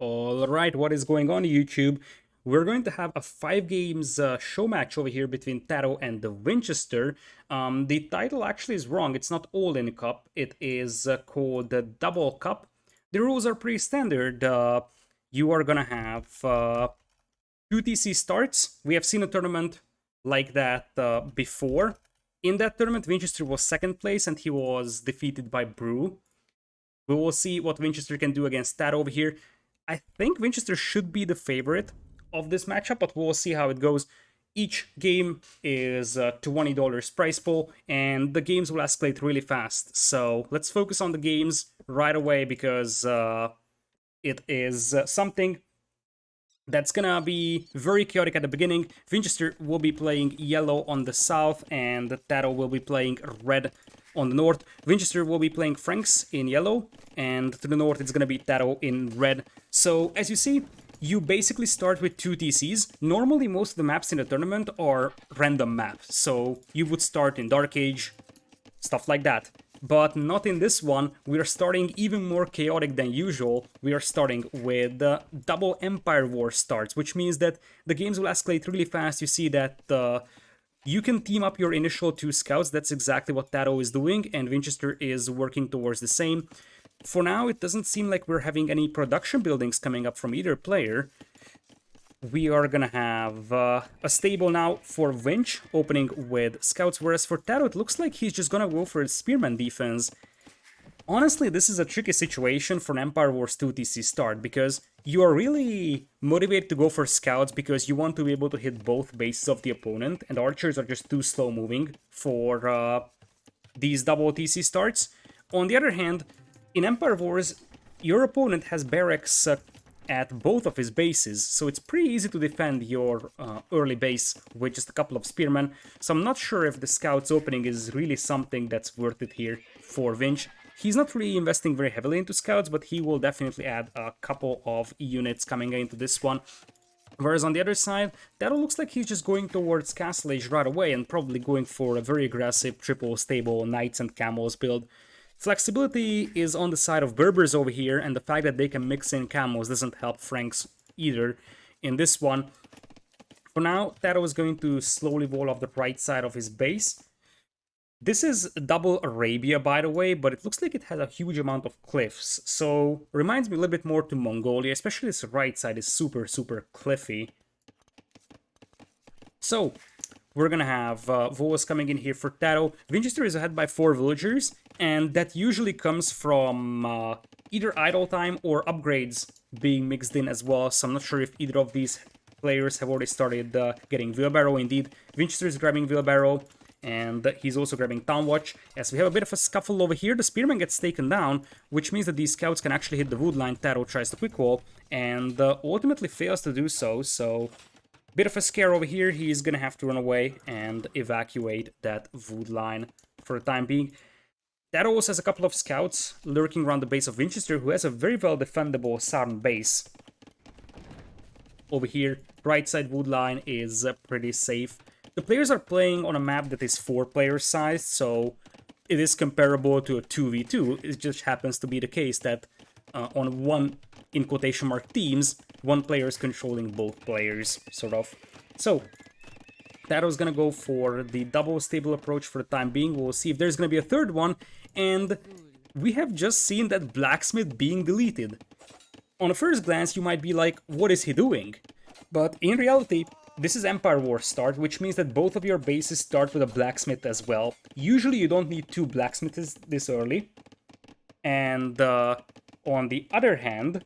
Alright, what is going on YouTube? We're going to have a 5 games show match over here between TaToH and the Vinchester. The title actually is wrong, it's not All In Cup, it is called the Double Cup. The rules are pretty standard. You are gonna have 2 TC starts. We have seen a tournament like that before. In that tournament, Vinchester was second place and he was defeated by Brew. We will see what Vinchester can do against TaToH over here. I think Vinchester should be the favorite of this matchup, but we'll see how it goes. Each game is a $20 prize pool, and the games will escalate really fast. So let's focus on the games right away because it is something that's gonna be very chaotic at the beginning. Vinchester will be playing yellow on the south, and TaToH will be playing red on the north. Vinchester will be playing Franks in yellow, and to the north it's gonna be TaToH in red. So as you see, you basically start with 2 TCs. Normally most of the maps in the tournament are random maps, so you would start in Dark Age, stuff like that. But not in this one. We are starting even more chaotic than usual. We are starting with double Empire War starts, which means that the games will escalate really fast. You see that you can team up your initial 2 scouts. That's exactly what TaToH is doing, and Vinchester is working towards the same. For now, it doesn't seem like we're having any production buildings coming up from either player. We are gonna have a stable now for Vinch, opening with scouts, whereas for TaToH it looks like he's just gonna go for a spearman defense. Honestly, this is a tricky situation for an Empire Wars 2 TC start, because you are really motivated to go for scouts because you want to be able to hit both bases of the opponent, and archers are just too slow moving for these double TC starts. On the other hand, in Empire Wars, your opponent has barracks at both of his bases, so it's pretty easy to defend your early base with just a couple of spearmen. So I'm not sure if the scouts opening is really something that's worth it here for Vinch. He's not really investing very heavily into scouts, but he will definitely add a couple of units coming into this one. Whereas on the other side, TaToH looks like he's just going towards Castle Age right away and probably going for a very aggressive triple stable Knights and Camels build. Flexibility is on the side of Berbers over here, and the fact that they can mix in camos doesn't help Franks either in this one. For now, TaToH is going to slowly wall off the right side of his base. This is double Arabia, by the way, but it looks like it has a huge amount of cliffs, so reminds me a little bit more to Mongolia, especially this right side is super cliffy. So, we're gonna have Volas coming in here for TaToH. Vinchester is ahead by 4 villagers, and that usually comes from either idle time or upgrades being mixed in as well, so I'm not sure if either of these players have already started getting wheelbarrow. Indeed, Vinchester is grabbing wheelbarrow, and he's also grabbing Town Watch. As we have a bit of a scuffle over here, the spearman gets taken down, which means that these scouts can actually hit the wood line. TaToH tries to quick wall, and ultimately fails to do so, so bit of a scare over here. He's gonna have to run away and evacuate that wood line for the time being. TaToH also has a couple of scouts lurking around the base of Vinchester, who has a very well defendable southern base. Over here, right side wood line is pretty safe. The players are playing on a map that is 4-player sized, so it is comparable to a 2v2. It just happens to be the case that on one, in quotation mark, teams, one player is controlling both players, sort of. So, TaToH's gonna go for the double stable approach for the time being. We'll see if there's gonna be a third one, and we have just seen that blacksmith being deleted. On a first glance, you might be like, what is he doing? But in reality, this is Empire War start, which means that both of your bases start with a blacksmith as well. Usually you don't need 2 blacksmiths this early. And on the other hand,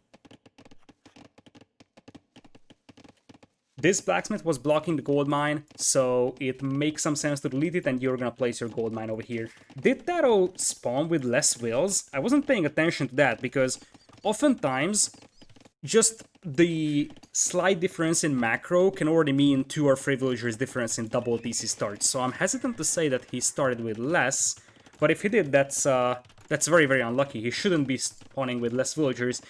this blacksmith was blocking the gold mine, so it makes some sense to delete it, and you're gonna place your gold mine over here. Did TaToH spawn with less wills? I wasn't paying attention to that, because oftentimes just the slight difference in macro can already mean 2 or 3 villagers difference in double TC starts, so I'm hesitant to say that he started with less, but if he did, that's very unlucky. He shouldn't be spawning with less villagers.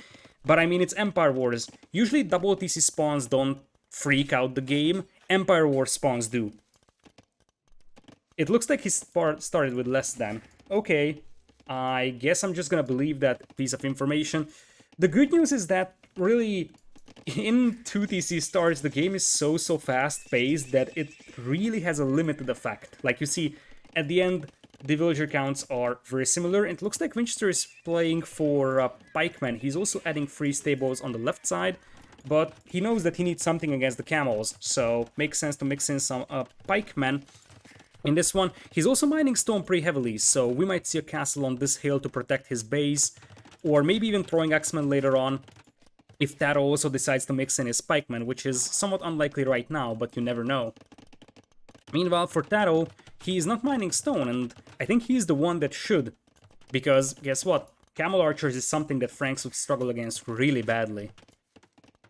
But I mean, it's Empire Wars. Usually double TC spawns don't freak out the game. Empire Wars spawns do. It looks like he started with less than. Okay, I guess I'm just gonna believe that piece of information. The good news is that really, in 2TC starts, the game is so fast paced that it really has a limited effect. Like you see, at the end, the villager counts are very similar. It looks like Winchester is playing for pikemen. He's also adding 3 stables on the left side, but he knows that he needs something against the camels, so makes sense to mix in some pikemen. In this one, he's also mining stone pretty heavily, so we might see a castle on this hill to protect his base, or maybe even throwing X-Men later on, if TaToH also decides to mix in his pikemen, which is somewhat unlikely right now, but you never know. Meanwhile, for TaToH, he is not mining stone, and I think he's the one that should, because guess what? Camel archers is something that Franks would struggle against really badly.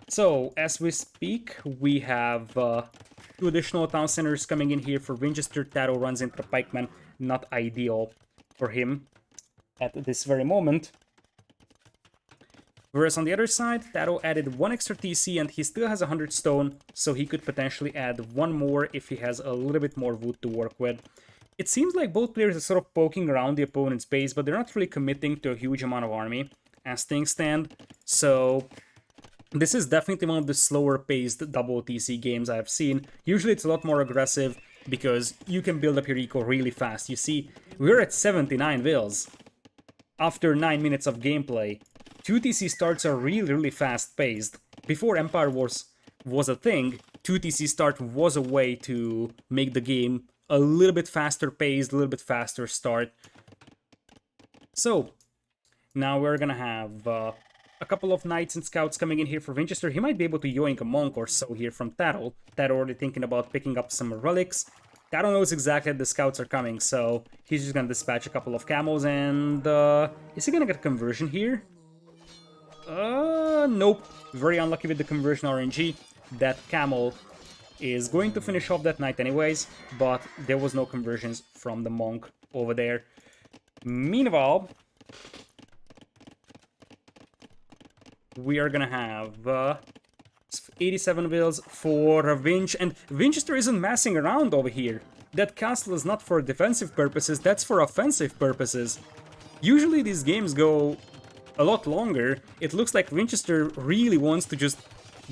So, as we speak, we have 2 additional town centers coming in here for Vinchester. TaToH runs into the pikemen, not ideal for him at this very moment. Whereas on the other side, TaToH added 1 extra TC and he still has 100 stone, so he could potentially add 1 more if he has a little bit more wood to work with. It seems like both players are sort of poking around the opponent's base, but they're not really committing to a huge amount of army as things stand, so this is definitely one of the slower paced double TC games I've seen. Usually it's a lot more aggressive because you can build up your eco really fast. You see, we're at 79 vills after 9 minutes of gameplay. 2TC starts are really fast paced. Before Empire Wars was a thing, 2TC start was a way to make the game a little bit faster paced, a little bit faster start. So, now we're gonna have a couple of knights and scouts coming in here for Vinchester. He might be able to yoink a monk or so here from TaToH. TaToH already thinking about picking up some relics. TaToH knows exactly that the scouts are coming, so he's just gonna dispatch a couple of camels and... is he gonna get a conversion here? Nope. Very unlucky with the conversion RNG. That camel is going to finish off that knight anyways, but there was no conversions from the monk over there. Meanwhile, we are gonna have 87 vills for Vinch, and Vinchester isn't messing around over here. That castle is not for defensive purposes, that's for offensive purposes. Usually these games go a lot longer. It looks like Vinchester really wants to just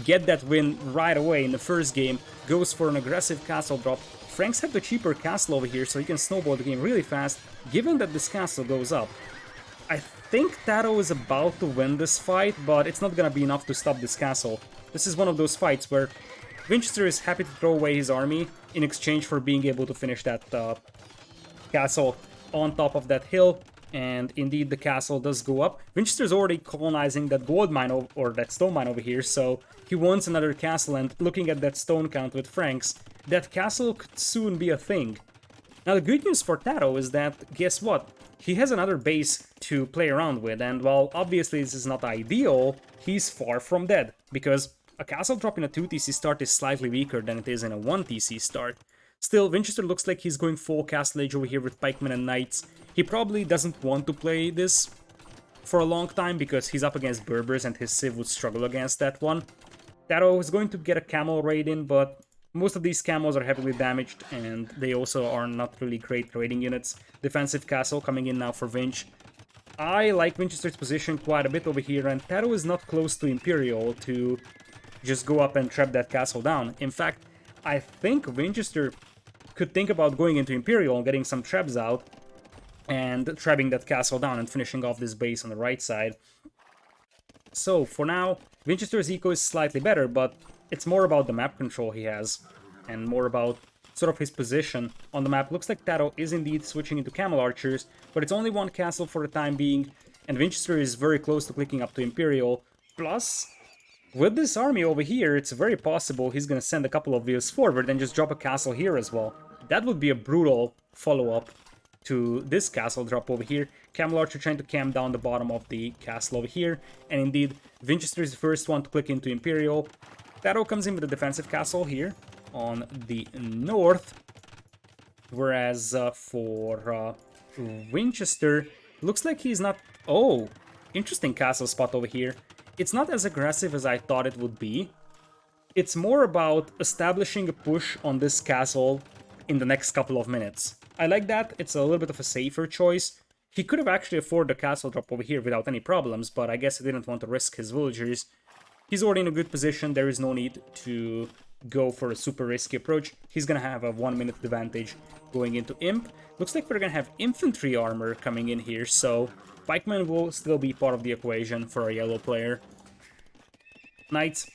get that win right away in the first game, goes for an aggressive castle drop. Franks have the cheaper castle over here, so he can snowball the game really fast, given that this castle goes up. I think TaToH is about to win this fight, but it's not gonna be enough to stop this castle. This is one of those fights where Vinchester is happy to throw away his army in exchange for being able to finish that castle on top of that hill, and indeed the castle does go up. Vinchester's already colonizing that gold mine or that stone mine over here, so he wants another castle, and looking at that stone count with Franks, that castle could soon be a thing. Now the good news for TaToH is that, guess what? He has another base to play around with, and while obviously this is not ideal, he's far from dead, because a castle drop in a 2TC start is slightly weaker than it is in a 1TC start. Still, Vinchester looks like he's going full castle age over here with pikemen and knights. He probably doesn't want to play this for a long time because he's up against Berbers and his Civ would struggle against that one. TaToH is going to get a camel raid in, but most of these camels are heavily damaged and they also are not really great raiding units. Defensive castle coming in now for Vinch. I like Vinchester's position quite a bit over here, and TaToH is not close to Imperial to just go up and trap that castle down. In fact, I think Vinchester could think about going into Imperial and getting some traps out and trapping that castle down and finishing off this base on the right side. So, for now, Vinchester's eco is slightly better, but it's more about the map control he has, and more about sort of his position on the map. Looks like TaToH is indeed switching into camel archers, but it's only one castle for the time being, and Vinchester is very close to clicking up to Imperial. Plus, with this army over here, it's very possible he's gonna send a couple of wheels forward and just drop a castle here as well. That would be a brutal follow-up to this castle drop over here. Camel Archer trying to camp down the bottom of the castle over here, and indeed, Vinchester is the first one to click into Imperial. TaToH comes in with a defensive castle here on the north, whereas for Vinchester, looks like he's not... Oh, interesting castle spot over here. It's not as aggressive as I thought it would be. It's more about establishing a push on this castle in the next couple of minutes. I like that. It's a little bit of a safer choice. He could have actually afforded a castle drop over here without any problems, but I guess he didn't want to risk his villagers. He's already in a good position. There is no need to go for a super risky approach. He's gonna have a 1 minute advantage going into Imp. Looks like we're gonna have infantry armor coming in here, so pikemen will still be part of the equation for a yellow player. Knights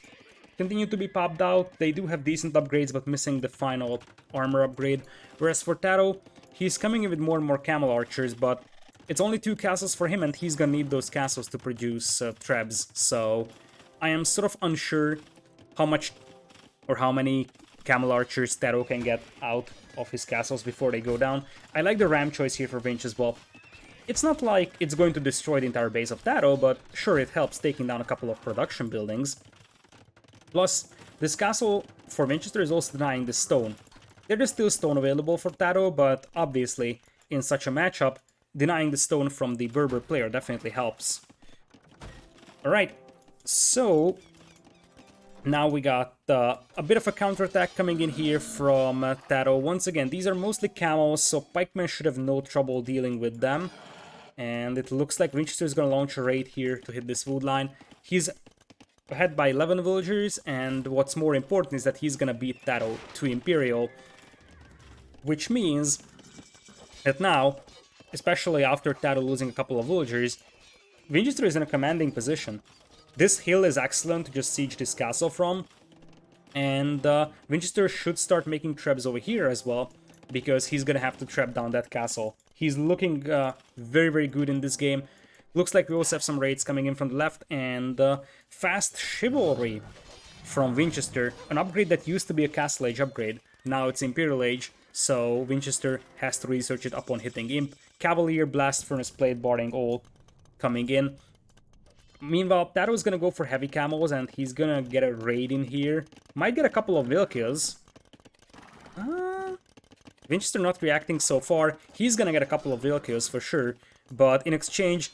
continue to be popped out. They do have decent upgrades, but missing the final armor upgrade. Whereas for TaToH, he's coming in with more and more camel archers, but it's only 2 castles for him, and he's gonna need those castles to produce trebs. So I am sort of unsure how much or how many camel archers TaToH can get out of his castles before they go down. I like the ram choice here for Vinch as well. It's not like it's going to destroy the entire base of TaToH, but sure, it helps taking down a couple of production buildings. Plus, this castle for Vinchester is also denying the stone. There is still stone available for TaToH, but obviously, in such a matchup, denying the stone from the Berber player definitely helps. Alright, so now we got a bit of a counterattack coming in here from TaToH. Once again, these are mostly camels, so pikemen should have no trouble dealing with them. And it looks like Winchester is going to launch a raid here to hit this wood line. He's ahead by 11 villagers, and what's more important is that he's going to beat TaToH to Imperial. Which means that now, especially after TaToH losing a couple of villagers, Winchester is in a commanding position. This hill is excellent to just siege this castle from, and Winchester should start making trebs over here as well, because he's gonna have to trap down that castle. He's looking very, very good in this game. Looks like we also have some raids coming in from the left, and fast chivalry from Winchester, an upgrade that used to be a Castle Age upgrade. Now it's Imperial Age, so Winchester has to research it upon hitting Imp. Cavalier, Blast Furnace, Plate Barding all coming in. Meanwhile, TaToH is gonna go for heavy camels, and he's gonna get a raid in here. Might get a couple of will kills. Winchester not reacting so far. He's gonna get a couple of will kills for sure, but in exchange,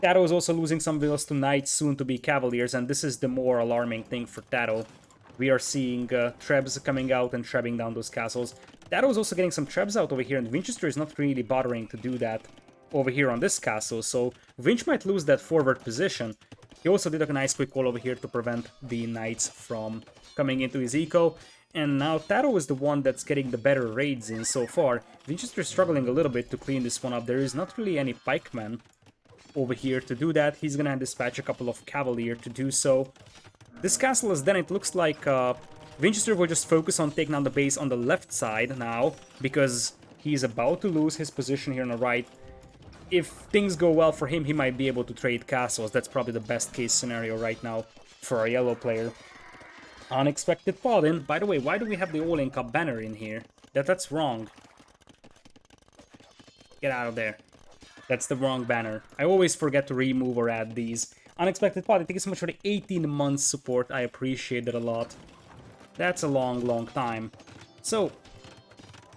TaToH is also losing some wills to knights, soon to be cavaliers, and this is the more alarming thing for TaToH. We are seeing trebs coming out and trebbing down those castles. TaToH is also getting some trebs out over here, and Winchester is not really bothering to do that over here on this castle, so Winch might lose that forward position. He also did a nice quick call over here to prevent the knights from coming into his eco. And now TaToH is the one that's getting the better raids in so far. Winchester is struggling a little bit to clean this one up. There is not really any pikemen over here to do that. He's gonna dispatch a couple of cavalier to do so. This castle is then, it looks like Winchester will just focus on taking down the base on the left side now, because he's about to lose his position here on the right. If things go well for him, he might be able to trade castles. That's probably the best case scenario right now for a yellow player. Unexpected Paladin. By the way, why do we have the All-In Cup banner in here? That's wrong. Get out of there. That's the wrong banner. I always forget to remove or add these. Unexpected Paladin, thank you so much for the 18 months support. I appreciate it a lot. That's a long, long time. So,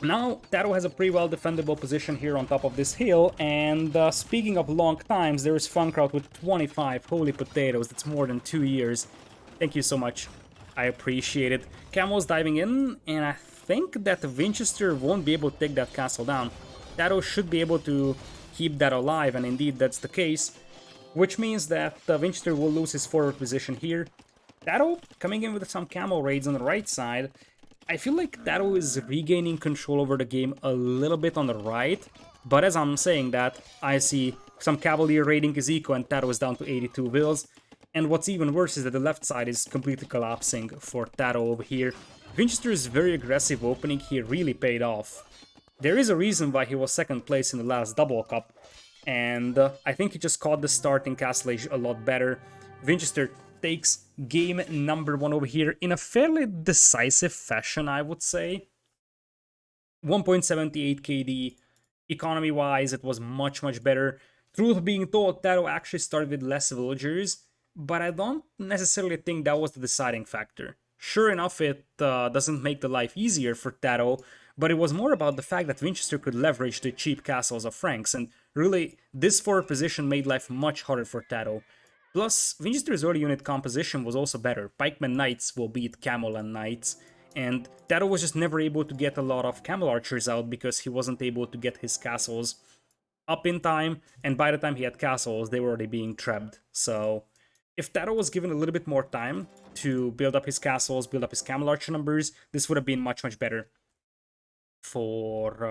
now TaToH has a pretty well defendable position here on top of this hill, and speaking of long times, there is Funkraut with 25 holy potatoes. That's more than 2 years. Thank you so much. I appreciate it. Camels diving in, and I think that Winchester won't be able to take that castle down. TaToH should be able to keep that alive, and indeed that's the case. Which means that Winchester will lose his forward position here. TaToH coming in with some camel raids on the right side. I feel like TaToH is regaining control over the game a little bit on the right. But as I'm saying that, I see some cavalier raiding his eco, and TaToH is down to 82 wills. And what's even worse is that the left side is completely collapsing for TaToH over here. Winchester's very aggressive opening here really paid off. There is a reason why he was second place in the last double cup, and I think he just caught the start in Castle Age a lot better. Winchester takes game number 1 over here in a fairly decisive fashion, I would say. 1.78 KD. Economy-wise, it was much, much better. Truth being told, TaToH actually started with less villagers, but I don't necessarily think that was the deciding factor. Sure enough, it doesn't make the life easier for TaToH, but it was more about the fact that Winchester could leverage the cheap castles of Franks, and really, this forward position made life much harder for TaToH. Plus, Winchester's early unit composition was also better. Pikemen Knights will beat Camel and Knights, and TaToH was just never able to get a lot of Camel Archers out because he wasn't able to get his castles up in time, and by the time he had castles, they were already being trapped. So If TaToH was given a little bit more time to build up his castles, build up his camel archer numbers, this would have been much, much better for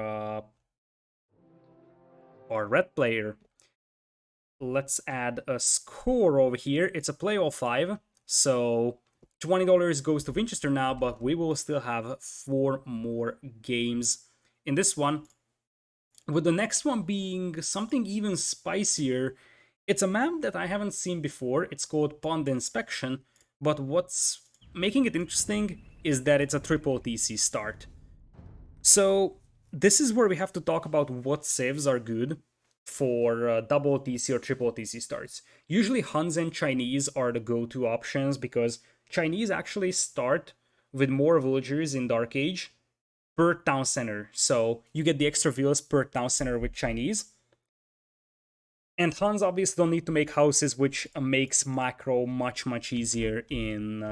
our red player. Let's add a score over here. It's a play of 5, so $20 goes to Vinchester now, but we will still have 4 more games in this one. With the next one being something even spicier. It's a map that I haven't seen before. It's called Pond Inspection, but what's making it interesting is that it's a triple TC start. So this is where we have to talk about what civs are good for double TC or triple TC starts. Usually Huns and Chinese are the go-to options because Chinese actually start with more villagers in Dark Age per town center. So you get the extra villas per town center with Chinese. And Huns obviously don't need to make houses, which makes macro much, much easier in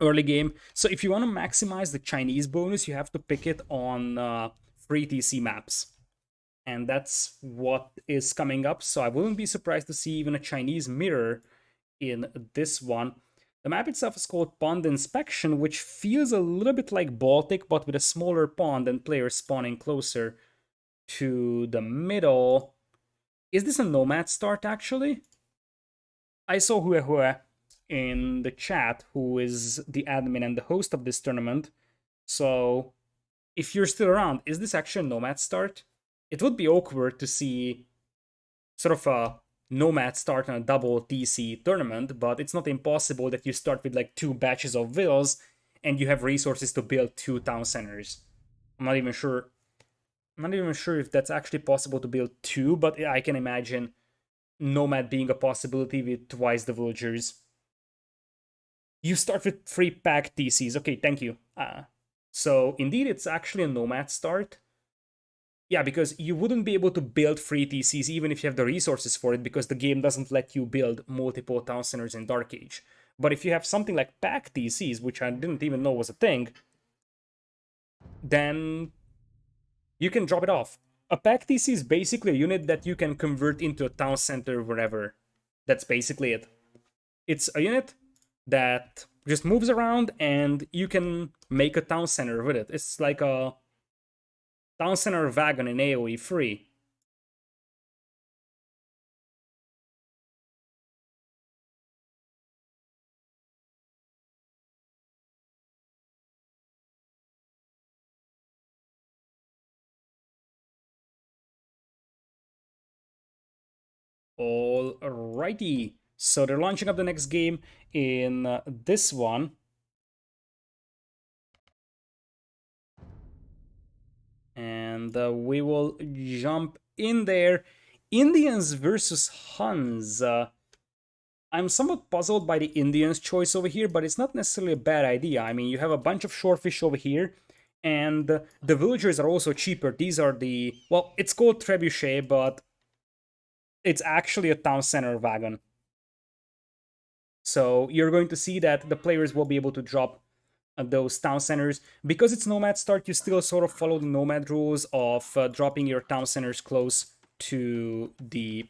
early game. So if you want to maximize the Chinese bonus, you have to pick it on free TC maps. And that's what is coming up. So I wouldn't be surprised to see even a Chinese mirror in this one. The map itself is called Pond Inspection, which feels a little bit like Baltic, but with a smaller pond and players spawning closer to the middle. Is this a nomad start, actually? I saw Hue in the chat, who is the admin and the host of this tournament. So, if you're still around, is this actually a nomad start? It would be awkward to see sort of a nomad start on a double TC tournament, but it's not impossible that you start with like 2 batches of vills and you have resources to build 2 town centers. I'm not even sure if that's actually possible to build 2, but I can imagine nomad being a possibility with twice the villagers. You start with 3 pack TCs. Okay, thank you. So indeed, it's actually a nomad start. Yeah, because you wouldn't be able to build free TCs even if you have the resources for it, because the game doesn't let you build multiple town centers in Dark Age. But if you have something like pack TCs, which I didn't even know was a thing, then you can drop it off. A pack TC is basically a unit that you can convert into a town center wherever. That's basically it. It's a unit that just moves around and you can make a town center with it. It's like a town center wagon in AoE free. Alrighty. So they're launching up the next game in this one. And we will jump in there. Indians versus Huns. I'm somewhat puzzled by the Indians' choice over here, but it's not necessarily a bad idea. I mean, you have a bunch of shorefish over here, and the villagers are also cheaper. These are the... Well, it's called trebuchet, but it's actually a town center wagon. So you're going to see that the players will be able to drop those town centers. Because it's nomad start, you still sort of follow the nomad rules of dropping your town centers close to the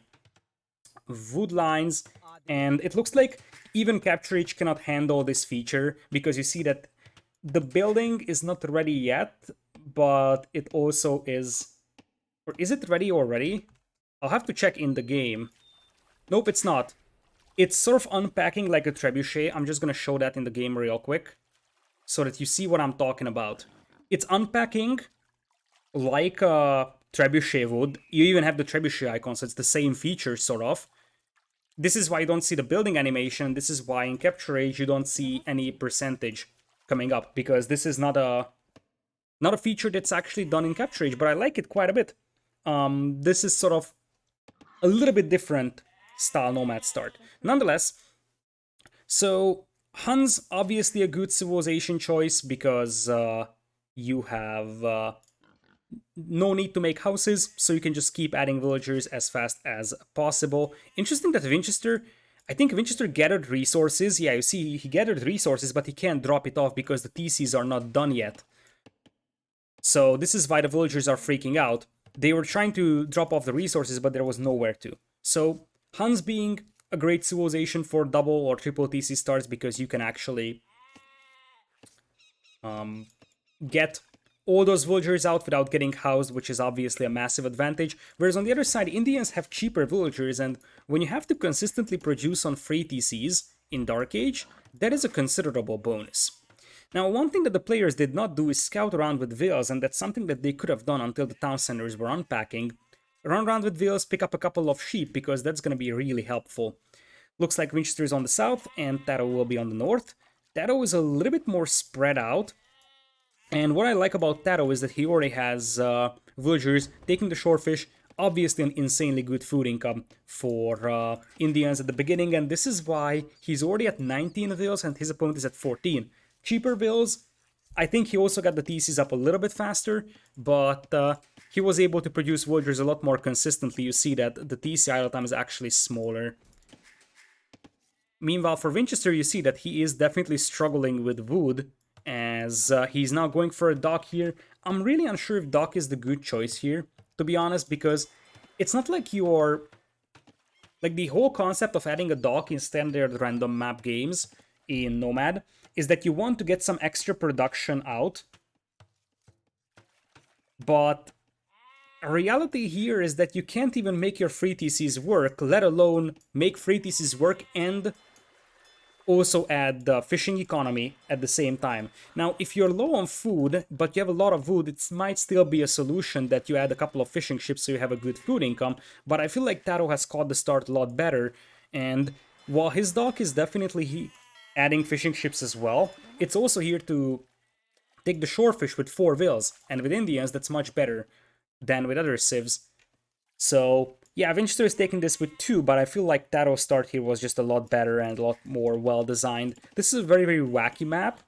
wood lines. And it looks like even Capture H cannot handle this feature, because you see that the building is not ready yet, but it also is... Or is it ready already? I'll have to check in the game. Nope, it's not. It's sort of unpacking like a trebuchet. I'm just gonna show that in the game real quick, so that you see what I'm talking about. It's unpacking like a trebuchet would. You even have the trebuchet icon, so it's the same feature, sort of. This is why you don't see the building animation. This is why in Capture Age you don't see any percentage coming up, because this is not a feature that's actually done in Capture Age, but I like it quite a bit. This is sort of a little bit different style nomad start. Nonetheless, so Huns obviously a good civilization choice, because you have no need to make houses, so you can just keep adding villagers as fast as possible. Interesting that Vinchester, I think Vinchester gathered resources. Yeah, you see he gathered resources, but he can't drop it off because the TCs are not done yet. So this is why the villagers are freaking out. They were trying to drop off the resources, but there was nowhere to. So Huns being a great civilization for double or triple TC starts because you can actually get all those villagers out without getting housed, which is obviously a massive advantage. Whereas on the other side, Indians have cheaper villagers, and when you have to consistently produce on free TCs in Dark Age, that is a considerable bonus. Now, one thing that the players did not do is scout around with villas, and that's something that they could have done until the town centers were unpacking. Run around with villas, pick up a couple of sheep, because that's going to be really helpful. Looks like Winchester is on the south, and TaToH will be on the north. TaToH is a little bit more spread out, and what I like about TaToH is that he already has villagers taking the shorefish, obviously an insanely good food income for Indians at the beginning, and this is why he's already at 19 vills and his opponent is at 14. Cheaper vills, I think he also got the TCs up a little bit faster, but he was able to produce villagers a lot more consistently. You see that the TC idle time is actually smaller. Meanwhile, for Winchester, you see that he is definitely struggling with wood, as he's now going for a dock here. I'm really unsure if dock is the good choice here, to be honest, because it's not like you're... Like, the whole concept of adding a dock in standard random map games in Nomad is that you want to get some extra production out, but reality here is that you can't even make your free TCs work, let alone make free TCs work and also add the fishing economy at the same time. Now, if you're low on food, but you have a lot of wood, it might still be a solution that you add a couple of fishing ships so you have a good food income, but I feel like TaToH has caught the start a lot better, and while his dock is definitely adding fishing ships as well, it's also here to take the shorefish with 4 vills, and with Indians that's much better than with other civs. So, yeah, Vinchester is taking this with 2, but I feel like TaToH's start here was just a lot better and a lot more well-designed. This is a very, very wacky map,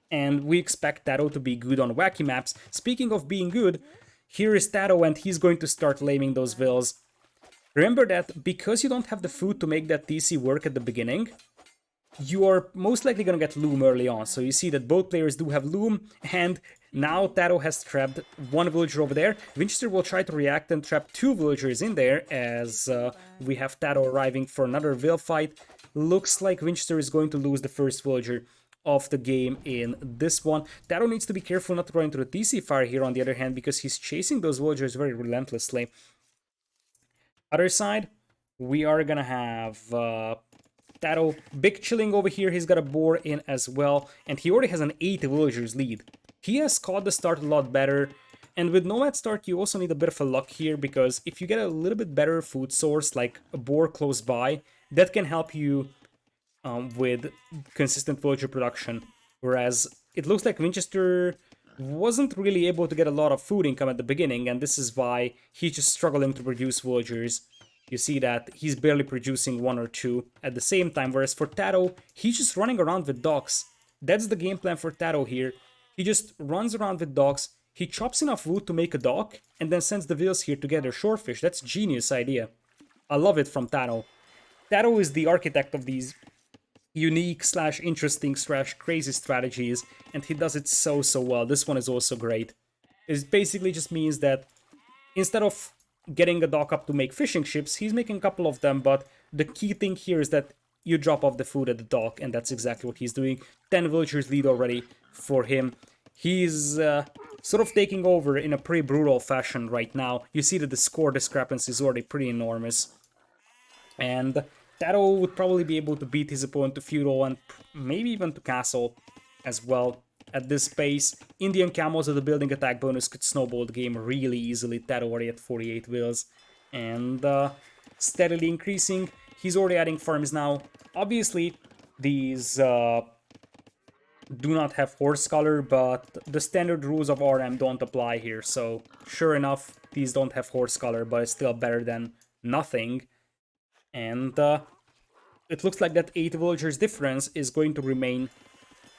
and we expect TaToH to be good on wacky maps. Speaking of being good, here is TaToH, and he's going to start laming those vills. Remember that because you don't have the food to make that TC work at the beginning, you are most likely going to get Loom early on. So you see that both players do have Loom, and now TaToH has trapped 1 villager over there. Winchester will try to react and trap 2 villagers in there, as we have TaToH arriving for another Vill fight. Looks like Winchester is going to lose the first villager of the game in this one. TaToH needs to be careful not to run into the TC fire here on the other hand, because he's chasing those villagers very relentlessly. Other side, we are gonna have TaToH big chilling over here. He's got a boar in as well, and he already has an 8 villagers lead. He has caught the start a lot better, and with Nomad start you also need a bit of a luck here, because if you get a little bit better food source like a boar close by, that can help you with consistent villager production. Whereas it looks like Winchester wasn't really able to get a lot of food income at the beginning, and this is why he's just struggling to produce villagers. You see that he's barely producing 1 or 2 at the same time, whereas for TaToH, he's just running around with docks. That's the game plan for TaToH here. He just runs around with docks, he chops enough wood to make a dock, and then sends the vills here to gather shorefish. That's a genius idea. I love it from TaToH. TaToH is the architect of these unique slash interesting slash crazy strategies, and he does it so well. This one is also great. It basically just means that instead of getting a dock up to make fishing ships, he's making a couple of them, but the key thing here is that you drop off the food at the dock, and that's exactly what he's doing. 10 villagers lead already for him. He's sort of taking over in a pretty brutal fashion right now. You see that the score discrepancy is already pretty enormous. And TaToH would probably be able to beat his opponent to feudal and maybe even to castle as well. At this pace, Indian camels with a building attack bonus could snowball the game really easily. TaToH already at 48 vills and steadily increasing. He's already adding farms now. Obviously, these do not have horse color, but the standard rules of RM don't apply here. So sure enough, these don't have horse color, but it's still better than nothing. And it looks like that 8 villagers difference is going to remain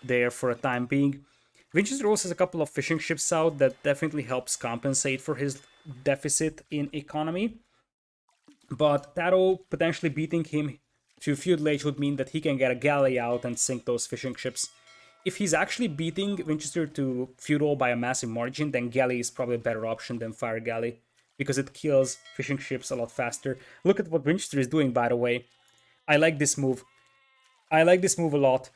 there for a time being. Vinchester also has a couple of fishing ships out that definitely helps compensate for his deficit in economy. But TaToH potentially beating him to feudal age would mean that he can get a galley out and sink those fishing ships. If he's actually beating Winchester to feudal by a massive margin, then galley is probably a better option than fire galley, because it kills fishing ships a lot faster. Look at what Winchester is doing, by the way. I like this move. I like this move a lot.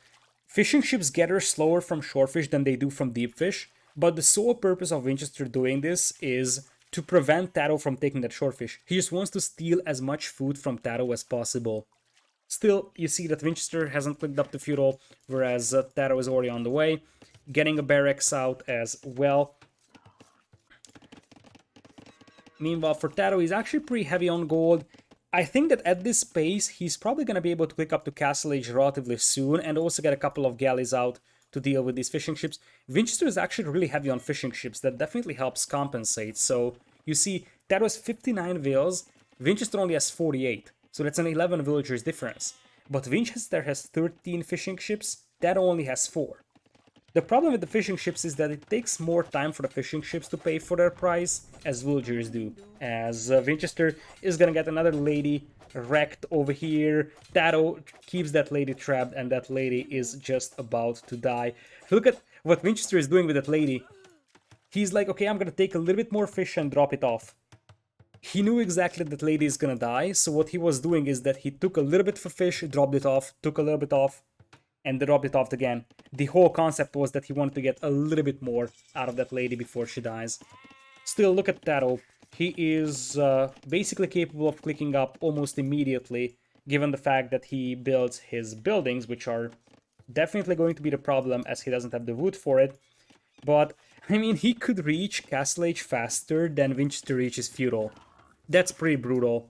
Fishing ships gather slower from shorefish than they do from deep fish, but the sole purpose of Winchester doing this is to prevent TaToH from taking that shorefish. He just wants to steal as much food from TaToH as possible. Still, you see that Winchester hasn't clicked up the feudal, whereas TaToH is already on the way. Getting a barracks out as well. Meanwhile, for TaToH, he's actually pretty heavy on gold. I think that at this pace, he's probably going to be able to click up to Castle Age relatively soon and also get a couple of galleys out to deal with these fishing ships. Winchester is actually really heavy on fishing ships. That definitely helps compensate. So you see, TaToH 59 vills, Winchester only has 48. So that's an 11 villagers difference. But Winchester has 13 fishing ships, TaToH only has 4. The problem with the fishing ships is that it takes more time for the fishing ships to pay for their price, as villagers do. As Winchester is gonna get another lady wrecked over here. TaToH keeps that lady trapped, and that lady is just about to die. Look at what Winchester is doing with that lady. He's like, okay, I'm gonna take a little bit more fish and drop it off. He knew exactly that lady is gonna die, so what he was doing is that he took a little bit of fish, dropped it off, took a little bit off, and dropped it off again. The whole concept was that he wanted to get a little bit more out of that lady before she dies. Still, look at TaToH. He is basically capable of clicking up almost immediately, given the fact that he builds his buildings, which are definitely going to be the problem as he doesn't have the wood for it. But, I mean, he could reach Castle Age faster than Winchester reaches Feudal. That's pretty brutal.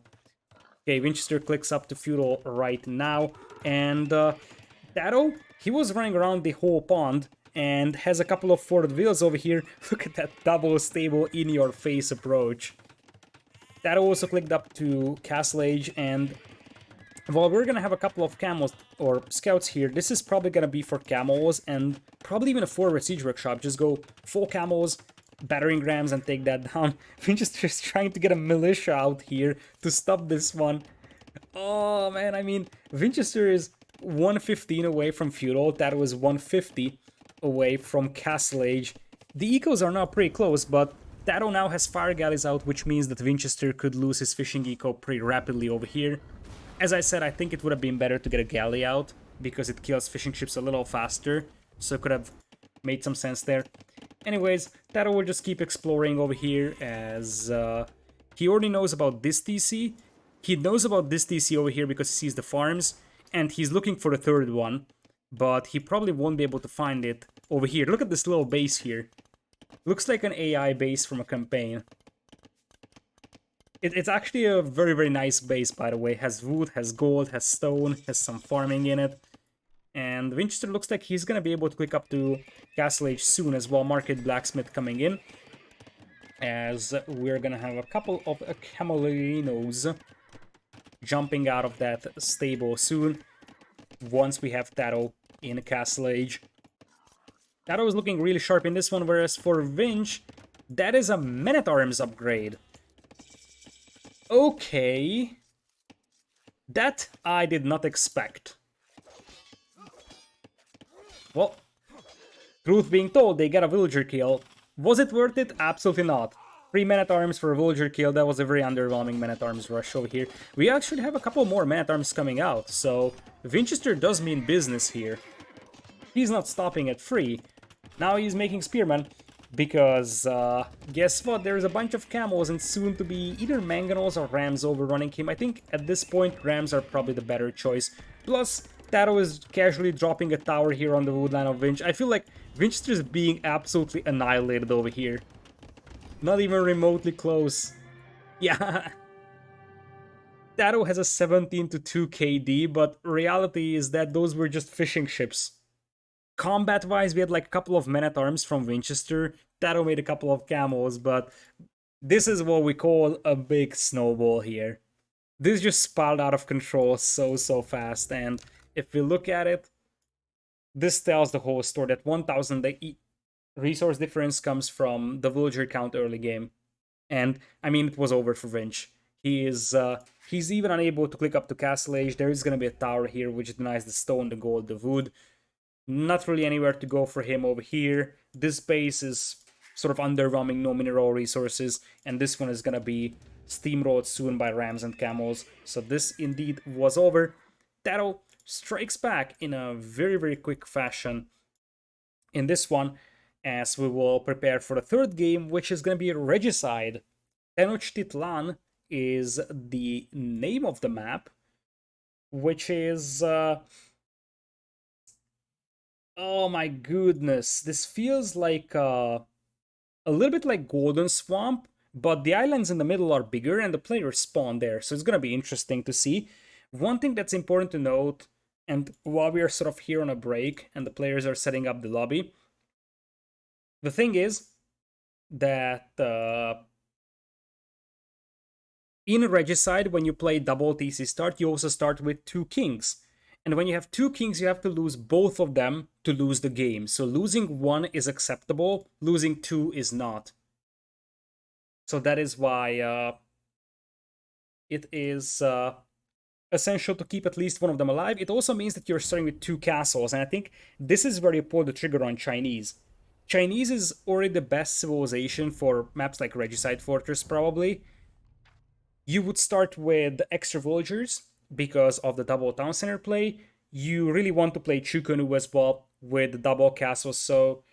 Okay, Winchester clicks up to Feudal right now, and TaToH, he was running around the whole pond and has a couple of forward wheels over here. Look at that double stable in-your-face approach. TaToH also clicked up to Castle Age, and well, we're gonna have a couple of camos or scouts here. This is probably gonna be for camos and probably even a forward siege workshop. Just go full camos, battering rams, and take that down. Winchester's trying to get a militia out here to stop this one. Oh man, I mean, Winchester is 115 away from feudal. That was 150 away from Castle Age. The ecos are now pretty close, but TaToH now has fire galleys out, which means that Winchester could lose his fishing eco pretty rapidly over here. As I said, I think it would have been better to get a galley out, because it kills fishing ships a little faster, so it could have made some sense there. Anyways, TaToH will just keep exploring over here, as he already knows about this TC. He knows about this TC over here because he sees the farms, and he's looking for the third one, but he probably won't be able to find it over here. Look at this little base here. Looks like an AI base from a campaign. It's actually a very, very nice base, by the way. Has wood, has gold, has stone, has some farming in it. And Winchester looks like he's gonna be able to click up to Castle Age soon as well. Market Blacksmith coming in. As we're gonna have a couple of Camelinos jumping out of that stable soon. Once we have TaToH in Castle Age. TaToH is looking really sharp in this one, whereas for Vinch, that is a Men-at-Arms upgrade. Okay. That I did not expect. Well, truth being told, they got a villager kill. Was it worth it? Absolutely not. 3 Men-at-Arms for a villager kill, that was a very underwhelming Men-at-Arms rush over here. We actually have a couple more Men-at-Arms coming out, so Winchester does mean business here. He's not stopping at 3. Now he's making spearmen, because guess what? There's a bunch of camels and soon to be either Mangonels or Rams overrunning him. I think at this point Rams are probably the better choice. Plus, TaToH is casually dropping a tower here on the woodline of Winch. I feel like Winchester is being absolutely annihilated over here. Not even remotely close. Yeah. TaToH has a 17 to 2 KD, but reality is that those were just fishing ships. Combat-wise, we had like a couple of Men-at-Arms from Winchester. TaToH made a couple of camels, but this is what we call a big snowball here. This just spiraled out of control so fast, and if we look at it, this tells the whole story that 1000 resource difference comes from the villager count early game. And, I mean, it was over for Vinch. He's even unable to click up to Castle Age. There is going to be a tower here which denies the stone, the gold, the wood. Not really anywhere to go for him over here. This base is sort of underwhelming, no mineral resources, and this one is gonna be steamrolled soon by rams and camels. So this indeed was over. TaToH strikes back in a very, very quick fashion in this one, as we will prepare for the third game, which is going to be Regicide. Tenochtitlan is the name of the map, which is oh my goodness, this feels like a little bit like Golden Swamp, but the islands in the middle are bigger and the players spawn there, so it's gonna be interesting to see. One thing that's important to note, and while we are sort of here on a break and the players are setting up the lobby, the thing is that in Regicide, when you play double TC start, you also start with two kings. And when you have two kings, you have to lose both of them to lose the game. So losing one is acceptable, losing two is not. So that is why it is essential to keep at least one of them alive. It also means that you're starting with two castles, and I think this is where you pull the trigger on Chinese. Chinese is already the best civilization for maps like Regicide Fortress, probably. You would start with extra villagers because of the double town center play. You really want to play Chukunu as well with the double castles, so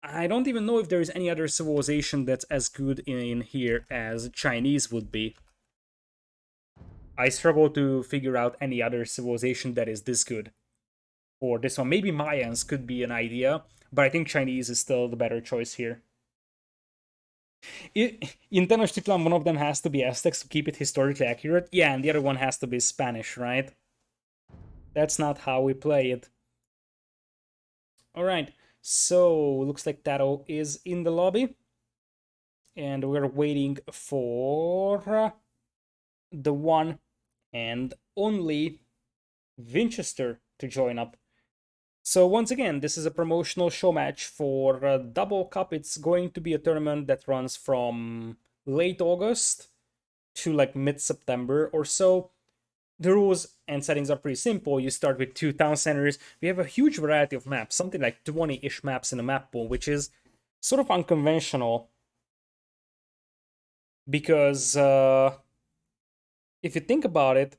I don't even know if there is any other civilization that's as good in here as Chinese would be. I struggle to figure out any other civilization that is this good for this one. Maybe Mayans could be an idea, but I think Chinese is still the better choice here. In Tenochtitlan, one of them has to be Aztecs to keep it historically accurate. Yeah, and the other one has to be Spanish, right? That's not how we play it. Alright, so looks like TaToH is in the lobby. And we're waiting for the one and only Vinchester to join up. So once again, this is a promotional show match for Double Cup. It's going to be a tournament that runs from late August to like mid-September or so. The rules and settings are pretty simple. You start with two town centers. We have a huge variety of maps, something like 20-ish maps in the map pool, which is sort of unconventional because if you think about it,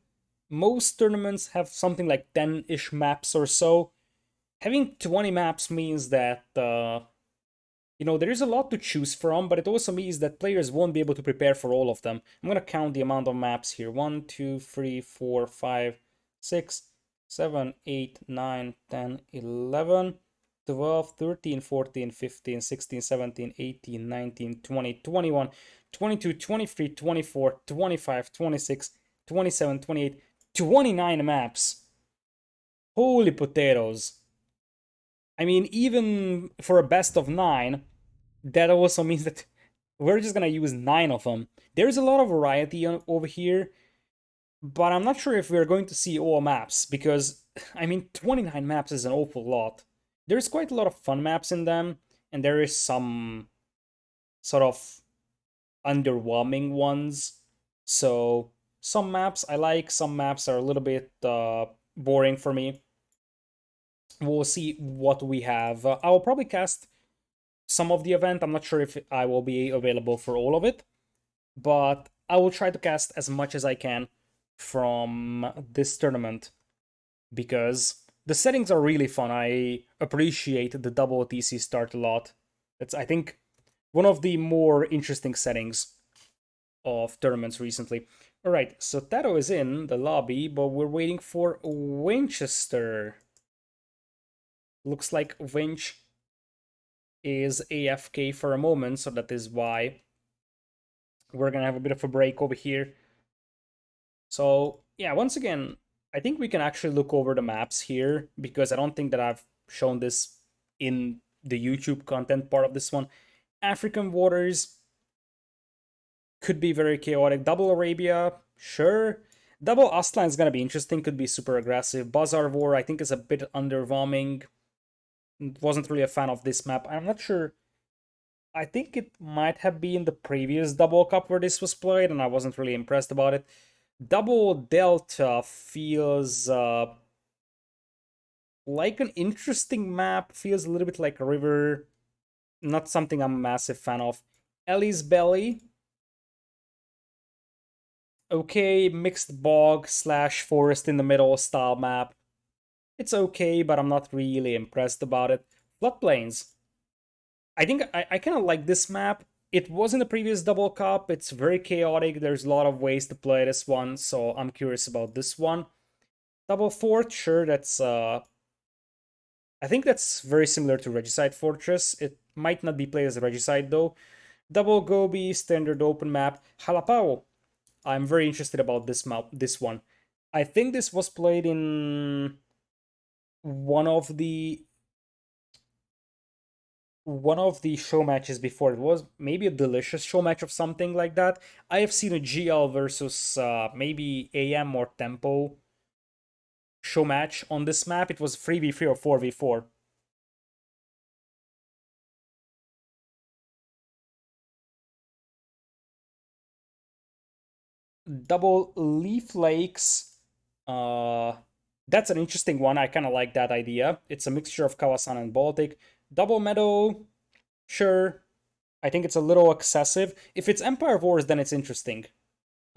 most tournaments have something like 10-ish maps or so. Having 20 maps means that there is a lot to choose from, but it also means that players won't be able to prepare for all of them. I'm gonna count the amount of maps here: 1, 2, 3, 4, 5, 6, 7, 8, 9, 10, 11, 12, 13, 14, 15, 16, 17, 18, 19, 20, 21, 22, 23, 24, 25, 26, 27, 28, 29 maps. Holy potatoes. I mean, even for a best of 9, that also means that we're just gonna use 9 of them. There's a lot of variety over here, but I'm not sure if we're going to see all maps, because, I mean, 29 maps is an awful lot. There's quite a lot of fun maps in them, and there is some sort of underwhelming ones. So, some maps I like, some maps are a little bit boring for me. We'll see what we have. I will probably cast some of the event. I'm not sure if I will be available for all of it, but I will try to cast as much as I can from this tournament because the settings are really fun. I appreciate the double TC start a lot. It's, I think, one of the more interesting settings of tournaments recently. Alright, so TaToH is in the lobby, but we're waiting for Winchester. Looks like Winch is AFK for a moment, so that is why we're gonna have a bit of a break over here. So yeah, once again, I think we can actually look over the maps here because I don't think that I've shown this in the YouTube content part of this one. African waters could be very chaotic. Double Arabia, sure. Double Aslan is gonna be interesting, could be super aggressive. Bazaar War, I think, is a bit underwhelming. Wasn't really a fan of this map. I'm not sure. I think it might have been the previous Double Cup where this was played, and I wasn't really impressed about it. Double Delta feels like an interesting map, feels a little bit like a river. Not something I'm a massive fan of. Ellie's Belly. Okay, mixed bog slash forest in the middle style map. It's okay, but I'm not really impressed about it. Floodplains. I think I kind of like this map. It was in the previous double cup. It's very chaotic. There's a lot of ways to play this one, so I'm curious about this one. Double fort, sure, that's I think that's very similar to Regicide Fortress. It might not be played as a Regicide though. Double Gobi, standard open map, Jalapao. I'm very interested about this map, this one. I think this was played in one of the one of the show matches before. It was maybe a delicious show match of something like that. I have seen a GL versus maybe AM or Tempo show match on this map. It was 3v3 or 4v4. Double Leaf Lakes. Uh, that's an interesting one. I kind of like that idea. It's a mixture of Kawasan and Baltic. Double Meadow, sure. I think it's a little excessive. If it's Empire Wars, then it's interesting.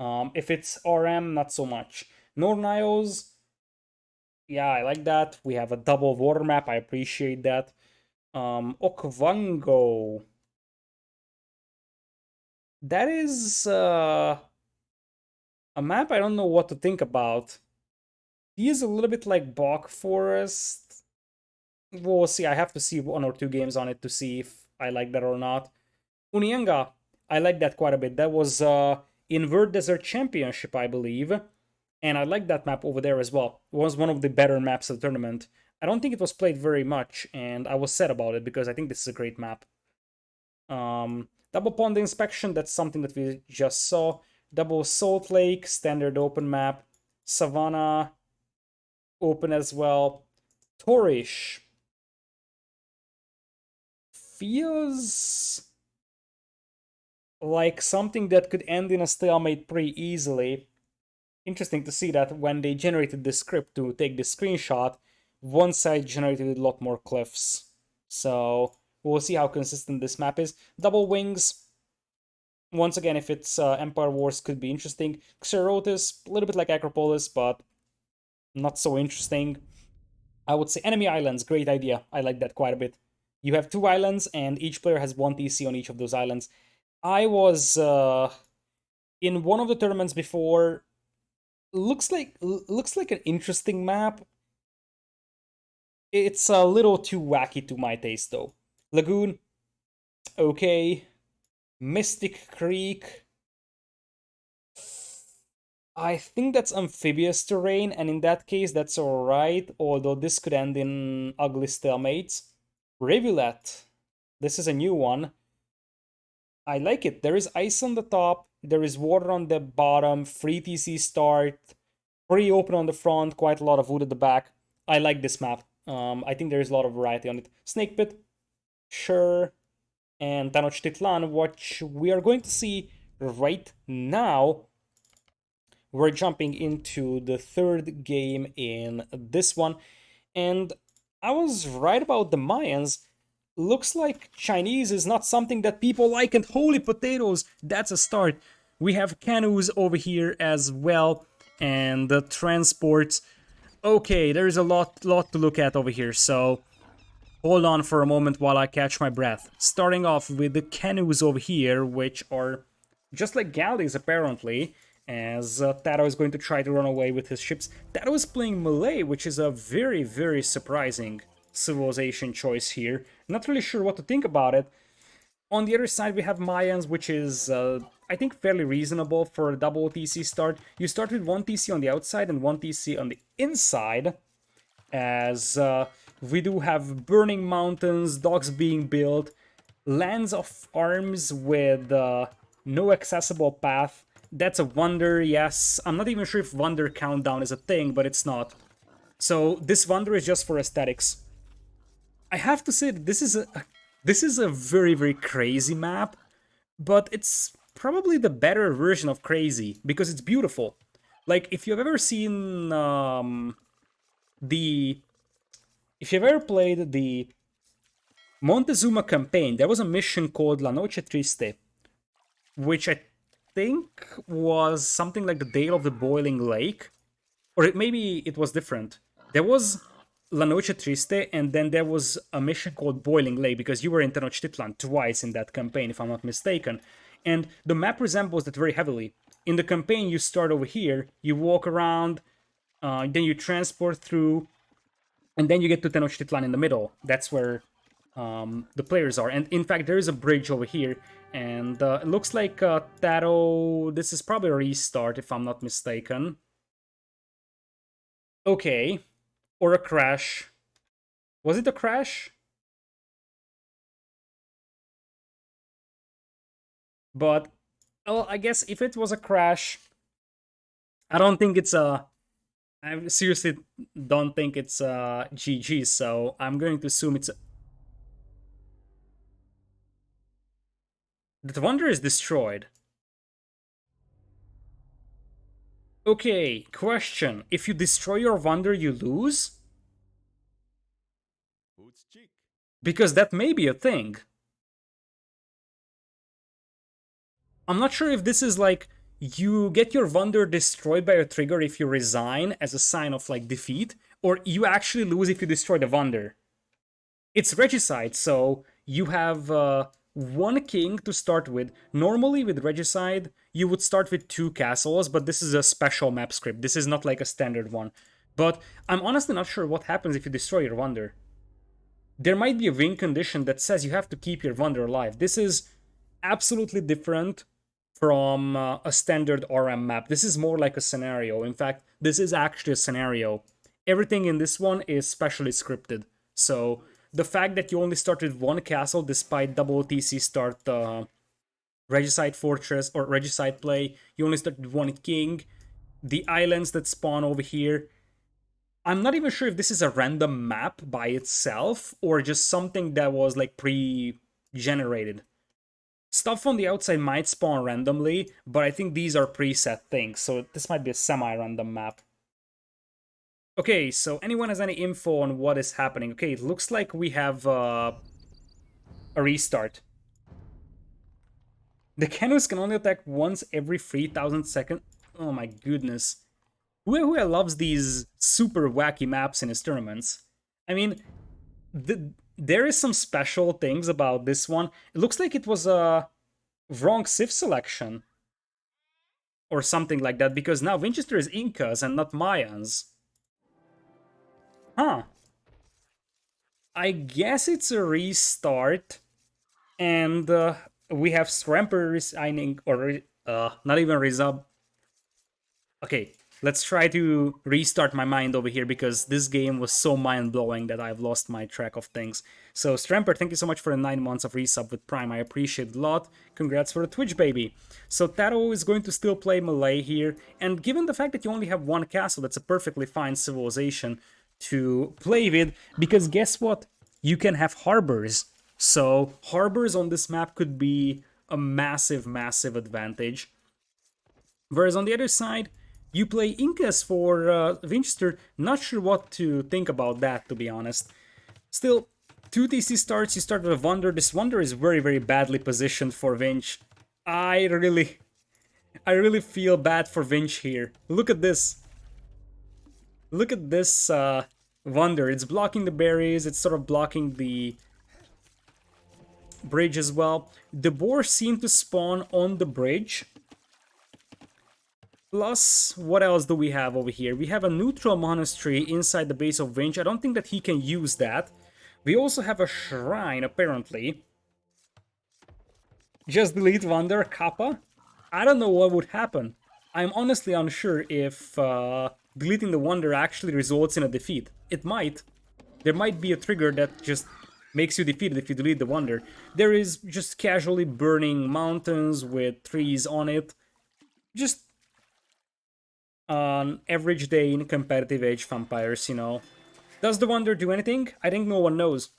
If it's RM, not so much. Nornios, yeah, I like that. We have a double water map. I appreciate that. Okvango. That is a map I don't know what to think about. He is a little bit like Bog Forest. We'll see. I have to see one or two games on it to see if I like that or not. Unianga, I like that quite a bit. That was Invert Desert Championship, I believe. And I like that map over there as well. It was one of the better maps of the tournament. I don't think it was played very much, and I was sad about it because I think this is a great map. Double Pond Inspection, that's something that we just saw. Double Salt Lake, standard open map. Savannah, open as well. Torish feels like something that could end in a stalemate pretty easily. Interesting to see that when they generated the script to take the screenshot, one side generated a lot more cliffs. So we'll see how consistent this map is. Double Wings, once again, if it's Empire Wars, could be interesting. Xerotis, a little bit like Acropolis, but not so interesting. I would say Enemy Islands, great idea. I like that quite a bit. You have two islands, and each player has one TC on each of those islands. I was in one of the tournaments before. Looks like an interesting map. It's a little too wacky to my taste, though. Lagoon, okay. Mystic Creek, I think that's amphibious terrain, and in that case, that's alright, although this could end in ugly stalemates. Rivulet, this is a new one. I like it. There is ice on the top, there is water on the bottom, free TC start, pretty open on the front, quite a lot of wood at the back. I like this map. I think there is a lot of variety on it. Snake Pit, sure. And Tenochtitlan, which we are going to see right now. We're jumping into the third game in this one, and I was right about the Mayans. Looks like Chinese is not something that people like, and holy potatoes, that's a start. We have canoes over here as well, and the transports. Okay, there's a lot to look at over here, so hold on for a moment while I catch my breath. Starting off with the canoes over here, which are just like galleys apparently, as TaToH is going to try to run away with his ships. TaToH is playing Malay, which is a very, very surprising civilization choice here. Not really sure what to think about it. On the other side, we have Mayans, which is, I think, fairly reasonable for a double TC start. You start with one TC on the outside and one TC on the inside, as we do have burning mountains, docks being built, lands of arms with no accessible path. That's a wonder, yes. I'm not even sure if wonder countdown is a thing, but it's not. So this wonder is just for aesthetics. I have to say that this is a very, very crazy map, but it's probably the better version of crazy because it's beautiful. Like if you've ever seen the if you've ever played the Montezuma campaign, there was a mission called La Noche Triste, which I think was something like the Dale of the Boiling Lake, or maybe it was different. There was La Noche Triste, and then there was a mission called Boiling Lake because you were in Tenochtitlan twice in that campaign, if I'm not mistaken. And the map resembles that very heavily. In the campaign, you start over here, you walk around, then you transport through, and then you get to Tenochtitlan in the middle. That's where the players are. And in fact, there is a bridge over here, and it looks like TaToH. This is probably a restart, if I'm not mistaken. Okay, or a crash. Was it a crash? But well, I guess if it was a crash, I don't think it's a. I seriously don't think it's a GG. So I'm going to assume it's. The Wonder is destroyed. Okay, question. If you destroy your Wonder, you lose? Because that may be a thing. I'm not sure if this is like you get your Wonder destroyed by a trigger if you resign as a sign of like defeat, or you actually lose if you destroy the Wonder. It's Regicide, so you have one king to start with. Normally, with Regicide, you would start with two castles, but this is a special map script. This is not like a standard one. But I'm honestly not sure what happens if you destroy your Wonder. There might be a win condition that says you have to keep your Wonder alive. This is absolutely different from a standard RM map. This is more like a scenario. In fact, this is actually a scenario. Everything in this one is specially scripted. So the fact that you only started one castle despite double TC start Regicide Fortress or Regicide play, you only started one king, the islands that spawn over here. I'm not even sure if this is a random map by itself or just something that was like pre-generated. Stuff on the outside might spawn randomly, but I think these are preset things, so this might be a semi-random map. Okay, so anyone has any info on what is happening? Okay, it looks like we have a restart. The canoes can only attack once every 3,000 seconds. Oh my goodness. Who loves these super wacky maps in his tournaments? I mean, there is some special things about this one. It looks like it was a wrong Civ selection or something like that, because now Vinchester is Incas and not Mayans. Huh. I guess it's a restart, and we have Stramper resigning, or not even resub. Okay, let's try to restart my mind over here because this game was so mind-blowing that I've lost my track of things. So, Stramper, thank you so much for the 9 months of resub with Prime. I appreciate it a lot. Congrats for the Twitch, baby. So, TaToH is going to still play Melee here, and given the fact that you only have one castle, that's a perfectly fine civilization to play with, because guess what? You can have harbors. So, harbors on this map could be a massive, massive advantage. Whereas on the other side, you play Incas for Vinchester. Not sure what to think about that, to be honest. Still, 2 TC starts, you start with a Wonder. This Wonder is very, very badly positioned for Vinch. I really feel bad for Vinch here. Look at this. Look at this Wonder. It's blocking the berries. It's sort of blocking the bridge as well. The boars seem to spawn on the bridge. Plus, what else do we have over here? We have a neutral monastery inside the base of Vinch. I don't think that he can use that. We also have a shrine, apparently. Just delete Wonder, Kappa? I don't know what would happen. I'm honestly unsure if deleting the Wonder actually results in a defeat. It might. There might be a trigger that just makes you defeated if you delete the Wonder. There is just casually burning mountains with trees on it. Just an average day in competitive Age vampires, you know. Does the Wonder do anything? I think no one knows.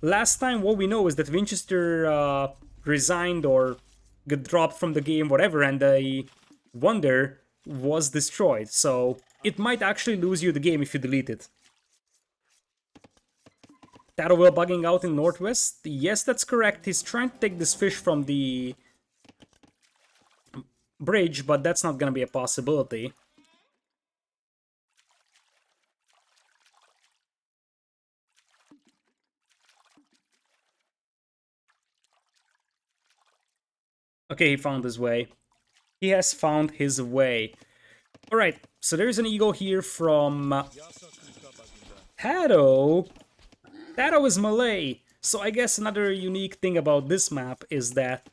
Last time, what we know is that Vinchester resigned or got dropped from the game, whatever, and the Wonder was destroyed. So it might actually lose you the game if you delete it. TaToH will bugging out in Northwest? Yes, that's correct. He's trying to take this fish from the bridge, but that's not gonna be a possibility. Okay, he found his way. He has found his way. Alright, so there's an eagle here from TaToH. TaToH is Malay. So I guess another unique thing about this map is that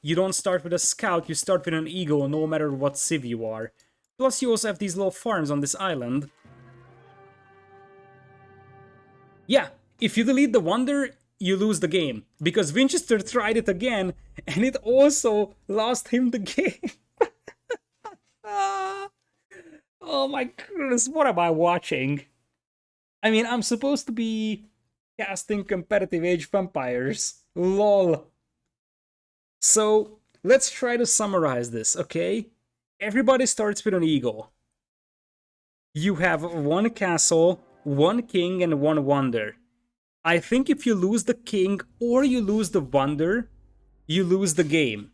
you don't start with a scout, you start with an eagle no matter what civ you are. Plus you also have these little farms on this island. Yeah, if you delete the wonder, you lose the game. Because Vinchester tried it again, and it also lost him the game. Oh my goodness, what am I watching? I mean, I'm supposed to be casting competitive age vampires. LOL. So, let's try to summarize this, okay? Everybody starts with an eagle. You have one castle, one king, and one wonder. I think if you lose the king or you lose the wonder, you lose the game.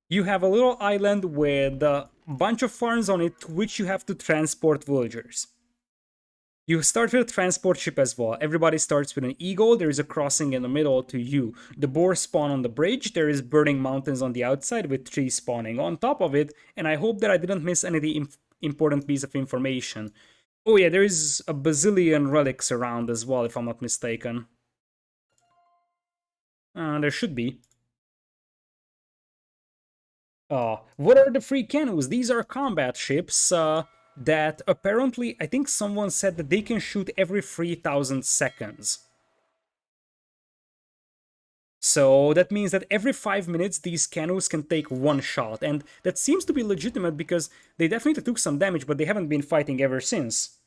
You have a little island with a bunch of farms on it to which you have to transport villagers. You start with a transport ship as well. Everybody starts with an eagle. There is a crossing in the middle to you. The boar spawn on the bridge. There is burning mountains on the outside with trees spawning on top of it. And I hope that I didn't miss any important piece of information. Oh yeah, there is a bazillion relics around as well, if I'm not mistaken. There should be. What are the free canoes? These are combat ships that apparently, I think someone said that they can shoot every 3,000 seconds. So that means that every 5 minutes these canoes can take one shot, and that seems to be legitimate because they definitely took some damage, but they haven't been fighting ever since.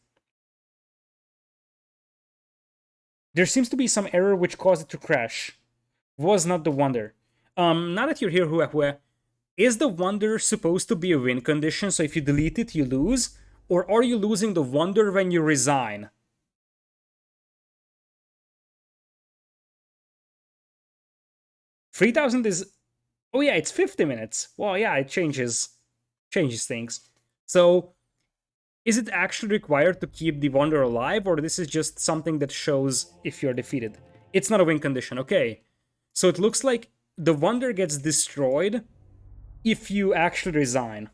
There seems to be some error which caused it to crash. Was not the wonder. Now that you're here, Huehue, is the wonder supposed to be a win condition, so if you delete it, you lose? Or are you losing the wonder when you resign? 3,000 is... Oh yeah, it's 50 minutes. Well, yeah, it changes things. So, is it actually required to keep the wonder alive, or this is just something that shows if you're defeated? It's not a win condition, okay. So it looks like the wonder gets destroyed if you actually resign.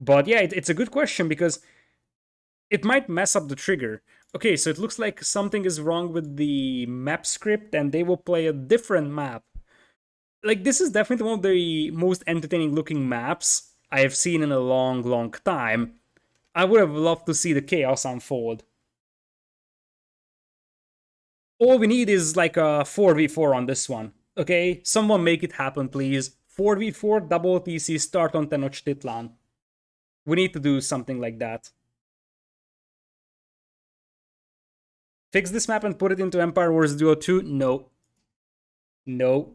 But yeah, it's a good question because it might mess up the trigger. Okay, so it looks like something is wrong with the map script and they will play a different map. Like, this is definitely one of the most entertaining looking maps I have seen in a long, long time. I would have loved to see the chaos unfold. All we need is like a 4v4 on this one. Okay, someone make it happen, please. 4v4 double TC start on Tenochtitlan. We need to do something like that. Fix this map and put it into Empire Wars Duo 2? No. No.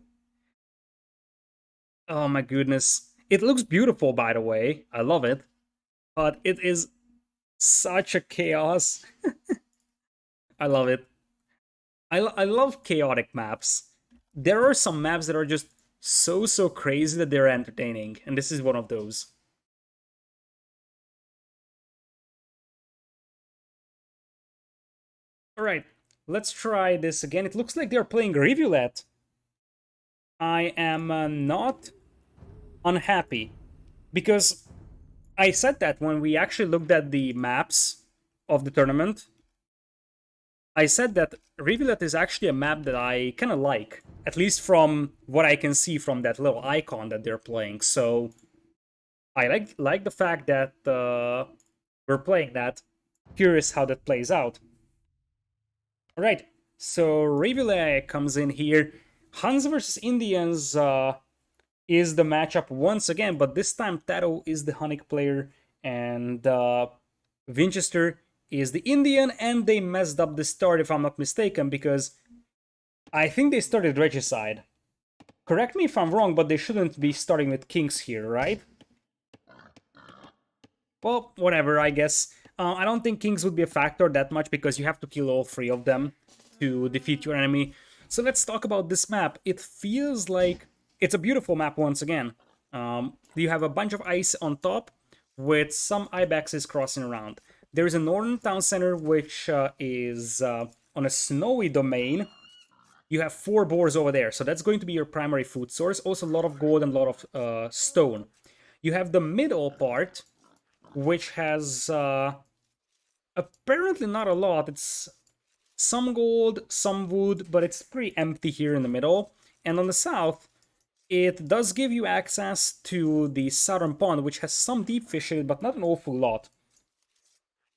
Oh my goodness. It looks beautiful, by the way. I love it. But it is such a chaos. I love it. I love chaotic maps. There are some maps that are just so crazy that they're entertaining, and this is one of those. Alright, let's try this again. It looks like they're playing Rivulet. I am not unhappy because I said that when we actually looked at the maps of the tournament. I said that Rivulet is actually a map that I kind of like, at least from what I can see from that little icon that they're playing. So I like the fact that we're playing that. Curious how that plays out. All right, so Rivulet comes in here. Huns versus Indians is the matchup once again, but this time TaToH is the Hunnic player and Vinchester is the Indian, and they messed up the start if I'm not mistaken, because I think they started Regicide. Correct me if I'm wrong, but they shouldn't be starting with Kings here, right? Well, whatever, I guess. I don't think Kings would be a factor that much because you have to kill all three of them to defeat your enemy. So let's talk about this map. It feels like it's a beautiful map once again. You have a bunch of ice on top with some ibexes crossing around. There is a northern town center which is on a snowy domain. You have 4 boars over there, so that's going to be your primary food source. Also, a lot of gold and a lot of stone. You have the middle part, which has apparently not a lot. It's some gold, some wood, but it's pretty empty here in the middle. And on the south, it does give you access to the southern pond, which has some deep fish in it, but not an awful lot.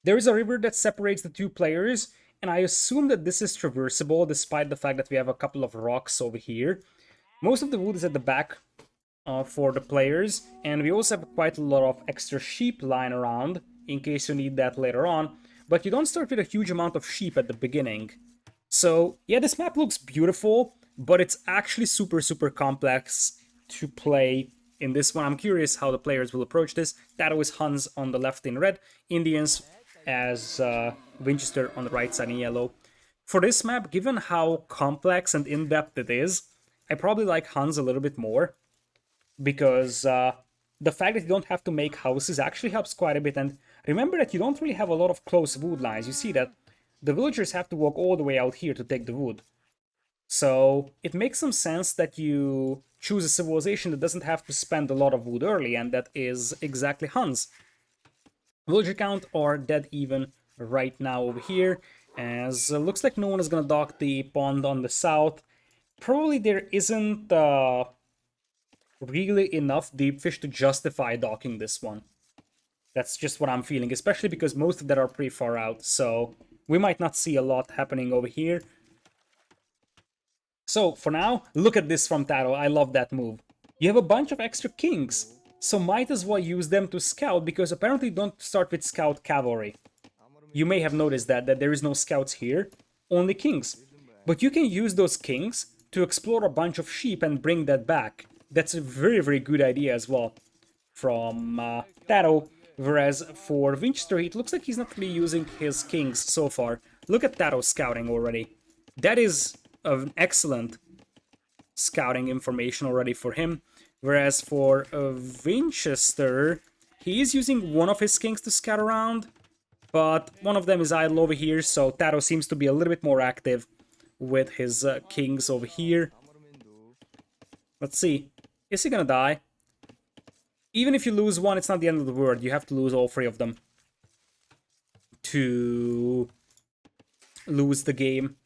There is a river that separates the two players, and I assume that this is traversable, despite the fact that we have a couple of rocks over here. Most of the wood is at the back for the players, and we also have quite a lot of extra sheep lying around, in case you need that later on. But you don't start with a huge amount of sheep at the beginning. So, yeah, this map looks beautiful, but it's actually super complex to play in this one. I'm curious how the players will approach this. TaToH is Huns on the left in red, Indians as Vinchester on the right side in yellow. For this map, given how complex and in-depth it is, I probably like Huns a little bit more, because the fact that you don't have to make houses actually helps quite a bit. And remember that you don't really have a lot of close wood lines. You see that the villagers have to walk all the way out here to take the wood. So it makes some sense that you choose a civilization that doesn't have to spend a lot of wood early, and that is exactly Huns. Villager count are dead even right now over here, as looks like no one is gonna dock the pond on the south. Probably there isn't really enough deep fish to justify docking this one. That's just what I'm feeling, especially because most of that are pretty far out, so we might not see a lot happening over here. So, for now, look at this from TaToH. I love that move. You have a bunch of extra kings, so might as well use them to scout, because apparently you don't start with scout cavalry. You may have noticed that there is no scouts here, only kings. But you can use those kings to explore a bunch of sheep and bring that back. That's a very good idea as well from TaToH. Whereas for Winchester, it looks like he's not really using his kings so far. Look at TaToH scouting already. That is an excellent scouting information already for him. Whereas for Winchester, he is using one of his kings to scout around, but one of them is idle over here, so TaToH seems to be a little bit more active with his kings over here. Let's see. Is he gonna die? Even if you lose one, it's not the end of the world. You have to lose all 3 of them to lose the game.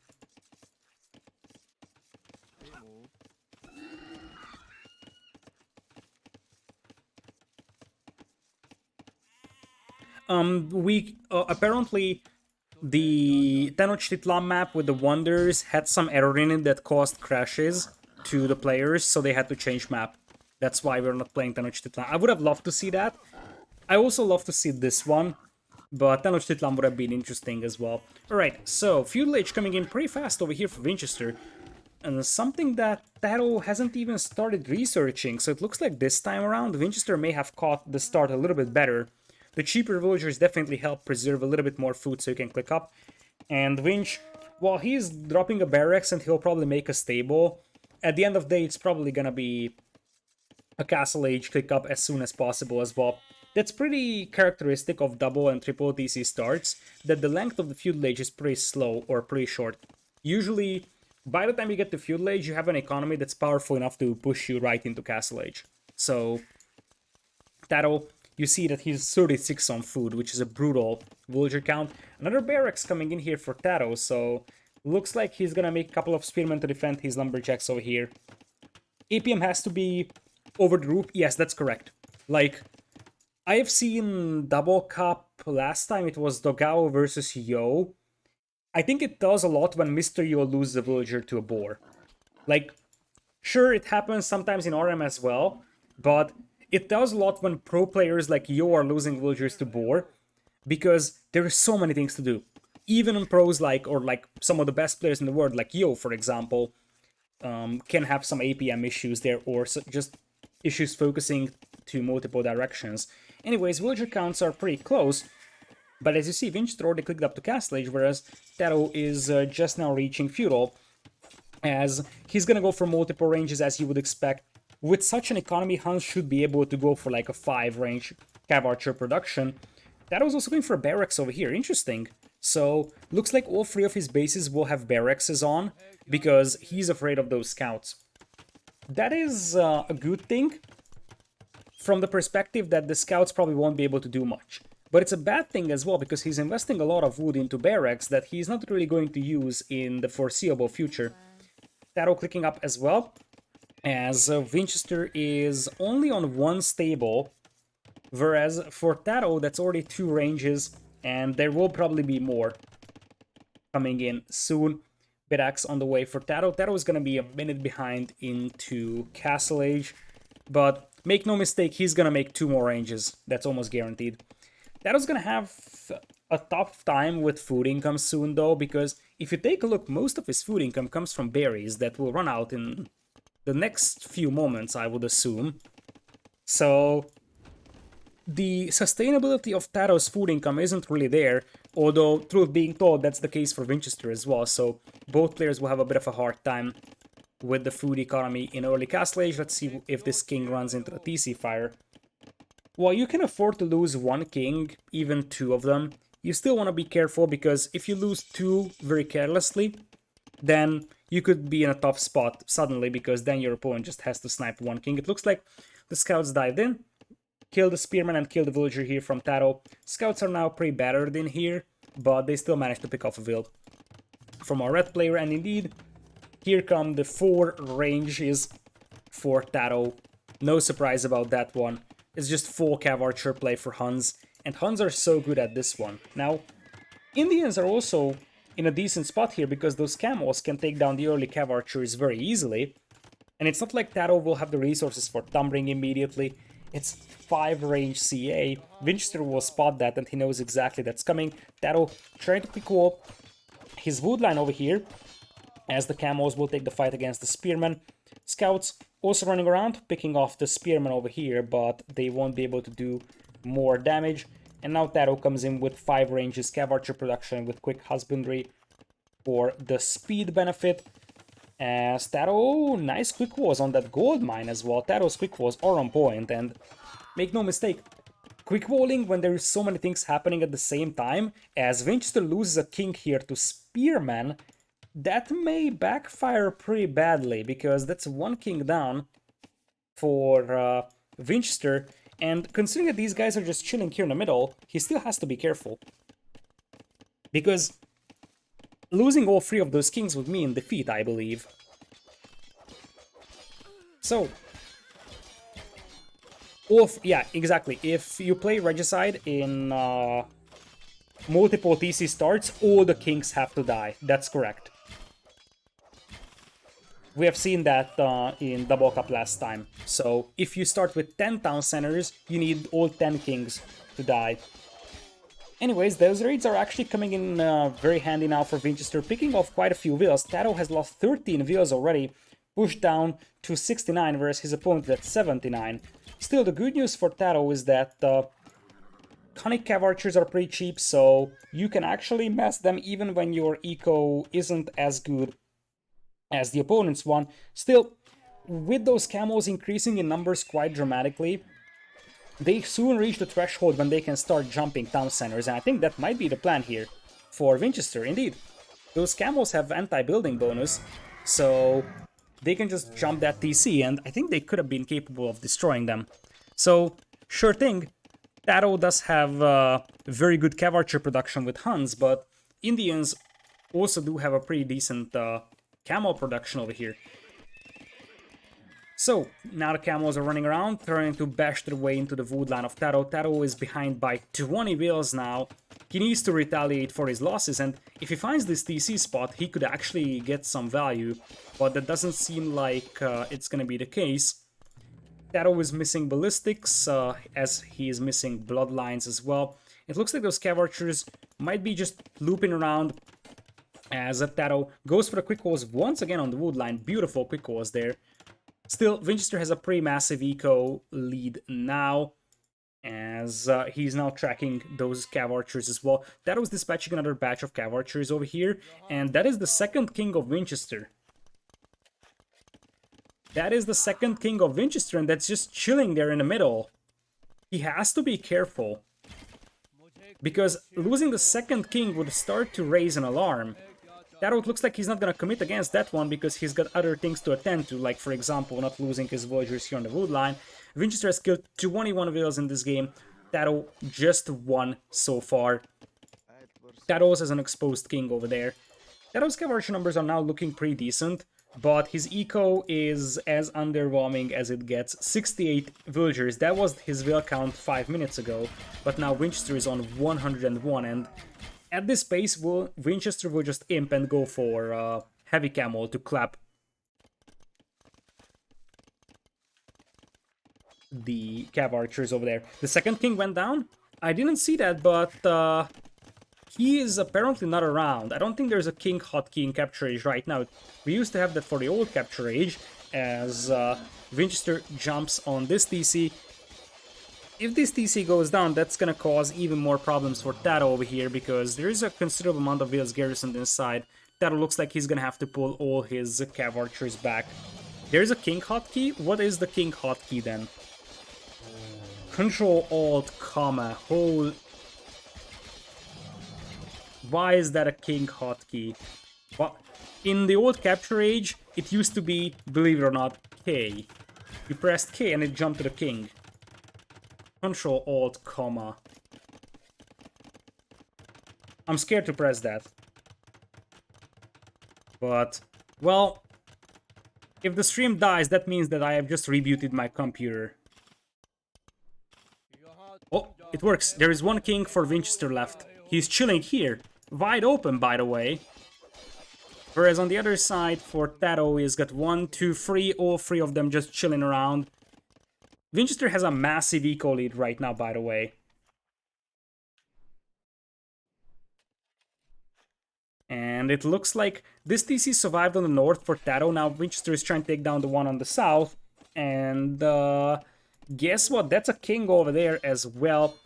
We apparently the TaToH map with the wonders had some error in it that caused crashes to the players, so they had to change map. That's why we're not playing TaToH. I would have loved to see that. I also love to see this one, but TaToH would have been interesting as well. Alright, so Feudal Age coming in pretty fast over here for Winchester. And something that TaToH hasn't even started researching, so it looks like this time around Winchester may have caught the start a little bit better. The cheaper villagers definitely help preserve a little bit more food so you can click up. And Winch, well, he's dropping a barracks and he'll probably make a stable. At the end of the day, it's probably gonna be a castle age click up as soon as possible as well. That's pretty characteristic of double and triple TC starts, that the length of the feudal age is pretty slow or pretty short. Usually, by the time you get to feudal age, you have an economy that's powerful enough to push you right into castle age. So, TaToH, you see that he's 36 on food, which is a brutal villager count. Another barracks coming in here for TaToH, so looks like he's gonna make a couple of spearmen to defend his lumberjacks over here. APM has to be over the roof. Yes, that's correct. Like, I have seen Double Cup last time, it was Dogao versus Yo. I think it does a lot when Mr. Yo loses a villager to a boar. Like, sure, it happens sometimes in RM as well, but it does a lot when pro players like Yo are losing villagers to boar, because there are so many things to do. Even in pros or some of the best players in the world, like Yo, for example, can have some APM issues there, or just issues focusing to multiple directions. Anyways, villager counts are pretty close, but as you see, Winchester already clicked up to Castle Age, whereas TaToH is just now reaching Feudal. as he's gonna go for multiple ranges as you would expect. With such an economy, Hans should be able to go for like a 5-range Cav Archer production. That was also going for barracks over here. Interesting. So, looks like all 3 of his bases will have barracks on, because he's afraid of those scouts. That is a good thing, from the perspective that the scouts probably won't be able to do much. But it's a bad thing as well, because he's investing a lot of wood into barracks that he's not really going to use in the foreseeable future. TaToH clicking up as well, as Vinchester is only on 1 stable, whereas for TaToH that's already 2 ranges, and there will probably be more coming in soon. Bidax on the way for TaToH. TaToH is going to be a minute behind into Castle Age, but make no mistake, he's going to make 2 more ranges. That's almost guaranteed. TaToH's going to have a tough time with food income soon, though, because if you take a look, most of his food income comes from berries that will run out in the next few moments, I would assume. So the sustainability of TaToH's food income isn't really there, although, truth being told, that's the case for Vinchester as well, so both players will have a bit of a hard time with the food economy in early Castle Age. Let's see if this king runs into the TC fire. While you can afford to lose 1 king, even 2 of them, you still want to be careful, because if you lose 2 very carelessly, then you could be in a tough spot suddenly, because then your opponent just has to snipe 1 king. It looks like the scouts dived in, killed the spearman and killed the villager here from TaToH. Scouts are now pretty battered in here, but they still managed to pick off a vill from our red player, and indeed, here come the 4 ranges for TaToH. No surprise about that one. It's just full Cav Archer play for Huns, and Huns are so good at this one. Now, Indians are also in a decent spot here, because those camels can take down the early Cav Archers very easily, and it's not like TaToH will have the resources for Tumbling immediately. It's 5-range CA. Vinchester will spot that, and he knows exactly that's coming. TaToH trying to pick up his wood line over here, as the camels will take the fight against the spearmen. Scouts also running around, picking off the spearmen over here, but they won't be able to do more damage. And now TaToH comes in with 5 ranges, Cav Archer production with quick husbandry for the speed benefit. As TaToH, nice quick walls on that gold mine as well. TaToH's quick walls are on point, and make no mistake, quick walling when there is so many things happening at the same time, as Winchester loses a king here to spearman, that may backfire pretty badly, because that's 1 king down for Winchester, and considering that these guys are just chilling here in the middle, he still has to be careful, because losing all 3 of those kings would mean defeat, I believe. So, yeah, exactly. If you play Regicide in multiple TC starts, all the kings have to die. That's correct. We have seen that in Double Cup last time. So, if you start with 10 town centers, you need all 10 kings to die. Anyways, those raids are actually coming in very handy now for Vinchester, picking off quite a few villas. TaToH has lost 13 villas already, pushed down to 69, whereas his opponent is at 79. Still, the good news for TaToH is that Conic Cav Archers are pretty cheap, so you can actually mess them even when your eco isn't as good as the opponent's one. Still, with those camels increasing in numbers quite dramatically, they soon reach the threshold when they can start jumping town centers, and I think that might be the plan here for Vinchester. Indeed, those camels have anti-building bonus, so they can just jump that TC, and I think they could have been capable of destroying them. So, sure thing, TaToH does have very good Cav Archer production with Huns, but Indians also do have a pretty decent camel production over here. So, now the camels are running around, trying to bash their way into the wood line of TaToH. TaToH is behind by 20 vills now. He needs to retaliate for his losses, and if he finds this TC spot, he could actually get some value, but that doesn't seem like it's gonna be the case. TaToH is missing ballistics, as he is missing bloodlines as well. It looks like those Cav Archers might be just looping around, as TaToH goes for the quick walls once again on the wood line. Beautiful quick walls there. Still, Vinchester has a pretty massive eco lead now, as he's now tracking those Cav Archers as well. That was dispatching another batch of Cav Archers over here, and that is the second king of Vinchester. That is the second king of Winchester, and that's just chilling there in the middle. He has to be careful, because losing the second king would start to raise an alarm. TaToH looks like he's not gonna commit against that one because he's got other things to attend to, like for example not losing his villagers here on the wood line. Winchester has killed 21 villas in this game. TaToH just won so far. TaToH has an exposed king over there. TaToH's cavalry numbers are now looking pretty decent, but his eco is as underwhelming as it gets. 68 villagers, that was his vill count 5 minutes ago, but now Winchester is on 101, and at this pace, Winchester will just imp and go for heavy camel to clap the cav archers over there. The second king went down? I didn't see that, but he is apparently not around. I don't think there's a king hotkey in Capture Age right now. We used to have that for the old Capture Age, as Winchester jumps on this TC. If this TC goes down, that's gonna cause even more problems for TaToH over here, because there is a considerable amount of villas garrisoned inside. TaToH looks like he's gonna have to pull all his cav archers back. There's a king hotkey? What is the king hotkey then? Control Alt comma. Whole. Why is that a king hotkey? Well, in the old Capture Age, it used to be, believe it or not, K. You pressed K and it jumped to the king. Control Alt comma. I'm scared to press that. But, well, if the stream dies, that means that I have just rebooted my computer. Oh, it works. There is one king for Winchester left. He's chilling here. Wide open, by the way. Whereas on the other side, for TaToH, he's got 1, 2, 3, all 3 of them just chilling around. Winchester has a massive eco lead right now, by the way. And it looks like this TC survived on the north for TaToH. Now Winchester is trying to take down the one on the south. And guess what? That's a king over there as well.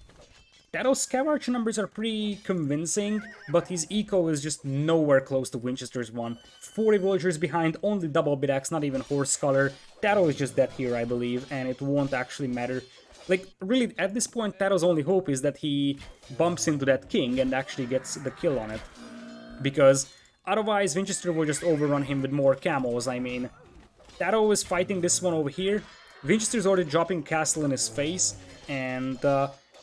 TaToH's cav archer numbers are pretty convincing, but his eco is just nowhere close to Winchester's one. 40 villagers behind, only double bidax, not even horse color. TaToH is just dead here, I believe, and it won't actually matter. Like, really, at this point, TaToH's only hope is that he bumps into that king and actually gets the kill on it. Because otherwise, Winchester will just overrun him with more camels. I mean, TaToH is fighting this one over here. Winchester's already dropping castle in his face, and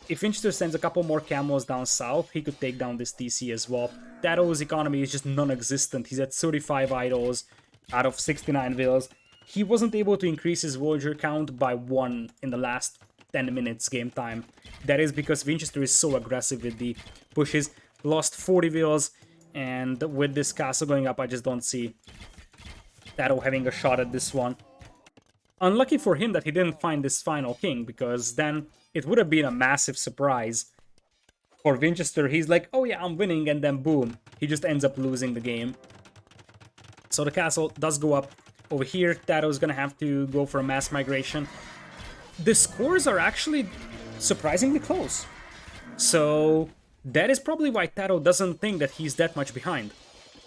if Winchester sends a couple more camels down south, he could take down this TC as well. TaToH's economy is just non-existent. He's at 35 idols out of 69 villas. He wasn't able to increase his villager count by 1 in the last 10 minutes game time. That is because Winchester is so aggressive with the pushes. Lost 40 villas, and with this castle going up, I just don't see TaToH having a shot at this one. Unlucky for him that he didn't find this final king, because then it would have been a massive surprise. For Winchester, he's like, oh yeah, I'm winning, and then boom, he just ends up losing the game. So the castle does go up over here. TaToH's gonna have to go for a mass migration. The scores are actually surprisingly close. So that is probably why TaToH doesn't think that he's that much behind.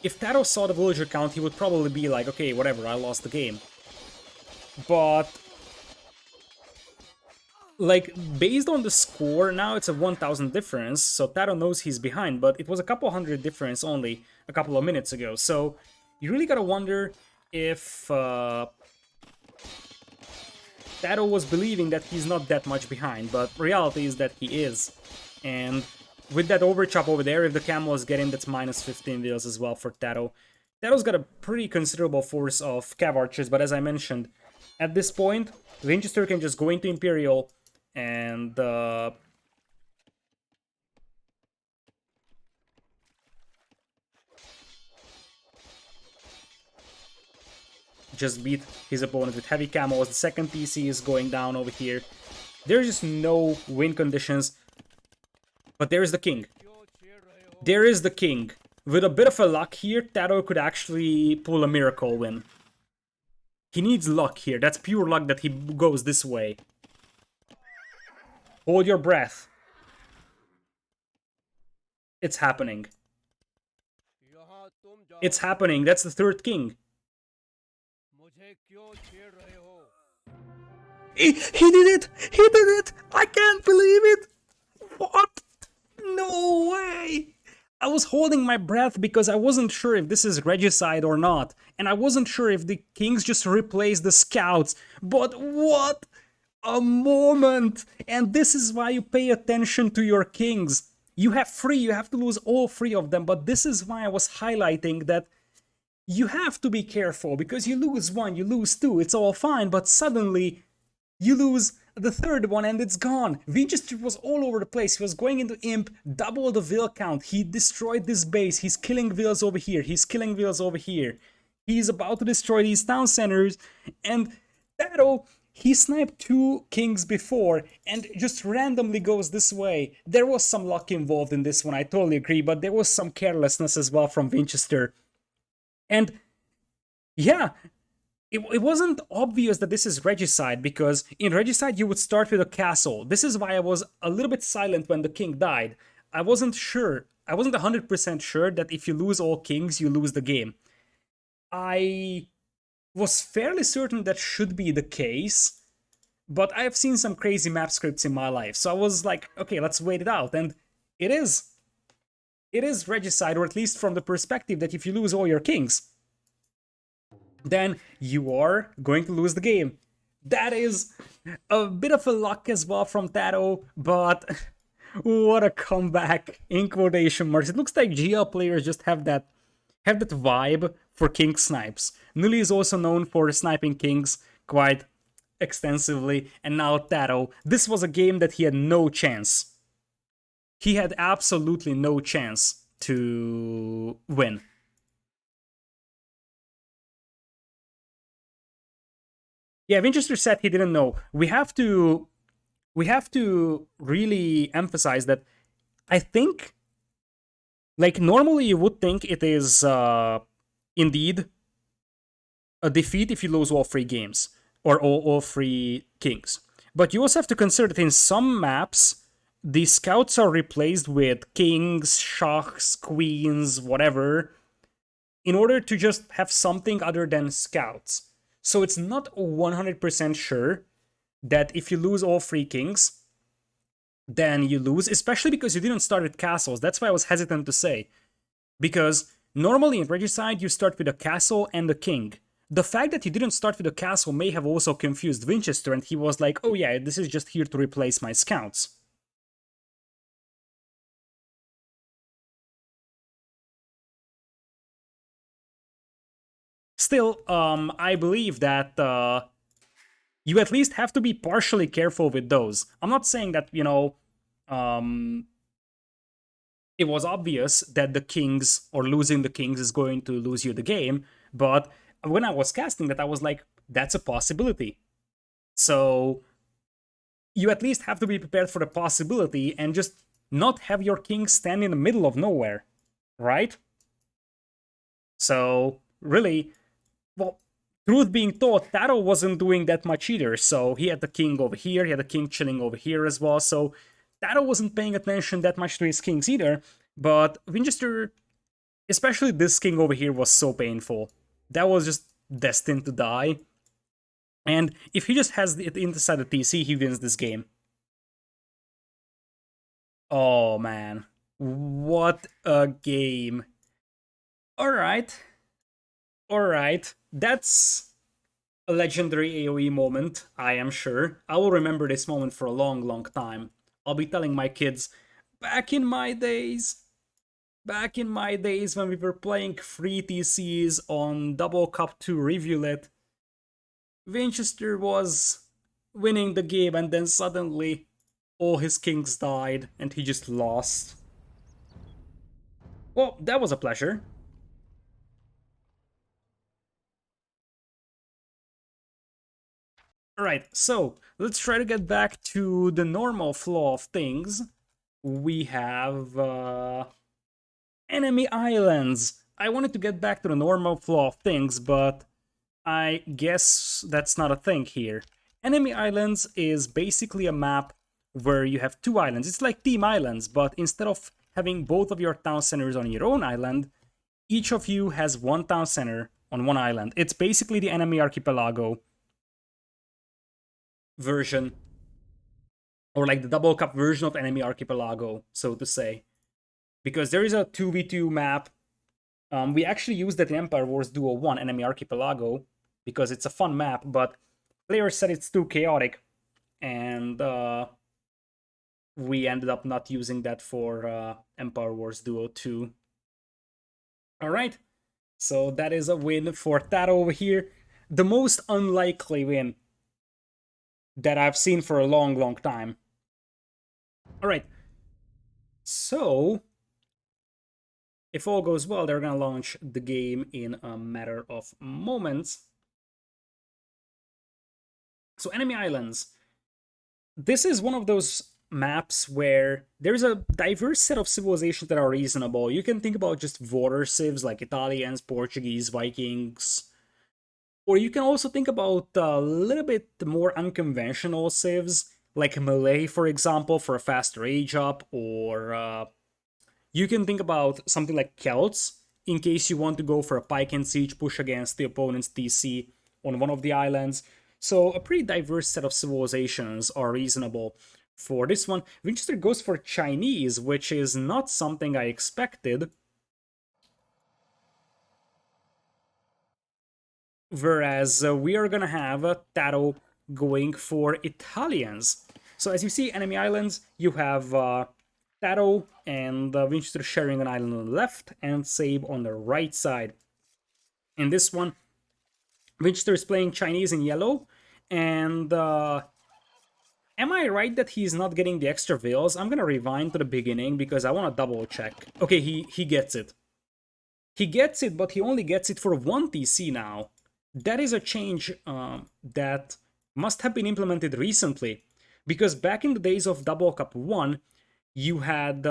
If TaToH saw the villager count, he would probably be like, okay, whatever, I lost the game. But, like, based on the score, now it's a 1,000 difference, so TaToH knows he's behind, but it was a couple hundred difference only a couple of minutes ago, so you really gotta wonder if TaToH was believing that he's not that much behind, but reality is that he is. And with that overchop over there, if the camels get in, that's minus 15 villas as well for TaToH. TaToH's got a pretty considerable force of cav archers, but as I mentioned, at this point, Winchester can just go into Imperial and just beat his opponent with heavy camos. The second TC is going down over here. There's just no win conditions. But there is the king. There is the king. With a bit of a luck here, TaToH could actually pull a miracle win. He needs luck here. That's pure luck that he goes this way. Hold your breath. It's happening. It's happening. That's the third king. He did it! He did it! I can't believe it! What? No way! I was holding my breath because I wasn't sure if this is regicide or not, and I wasn't sure if the kings just replaced the scouts. But what a moment! And this is why you pay attention to your kings. You have three, you have to lose all three of them, but this is why I was highlighting that you have to be careful because you lose one, you lose two, it's all fine, but suddenly you lose the third one and it's gone. Vinchester was all over the place. He was going into Imp, double the Vil count. He destroyed this base. He's killing Vils over here. He's killing Vils over here. He's about to destroy these town centers. And TaToH, he sniped two kings before and just randomly goes this way. There was some luck involved in this one, I totally agree, but there was some carelessness as well from Vinchester. And yeah, it wasn't obvious that this is regicide because in regicide you would start with a castle. This is why I was a little bit silent when the king died. I wasn't sure. I wasn't 100% sure that if you lose all kings, you lose the game. I was fairly certain that should be the case, but I have seen some crazy map scripts in my life, so I was like, okay, let's wait it out, and it is. It is regicide, or at least from the perspective that if you lose all your kings, then you are going to lose the game. That is a bit of a luck as well from TaToH, but what a comeback in quotation marks. It looks like GL players just have that vibe for king snipes. Nuli is also known for sniping kings quite extensively, and now TaToH. This was a game that he had no chance. He had absolutely no chance to win. Yeah, Winchester said he didn't know. We have to really emphasize that I think, like, normally you would think it is indeed a defeat if you lose all three games or all three kings. But you also have to consider that in some maps, the scouts are replaced with kings, shachs, queens, whatever, in order to just have something other than scouts. So it's not 100% sure that if you lose all three kings, then you lose, especially because you didn't start with castles. That's why I was hesitant to say. Because normally in Regicide, you start with a castle and a king. The fact that you didn't start with a castle may have also confused Vinchester, and he was like, oh yeah, this is just here to replace my scouts. Still, I believe that you at least have to be partially careful with those. I'm not saying that, it was obvious that the kings or losing the kings is going to lose you the game, but when I was casting that, I was like, that's a possibility. So you at least have to be prepared for the possibility and just not have your king stand in the middle of nowhere, right? So really, well, truth being told, TaToH wasn't doing that much either. So he had the king over here, he had the king chilling over here as well. So TaToH wasn't paying attention that much to his kings either. But Winchester, especially this king over here, was so painful. That was just destined to die. And if he just has it inside the TC, he wins this game. Oh man, what a game. Alright. Alright, that's a legendary AoE moment, I am sure. I will remember this moment for a long, long time. I'll be telling my kids, back in my days when we were playing free TCs on Double Cup 2 Reviewlet, Winchester was winning the game and then suddenly all his kings died and he just lost. Well, that was a pleasure. Alright, so let's try to get back to the normal flow of things. We have enemy islands. I wanted to get back to the normal flow of things, but I guess that's not a thing here. Enemy islands is basically a map where you have two islands. It's like team islands, but instead of having both of your town centers on your own island, each of you has one town center on one island. It's basically the enemy archipelago. version, or like the double cup version of Enemy Archipelago, so to say. Because there is a 2v2 map. We actually used that in Empire Wars Duo 1 Enemy Archipelago because it's a fun map, but players said it's too chaotic, and we ended up not using that for Empire Wars Duo 2. Alright, so that is a win for TaToH over here. The most unlikely win that I've seen for a long, long time. Alright, so if all goes well, they're gonna launch the game in a matter of moments. So Enemy Islands. This is one of those maps where there's a diverse set of civilizations that are reasonable. You can think about just water civs like Italians, Portuguese, Vikings. Or you can also think about a little bit more unconventional civs, like Malay, for example, for a faster age up, or you can think about something like Celts, in case you want to go for a pike and siege push against the opponent's TC on one of the islands. So a pretty diverse set of civilizations are reasonable for this one. Winchester goes for Chinese, which is not something I expected. Whereas we are gonna have TaToH going for Italians. So as you see, enemy islands, you have TaToH and Winchester sharing an island on the left and Sabe on the right side. In this one, Winchester is playing Chinese in yellow, and am I right that he's not getting the extra veils? I'm gonna rewind to the beginning because I want to double check. Okay, he gets it. He gets it, but he only gets it for 1 TC now. That is a change that must have been implemented recently, because back in the days of Double Cup 1, you had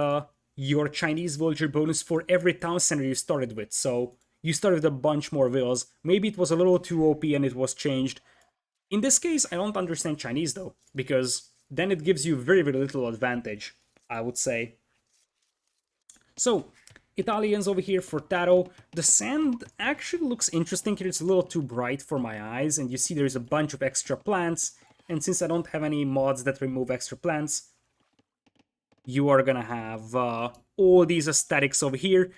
your Chinese villager bonus for every town center you started with, so you started with a bunch more villas. Maybe it was a little too OP and it was changed. In this case, I don't understand Chinese though, because then it gives you very, very little advantage, I would say. So, Italians over here for TaToH. The sand actually looks interesting here. It's a little too bright for my eyes, and you see there's a bunch of extra plants. And since I don't have any mods that remove extra plants, you are gonna have all these aesthetics over here.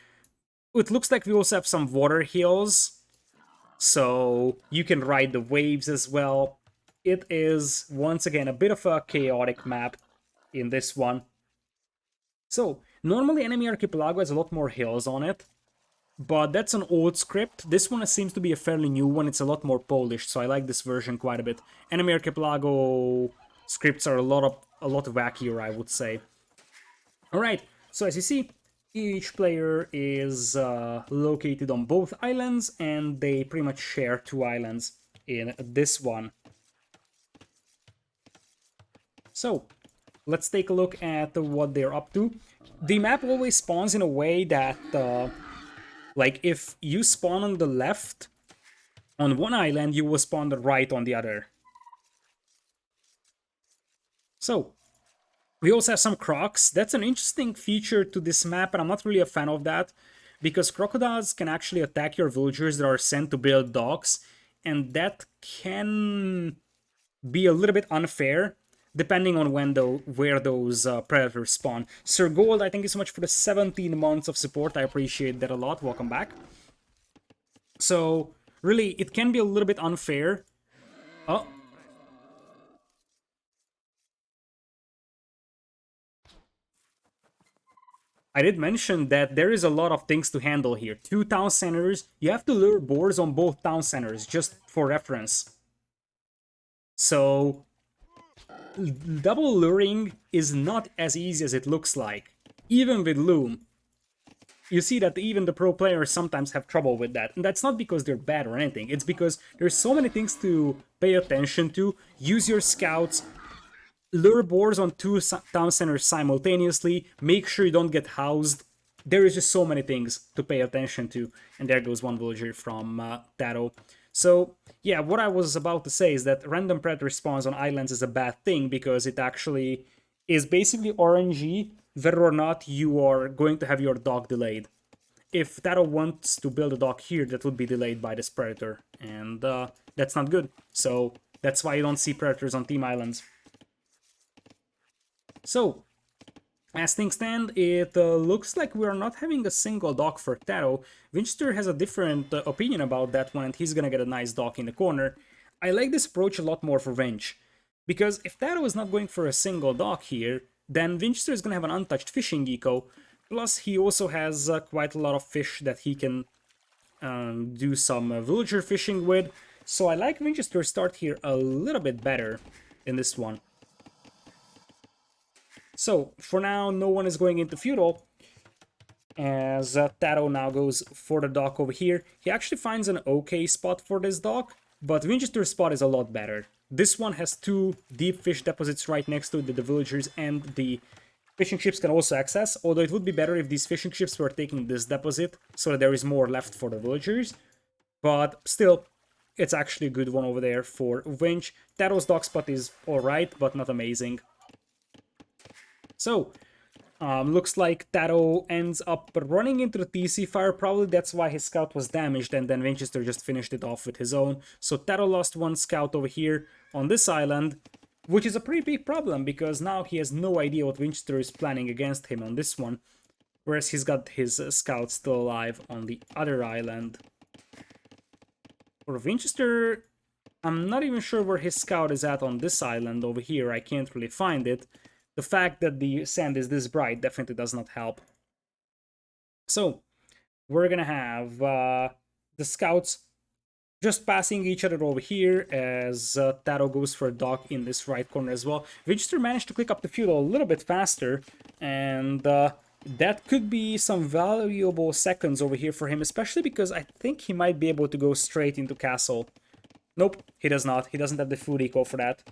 It looks like we also have some water hills, so you can ride the waves as well. It is, once again, a bit of a chaotic map in this one. So, normally Enemy Archipelago has a lot more hills on it, but that's an old script. This one seems to be a fairly new one. It's a lot more polished, so I like this version quite a bit. Enemy Archipelago scripts are a lot wackier, I would say. Alright, so as you see, each player is located on both islands, and they pretty much share 2 islands in this one. So, let's take a look at what they're up to. The map always spawns in a way that, like, if you spawn on the left on one island, you will spawn the right on the other. So, we also have some crocs. That's an interesting feature to this map, and I'm not really a fan of that, because crocodiles can actually attack your villagers that are sent to build docks, and that can be a little bit unfair, depending on where those predators spawn. Sir Gold, I thank you so much for the 17 months of support. I appreciate that a lot. Welcome back. So, really, it can be a little bit unfair. Oh. I did mention that there is a lot of things to handle here. 2 town centers. You have to lure boars on both town centers, just for reference. So, double luring is not as easy as it looks like, even with Loom. You see that even the pro players sometimes have trouble with that, and that's not because they're bad or anything, it's because there's so many things to pay attention to. Use your scouts, lure boars on 2 town centers simultaneously, make sure you don't get housed. There is just so many things to pay attention to, and there goes one villager from TaToH. So, yeah, what I was about to say is that random predator spawns on islands is a bad thing, because it actually is basically RNG whether or not you are going to have your dock delayed. If TaToH wants to build a dock here, that would be delayed by this predator, and that's not good. So That's why you don't see predators on team islands. So, as things stand, it looks like we are not having a single dock for TaToH. Vinchester has a different opinion about that one, and he's gonna get a nice dock in the corner. I like this approach a lot more for Vinch, because if TaToH is not going for a single dock here, then Vinchester is gonna have an untouched fishing eco. Plus, he also has quite a lot of fish that he can do some villager fishing with. So I like Vinchester's start here a little bit better in this one. So, for now, no one is going into feudal, as TaToH now goes for the dock over here. He actually finds an okay spot for this dock, but Winchester's spot is a lot better. This one has two deep fish deposits right next to it that the villagers and the fishing ships can also access, although it would be better if these fishing ships were taking this deposit so that there is more left for the villagers. But still, it's actually a good one over there for Winch. TaToH's dock spot is alright, but not amazing. So, looks like TaToH ends up running into the TC fire. Probably that's why his scout was damaged, and then Vinchester just finished it off with his own. So TaToH lost one scout over here on this island, which is a pretty big problem because now he has no idea what Vinchester is planning against him on this one. Whereas he's got his scout still alive on the other island. For Vinchester, I'm not even sure where his scout is at on this island over here. I can't really find it. The fact that the sand is this bright definitely does not help. So, we're gonna have the scouts just passing each other over here as TaToH goes for a dock in this right corner as well. Vinchester managed to click up the feudal a little bit faster, and that could be some valuable seconds over here for him, especially because I think he might be able to go straight into castle. Nope, he does not. He doesn't have the food eco for that.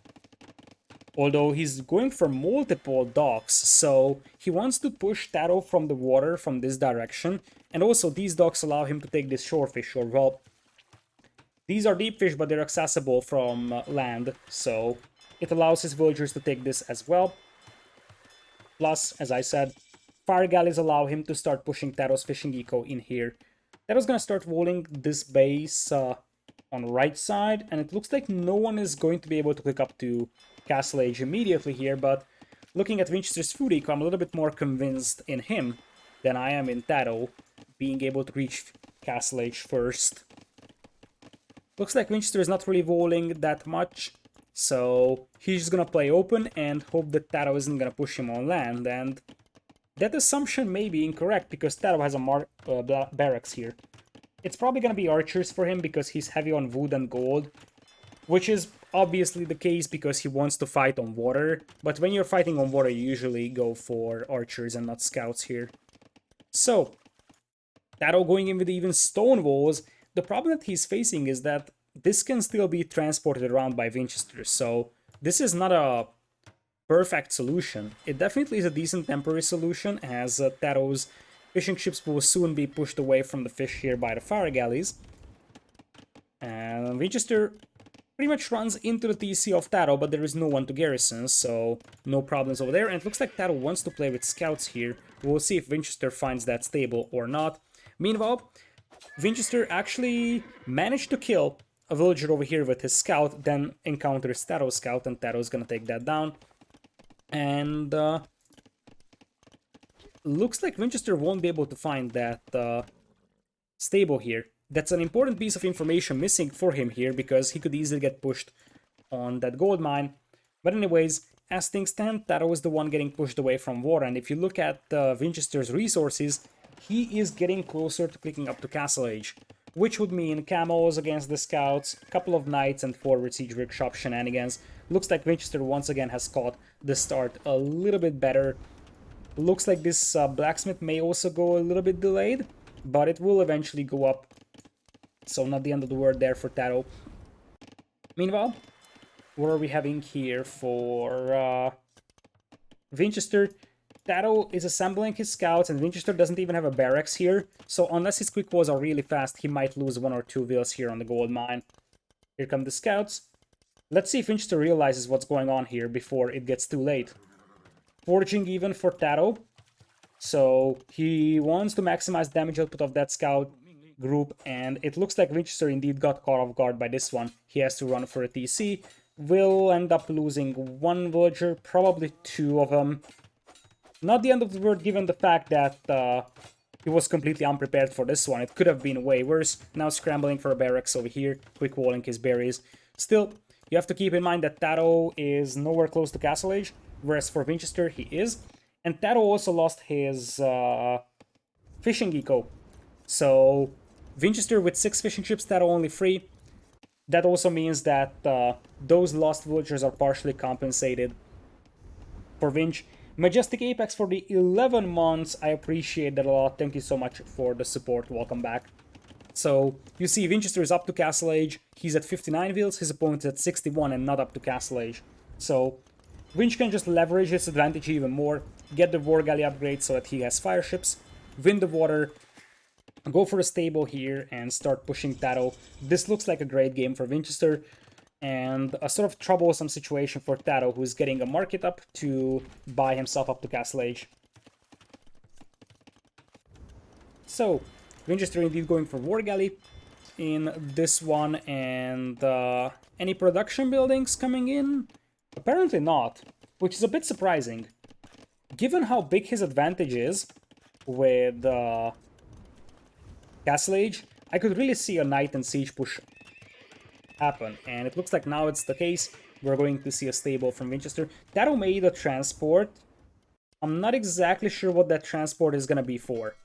Although he's going for multiple docks, so he wants to push TaToH from the water from this direction, and also these docks allow him to take this shorefish, or well, these are deep fish, but they're accessible from land, so it allows his villagers to take this as well. Plus, as I said, fire galleys allow him to start pushing TaToH's fishing eco in here. TaToH's gonna start rolling this base on the right side, and it looks like no one is going to be able to click up to Castle Age immediately here, but looking at Winchester's food eco, I'm a little bit more convinced in him than I am in TaToH being able to reach Castle Age first. Looks like Winchester is not really rolling that much, so he's just gonna play open and hope that TaToH isn't gonna push him on land, and that assumption may be incorrect because TaToH has a barracks here. It's probably gonna be archers for him because he's heavy on wood and gold, which is obviously the case because he wants to fight on water, but when you're fighting on water you usually go for archers and not scouts here. So, TaToH going in with even stone walls. The problem that he's facing is that this can still be transported around by Winchester, so this is not a perfect solution. It definitely is a decent temporary solution, as TaToH's fishing ships will soon be pushed away from the fish here by the fire galleys. And Winchester pretty much runs into the TC of TaToH, but there is no one to garrison, so no problems over there. And it looks like TaToH wants to play with scouts here. We'll see if Winchester finds that stable or not. Meanwhile, Winchester actually managed to kill a villager over here with his scout, then encounters TaToH's scout, and TaToH's gonna take that down. And looks like Winchester won't be able to find that stable here. That's an important piece of information missing for him here, because he could easily get pushed on that gold mine. But anyways, as things stand, TaToH is the one getting pushed away from water, and if you look at Winchester's resources, he is getting closer to clicking up to Castle Age, which would mean camels against the scouts, a couple of knights, and forward siege workshop shenanigans. Looks like Winchester once again has caught the start a little bit better. Looks like this blacksmith may also go a little bit delayed, but it will eventually go up. So not the end of the world there for TaToH. Meanwhile, what are we having here for Winchester? TaToH is assembling his scouts, and Winchester doesn't even have a barracks here. So unless his quick walls are really fast, he might lose one or two vills here on the gold mine. Here come the scouts. Let's see if Winchester realizes what's going on here before it gets too late. Forging even for TaToH. So he wants to maximize damage output of that scout. group, and it looks like Vinchester indeed got caught off guard by this one. He has to run for a TC. Will end up losing one villager, probably two of them. Not the end of the world given the fact that he was completely unprepared for this one. It could have been way worse. Now scrambling for a barracks over here, quick walling his berries. Still, you have to keep in mind that TaToH is nowhere close to Castle Age, whereas for Vinchester he is. And TaToH also lost his fishing eco. So Vinchester with 6 fishing ships, TaToH only 3. That also means that those lost villagers are partially compensated for Vinch. Majestic Apex for the 11 months. I appreciate that a lot. Thank you so much for the support. Welcome back. So you see Vinchester is up to Castle Age. He's at 59 wheels. His opponent's at 61 and not up to Castle Age. So Vinch can just leverage his advantage even more. Get the War Galley upgrade so that he has fire ships. Win the water. Go for a stable here and start pushing TaToH. This looks like a great game for Vinchester. And a sort of troublesome situation for TaToH, who's getting a market up to buy himself up to Castle Age. So, Vinchester indeed going for War Galley in this one, and any production buildings coming in? Apparently not, which is a bit surprising. Given how big his advantage is with Castle Age, I could really see a Knight and Siege push happen, and it looks like now it's the case. We're going to see a stable from Vinchester. TaToH made a transport. I'm not exactly sure what that transport is gonna be for.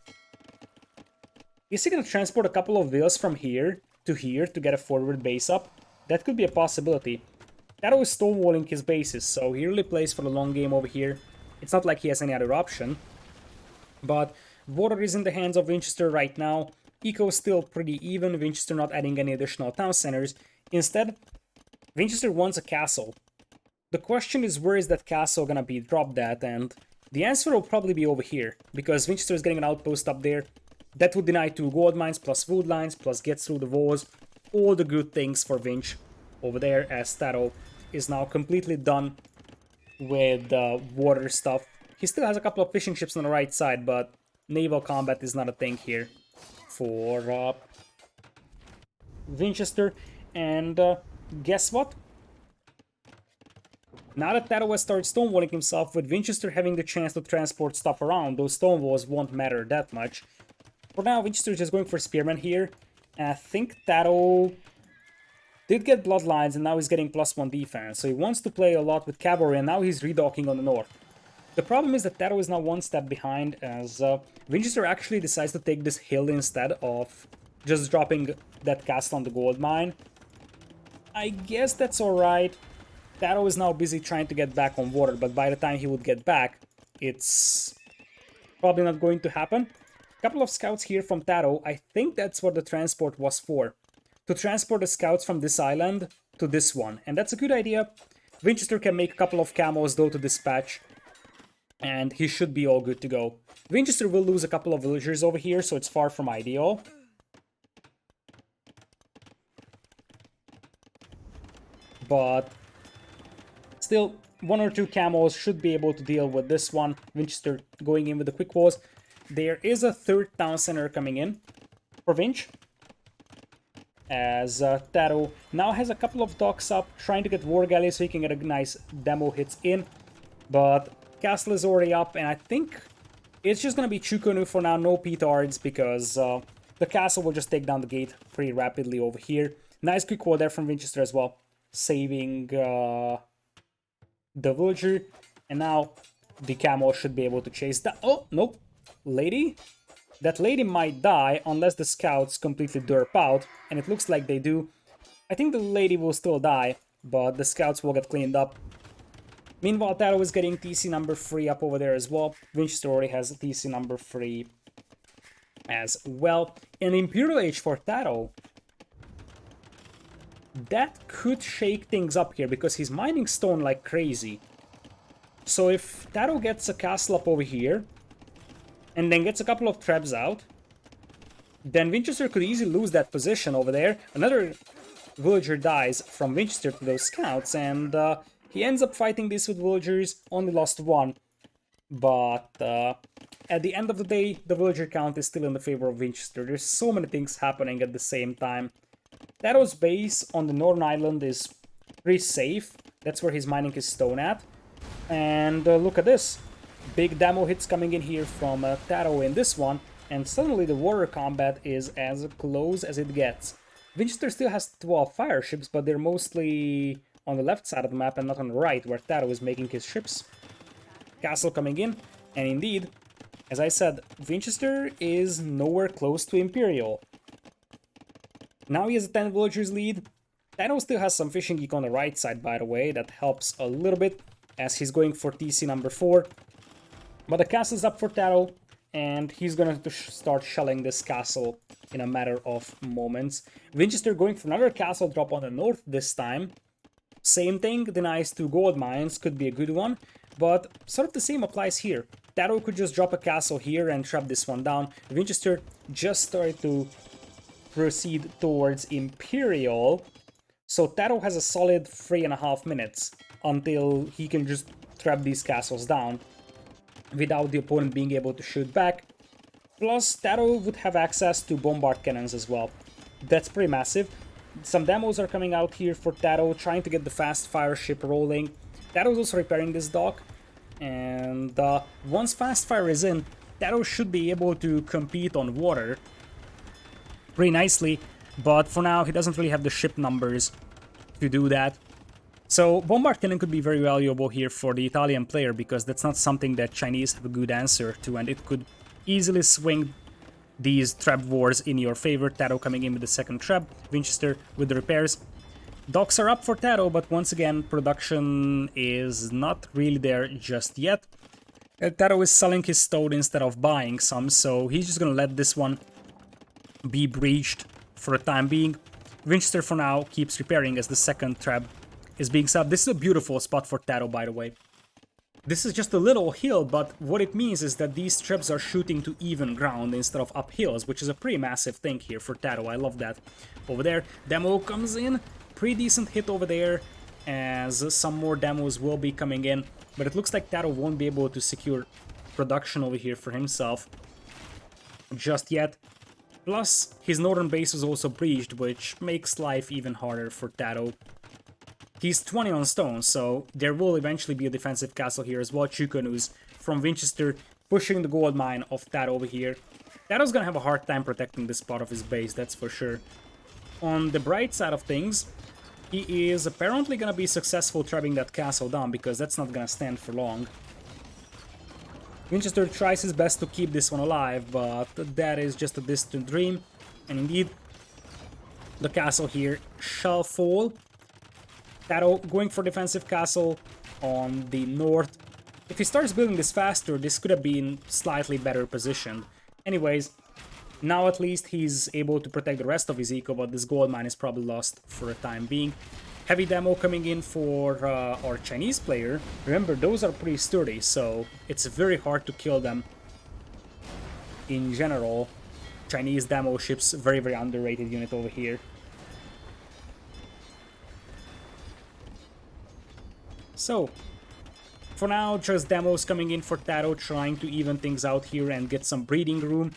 Is he gonna transport a couple of wheels from here to get a forward base up? That could be a possibility. TaToH is stonewalling his bases, so he really plays for the long game over here. It's not like he has any other option. But water is in the hands of Vinchester right now. Eco is still pretty even, Vinchester not adding any additional town centers. Instead, Vinchester wants a castle. The question is, where is that castle gonna be dropped at? And the answer will probably be over here, because Vinchester is getting an outpost up there. That would deny 2 gold mines, plus food lines, plus gets through the walls. All the good things for Vinch over there, as TaToH is now completely done with water stuff. He still has a couple of fishing ships on the right side, but naval combat is not a thing here for Vinchester. And guess what? Now that TaToH has started stonewalling himself, with Vinchester having the chance to transport stuff around, those stone walls won't matter that much. For now, Vinchester is just going for Spearman here. And I think TaToH did get Bloodlines, and now he's getting +1 defense. So he wants to play a lot with Cavalry, and now he's redocking on the north. The problem is that TaToH is now 1 step behind, as Vinchester actually decides to take this hill instead of just dropping that castle on the gold mine. I guess that's alright. TaToH is now busy trying to get back on water, but by the time he would get back, it's probably not going to happen. A couple of scouts here from TaToH. I think that's what the transport was for. To transport the scouts from this island to this one. And that's a good idea. Vinchester can make a couple of camos though to dispatch. And he should be all good to go. Vinchester will lose a couple of villagers over here, so it's far from ideal. But still, 1 or 2 camos should be able to deal with this one. Vinchester going in with the quick walls. There is a 3rd town center coming in for Vinch, as TaToH now has a couple of docks up, trying to get War Galley so he can get a nice demo hits in. But castle is already up, and I think it's just going to be Chukonu for now, no petards, because the castle will just take down the gate pretty rapidly over here. Nice quick wall there from Vinchester as well, saving the villager. And now the camo should be able to chase that. Oh, nope. Lady? That lady might die unless the scouts completely derp out, and it looks like they do. I think the lady will still die, but the scouts will get cleaned up. Meanwhile, TaToH is getting TC number 3 up over there as well. Vinchester already has TC number 3 as well. And Imperial Age for TaToH. That could shake things up here, because he's mining stone like crazy. So if TaToH gets a castle up over here, and then gets a couple of traps out, then Vinchester could easily lose that position over there. Another villager dies from Vinchester to those scouts, and he ends up fighting this with villagers, only lost 1. But at the end of the day, the villager count is still in the favor of Vinchester. There's so many things happening at the same time. TaToH's base on the northern island is pretty safe. That's where he's mining his stone at. And look at this. Big demo hits coming in here from TaToH in this one. And suddenly the water combat is as close as it gets. Vinchester still has 12 fire ships, but they're mostly on the left side of the map and not on the right, where TaToH is making his ships. Castle coming in, and indeed, as I said, Vinchester is nowhere close to Imperial. Now he has a 10 villagers lead. TaToH still has some fishing geek on the right side, by the way, that helps a little bit, as he's going for TC number 4. But the castle's up for TaToH, and he's gonna start shelling this castle in a matter of moments. Vinchester going for another castle drop on the north this time. Same thing, denies 2 gold mines, could be a good one, but sort of the same applies here. TaToH could just drop a castle here and trap this one down. Vinchester just started to proceed towards Imperial, so TaToH has a solid 3.5 minutes until he can just trap these castles down without the opponent being able to shoot back. Plus, TaToH would have access to bombard cannons as well. That's pretty massive. Some demos are coming out here for TaToH, trying to get the fast fire ship rolling. TaToH's also repairing this dock, and once fast fire is in, TaToH should be able to compete on water pretty nicely, but for now he doesn't really have the ship numbers to do that. So bombard cannon could be very valuable here for the Italian player, because that's not something that Chinese have a good answer to, and it could easily swing these trap wars in your favor. TaToH coming in with the second trap, Vinchester with the repairs. Docks are up for TaToH, but once again, production is not really there just yet. TaToH is selling his stone instead of buying some, so he's just gonna let this one be breached for the time being. Vinchester for now keeps repairing as the second trap is being set up. This is a beautiful spot for TaToH, by the way. This is just a little hill, but what it means is that these traps are shooting to even ground instead of up hills, which is a pretty massive thing here for TaToH. I love that. Over there, demo comes in. Pretty decent hit over there, as some more demos will be coming in. But it looks like TaToH won't be able to secure production over here for himself just yet. Plus, his northern base was also breached, which makes life even harder for TaToH. He's 20 on stone, so there will eventually be a defensive castle here as well. Chukanus from Vinchester pushing the gold mine of TaToH over here. TaToH's gonna have a hard time protecting this part of his base, that's for sure. On the bright side of things, he is apparently gonna be successful trapping that castle down, because that's not gonna stand for long. Vinchester tries his best to keep this one alive, but that is just a distant dream. And indeed, the castle here shall fall. TaToH going for defensive castle on the north. If he starts building this faster, this could have been slightly better positioned. Anyways, now at least he's able to protect the rest of his eco, but this gold mine is probably lost for the time being. Heavy demo coming in for our Chinese player. Remember, those are pretty sturdy, so it's very hard to kill them in general. Chinese demo ships, very, very underrated unit over here. So, for now, just demos coming in for TaToH, trying to even things out here and get some breeding room.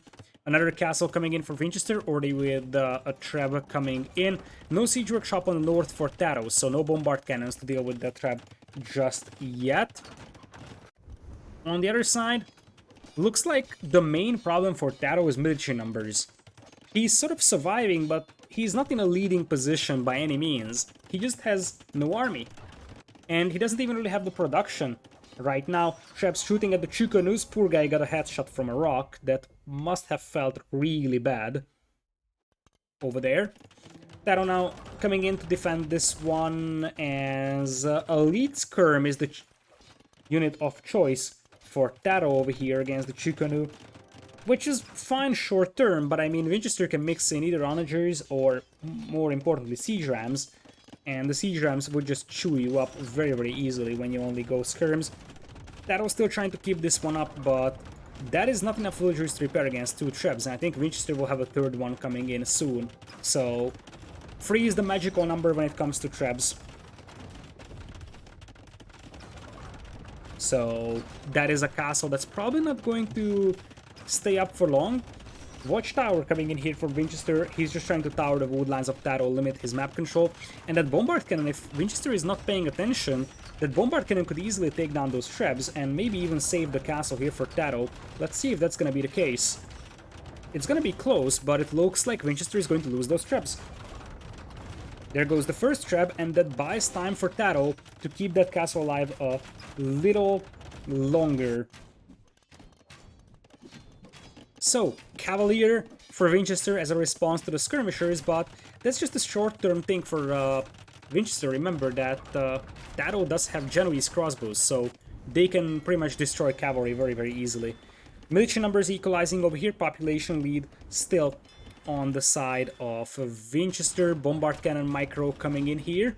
Another castle coming in for Vinchester, already with a trap coming in. No siege workshop on the north for TaToH, so no bombard cannons to deal with that trap just yet. On the other side, looks like the main problem for TaToH is military numbers. He's sort of surviving, but he's not in a leading position by any means. He just has no army. And he doesn't even really have the production right now. Traps shooting at the Chukanus. Poor guy got a headshot from a rock. That must have felt really bad. Over there. TaToH now coming in to defend this one, as Elite Skirm is the unit of choice for TaToH over here against the Chukanu. Which is fine short term, but I mean, Vinchester can mix in either onagers or, more importantly, siege rams. And the siege rams would just chew you up very, very easily when you only go skirms. TaToH still trying to keep this one up, but that is not enough villagers to repair against 2 traps, and I think Vinchester will have a third one coming in soon. So, 3 is the magical number when it comes to traps. So that is a castle that's probably not going to stay up for long. Watchtower coming in here for Vinchester. He's just trying to tower the woodlands of TaToH, limit his map control. And that bombard cannon, if Vinchester is not paying attention, that bombard cannon could easily take down those trebs and maybe even save the castle here for TaToH. Let's see if that's gonna be the case. It's gonna be close, but it looks like Vinchester is going to lose those trebs. There goes the first treb, and that buys time for TaToH to keep that castle alive a little longer. So, Cavalier for Vinchester as a response to the skirmishers, but that's just a short-term thing for Vinchester. Remember that TaToH does have Genoese crossbows, so they can pretty much destroy cavalry very, very easily. Military numbers equalizing over here, population lead still on the side of Vinchester. Bombard cannon micro coming in here.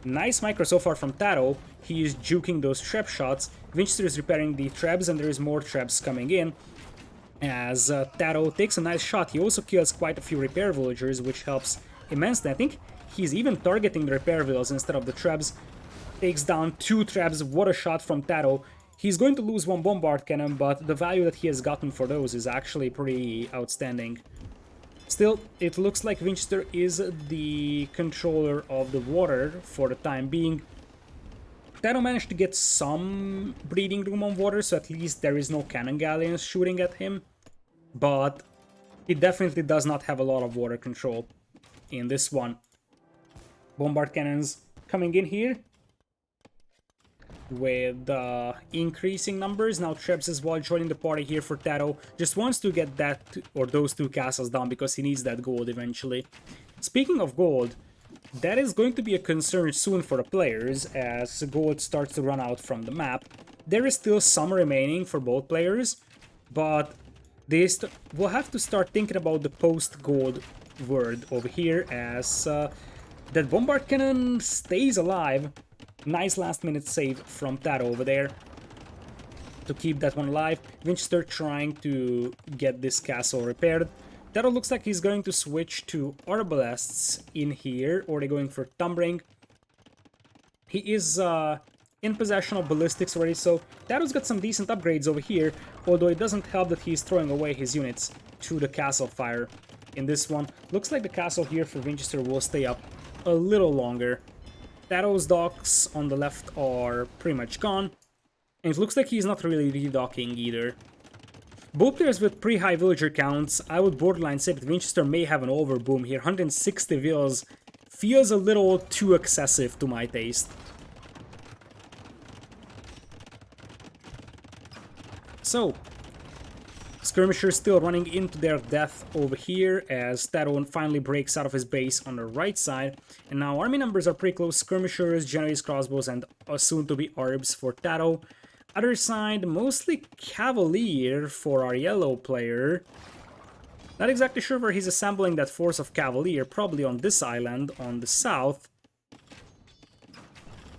Nice micro so far from TaToH. He is juking those trap shots. Vinchester is repairing the traps, and there is more traps coming in. As TaToH takes a nice shot, he also kills quite a few repair villagers, which helps immensely. I think he's even targeting the repair villas instead of the traps. Takes down 2 traps. What a shot from TaToH. He's going to lose 1 bombard cannon, but the value that he has gotten for those is actually pretty outstanding. Still, it looks like Vinchester is the controller of the water for the time being. TaToH managed to get some breathing room on water, so at least there is no cannon galleons shooting at him. But he definitely does not have a lot of water control in this one. Bombard cannons coming in here with increasing numbers. Now Trebs as well joining the party here for TaToH. Just wants to get that or those 2 castles down because he needs that gold eventually. Speaking of gold, that is going to be a concern soon for the players as gold starts to run out from the map. There is still some remaining for both players, but they will have to start thinking about the post-gold word over here as that bombard cannon stays alive. Nice last-minute save from TaToH over there to keep that one alive. Vinchester trying to get this castle repaired. TaToH looks like he's going to switch to arbalests in here, or they're going for Tumbring. He is in possession of ballistics already, so TaToH's got some decent upgrades over here, although it doesn't help that he's throwing away his units to the castle fire in this one. Looks like the castle here for Vinchester will stay up a little longer. TaToH's docks on the left are pretty much gone, and it looks like he's not really redocking either. Both players with pretty high villager counts. I would borderline say that Vinchester may have an overboom here. 160 vills feels a little too excessive to my taste. So, skirmishers still running into their death over here as TaToH finally breaks out of his base on the right side. And now army numbers are pretty close. Skirmishers, Genoese crossbows, and soon-to-be Arbs for TaToH. Other side, mostly Cavalier for our yellow player. Not exactly sure where he's assembling that force of Cavalier, probably on this island on the south.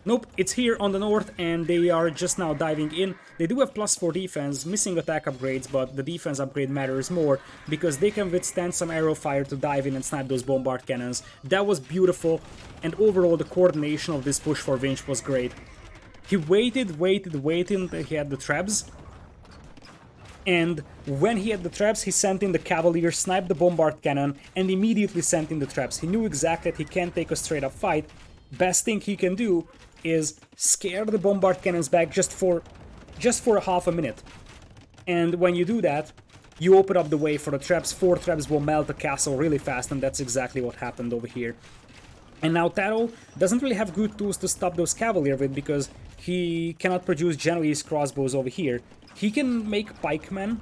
Nope, it's here on the north, and they are just now diving in. They do have +4 defense, missing attack upgrades, but the defense upgrade matters more because they can withstand some arrow fire to dive in and snipe those bombard cannons. That was beautiful, and overall the coordination of this push for Vinch was great. He waited until he had the traps, and when he had the traps, he sent in the Cavalier, sniped the bombard cannon, and immediately sent in the traps. He knew exactly that he can't take a straight-up fight. Best thing he can do is scare the bombard cannons back just for a half a minute. And when you do that, you open up the way for the traps. 4 traps will melt the castle really fast, and that's exactly what happened over here. And now TaToH doesn't really have good tools to stop those Cavalier with because he cannot produce Genoese crossbows over here. He can make pikemen,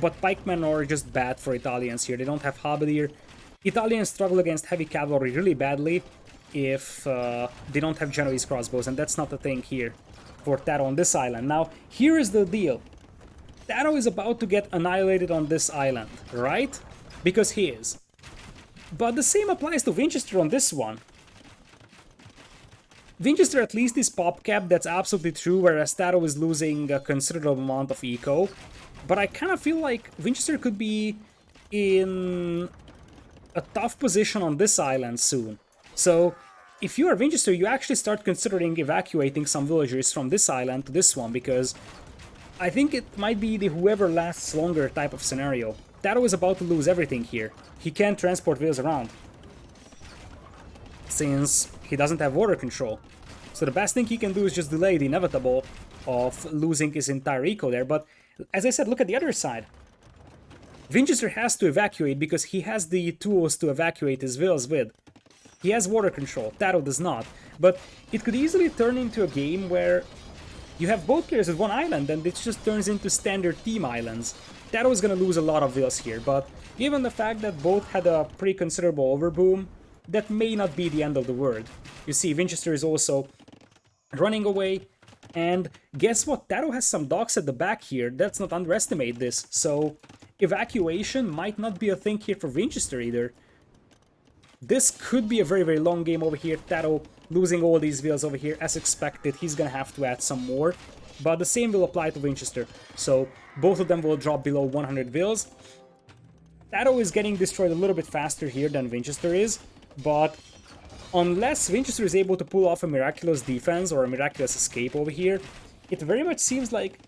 but pikemen are just bad for Italians here. They don't have halberdier. Italians struggle against heavy cavalry really badly if they don't have Genoese crossbows, and that's not the thing here for TaToH on this island. Now, here is the deal. TaToH is about to get annihilated on this island, right? Because he is. But the same applies to Vinchester on this one. Vinchester at least is pop cap, that's absolutely true, whereas TaToH is losing a considerable amount of eco. But I kind of feel like Vinchester could be in a tough position on this island soon. So if you are Winchester, you actually start considering evacuating some villagers from this island to this one, because I think it might be the whoever lasts longer type of scenario. TaToH is about to lose everything here. He can't transport villas around, since he doesn't have water control. So the best thing he can do is just delay the inevitable of losing his entire eco there. But as I said, look at the other side. Winchester has to evacuate because he has the tools to evacuate his villas with. He has water control, TaToH does not. But it could easily turn into a game where you have both players with one island and it just turns into standard team islands. TaToH is going to lose a lot of villas here, but given the fact that both had a pretty considerable overboom, that may not be the end of the world. You see, Winchester is also running away, and guess what? TaToH has some docks at the back here. Let's not underestimate this. So evacuation might not be a thing here for Winchester either. This could be a very, very long game over here. TaToH losing all these villas over here as expected. He's gonna have to add some more, but the same will apply to Winchester. So both of them will drop below 100 villas. TaToH is getting destroyed a little bit faster here than Winchester is, but unless Winchester is able to pull off a miraculous defense or a miraculous escape over here, it very much seems like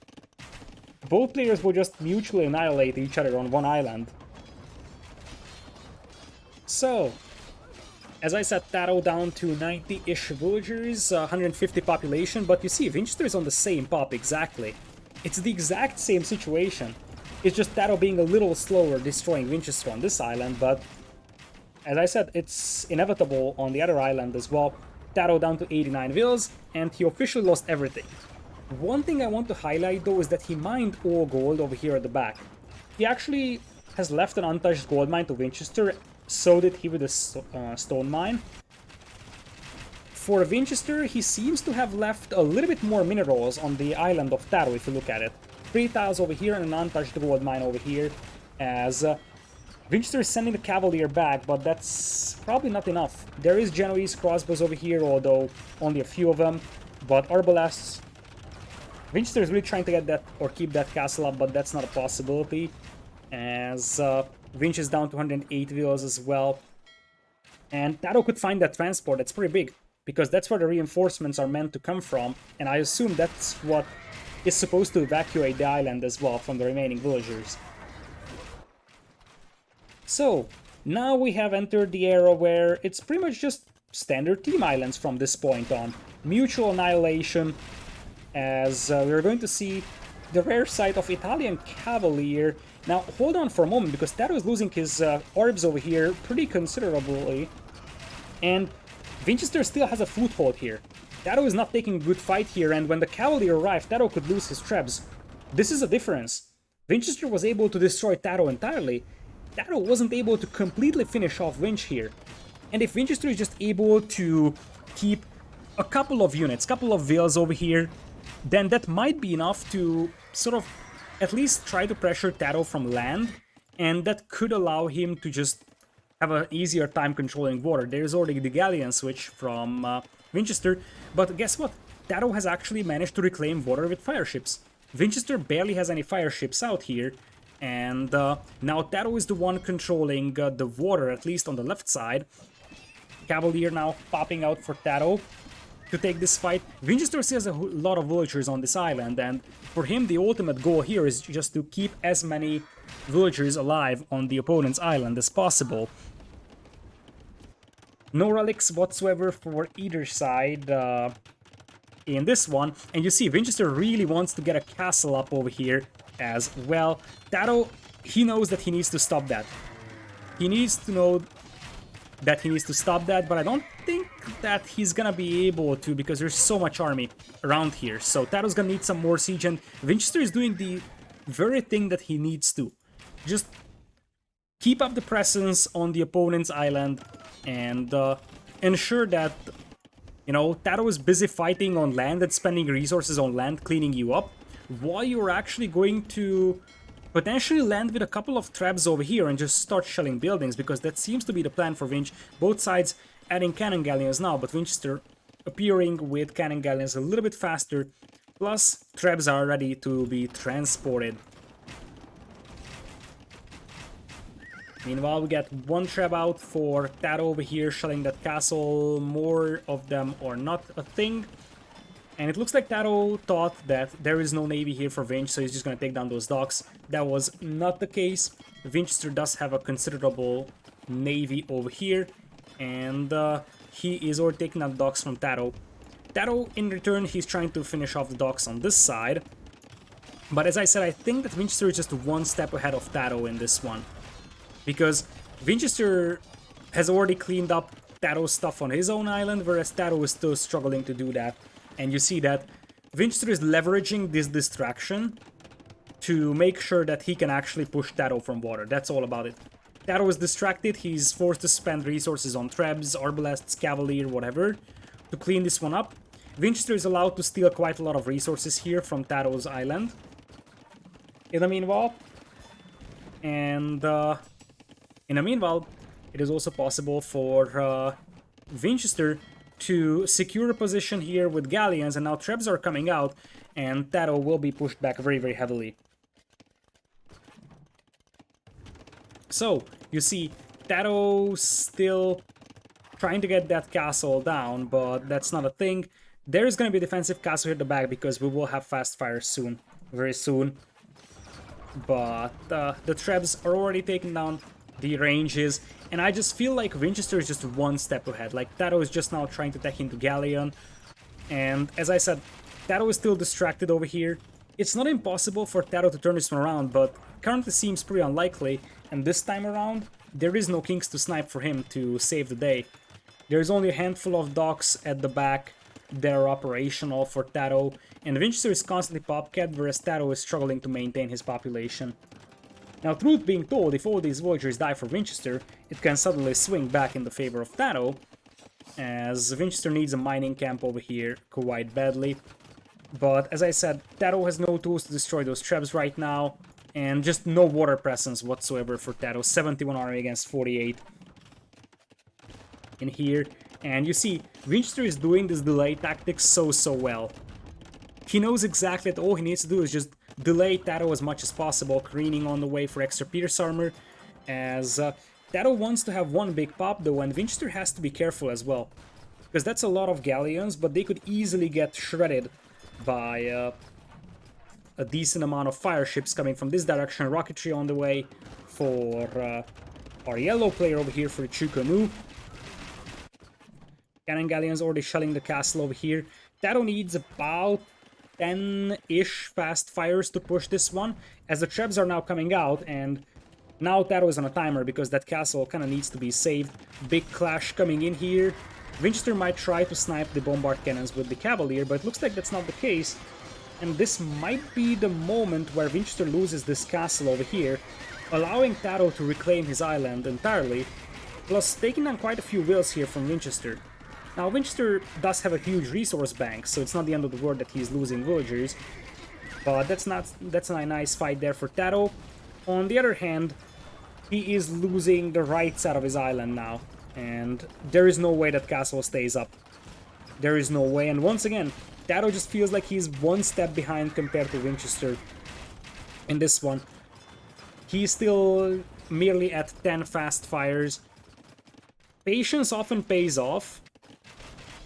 both players will just mutually annihilate each other on one island. So, as I said, TaToH down to 90-ish villagers, 150 population, but you see, Winchester is on the same pop exactly. It's the exact same situation. It's just TaToH being a little slower destroying Winchester on this island, but as I said, it's inevitable on the other island as well. TaToH down to 89 villas, and he officially lost everything. One thing I want to highlight though is that he mined all gold over here at the back. He actually has left an untouched gold mine to Winchester, so did he with a stone mine. For Winchester, he seems to have left a little bit more minerals on the island of TaToH if you look at it. 3 tiles over here and an untouched gold mine over here, as Winchester is sending the Cavalier back, but that's probably not enough. There is Genoese crossbows over here, although only a few of them, but Arbalests. Winchester is really trying to get that or keep that castle up, but that's not a possibility, as Winch is down to 108 villas as well. And TaToH could find that transport. That's pretty big, because that's where the reinforcements are meant to come from, and I assume that's what is supposed to evacuate the island as well from the remaining villagers. So, now we have entered the era where it's pretty much just standard team islands from this point on. Mutual annihilation, as we're going to see the rare sight of Italian Cavalier. Now, hold on for a moment, because TaToH is losing his orbs over here pretty considerably, and Winchester still has a foothold here. TaToH is not taking a good fight here, and when the Cavalier arrived, TaToH could lose his trebs. This is a difference. Winchester was able to destroy TaToH entirely. TaToH wasn't able to completely finish off Winch here. And if Winchester is just able to keep a couple of units, couple of villas over here, then that might be enough to sort of at least try to pressure TaToH from land, and that could allow him to just have an easier time controlling water. There's already the galleon switch from Winchester, but guess what? TaToH has actually managed to reclaim water with fire ships. Winchester barely has any fire ships out here, and now TaToH is the one controlling the water, at least on the left side. Cavalier now popping out for TaToH to take this fight. Winchester still has a lot of villagers on this island, and for him the ultimate goal here is just to keep as many villagers alive on the opponent's island as possible. No relics whatsoever for either side in this one, and you see Winchester really wants to get a castle up over here as well. TaToH, he knows that he needs to stop that. He needs to know that he needs to stop that, but I don't think that he's gonna be able to, because there's so much army around here. So TaToH's gonna need some more siege, and Winchester is doing the very thing that he needs to. Just keep up the presence on the opponent's island and ensure that, you know, TaToH is busy fighting on land and spending resources on land, cleaning you up, while you're actually going to potentially land with a couple of traps over here and just start shelling buildings, because that seems to be the plan for Winch. Both sides adding cannon galleons now, but Winchester appearing with cannon galleons a little bit faster, plus traps are ready to be transported. Meanwhile, we get one trap out for TaToH over here, shelling that castle. More of them are not a thing. And it looks like TaToH thought that there is no navy here for Vinch, so he's just going to take down those docks. That was not the case. Vinchester does have a considerable navy over here, and he is already taking out docks from TaToH. TaToH, in return, he's trying to finish off the docks on this side. But as I said, I think that Vinchester is just one step ahead of TaToH in this one. Because Vinchester has already cleaned up TaToH's stuff on his own island, whereas TaToH is still struggling to do that. And you see that Vinchester is leveraging this distraction to make sure that he can actually push TaToH from water. That's all about it. TaToH is distracted, he's forced to spend resources on Trebs, Arbalests, Cavalier, whatever, to clean this one up. Vinchester is allowed to steal quite a lot of resources here from TaToH's island in the meanwhile. And in the meanwhile, it is also possible for Vinchester to secure a position here with galleons, and now Trebs are coming out, and TaToH will be pushed back very, very heavily. So, you see, TaToH still trying to get that castle down, but that's not a thing. There is going to be a defensive castle here at the back, because we will have fast fires soon, very soon. But the Trebs are already taking down the ranges, and I just feel like Vinchester is just one step ahead. Like, TaToH is just now trying to tech into Galleon, and as I said, TaToH is still distracted over here. It's not impossible for TaToH to turn this one around, but currently seems pretty unlikely, and this time around, there is no kings to snipe for him to save the day. There's only a handful of docks at the back that are operational for TaToH, and Vinchester is constantly popcapped, whereas TaToH is struggling to maintain his population. Now, truth being told, if all these villagers die for Vinchester, it can suddenly swing back in the favor of TaToH, as Vinchester needs a mining camp over here quite badly. But as I said, TaToH has no tools to destroy those Trebs right now, and just no water presence whatsoever for TaToH. 71 army against 48 in here. And you see, Vinchester is doing this delay tactic so well. He knows exactly that all he needs to do is just delay TaToH as much as possible, careening on the way for extra Pierce armor, as TaToH wants to have one big pop though, and Vinchester has to be careful as well. Because that's a lot of galleons, but they could easily get shredded by a decent amount of fire ships coming from this direction. Rocketry on the way for our yellow player over here for the Chukonu. Cannon galleons already shelling the castle over here. TaToH needs about 10-ish fast fires to push this one, as the Trebs are now coming out, and now TaToH is on a timer because that castle kind of needs to be saved. Big clash coming in here. Vinchester might try to snipe the bombard cannons with the Cavalier, but it looks like that's not the case, and this might be the moment where Vinchester loses this castle over here, allowing TaToH to reclaim his island entirely, plus taking down quite a few wills here from Vinchester. Now, Vinchester does have a huge resource bank, so it's not the end of the world that he's losing villagers. But that's a nice fight there for TaToH. On the other hand, he is losing the right side of his island now. And there is no way that castle stays up. There is no way. And once again, TaToH just feels like he's one step behind compared to Vinchester in this one. He's still merely at 10 fast fires. Patience often pays off.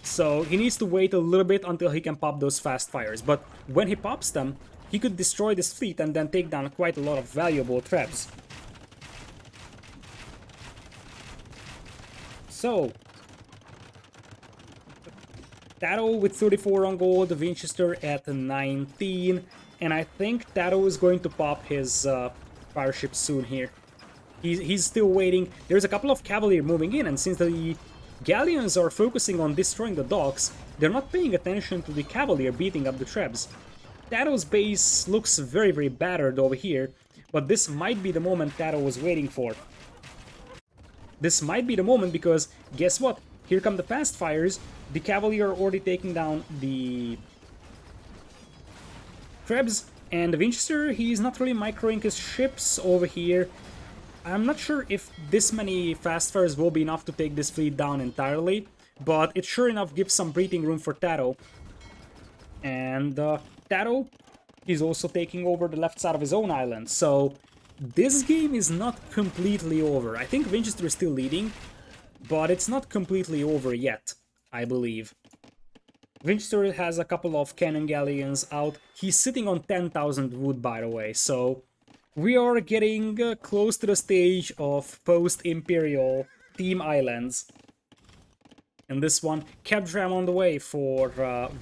So he needs to wait a little bit until he can pop those fast fires, but when he pops them, he could destroy this fleet and then take down quite a lot of valuable Trebs. So, TaToH with 34 on gold, Vinchester at 19, and I think TaToH is going to pop his fire ship soon here. He's still waiting. There's a couple of Cavalier moving in, and since the Galleons are focusing on destroying the docks, they're not paying attention to the Cavalier beating up the Trebs. TaToH's base looks very battered over here, but this might be the moment TaToH was waiting for. This might be the moment because, guess what? Here come the fast fires. The Cavalier are already taking down the Trebs, and the Vinchester, he's not really microing his ships over here. I'm not sure if this many fast fires will be enough to take this fleet down entirely, but it sure enough gives some breathing room for TaToH. And TaToH is also taking over the left side of his own island, so this game is not completely over. I think Vinchester is still leading, but it's not completely over yet, I believe. Vinchester has a couple of cannon galleons out. He's sitting on 10,000 wood, by the way, so we are getting close to the stage of post-Imperial Team Islands. And this one, Capdram on the way for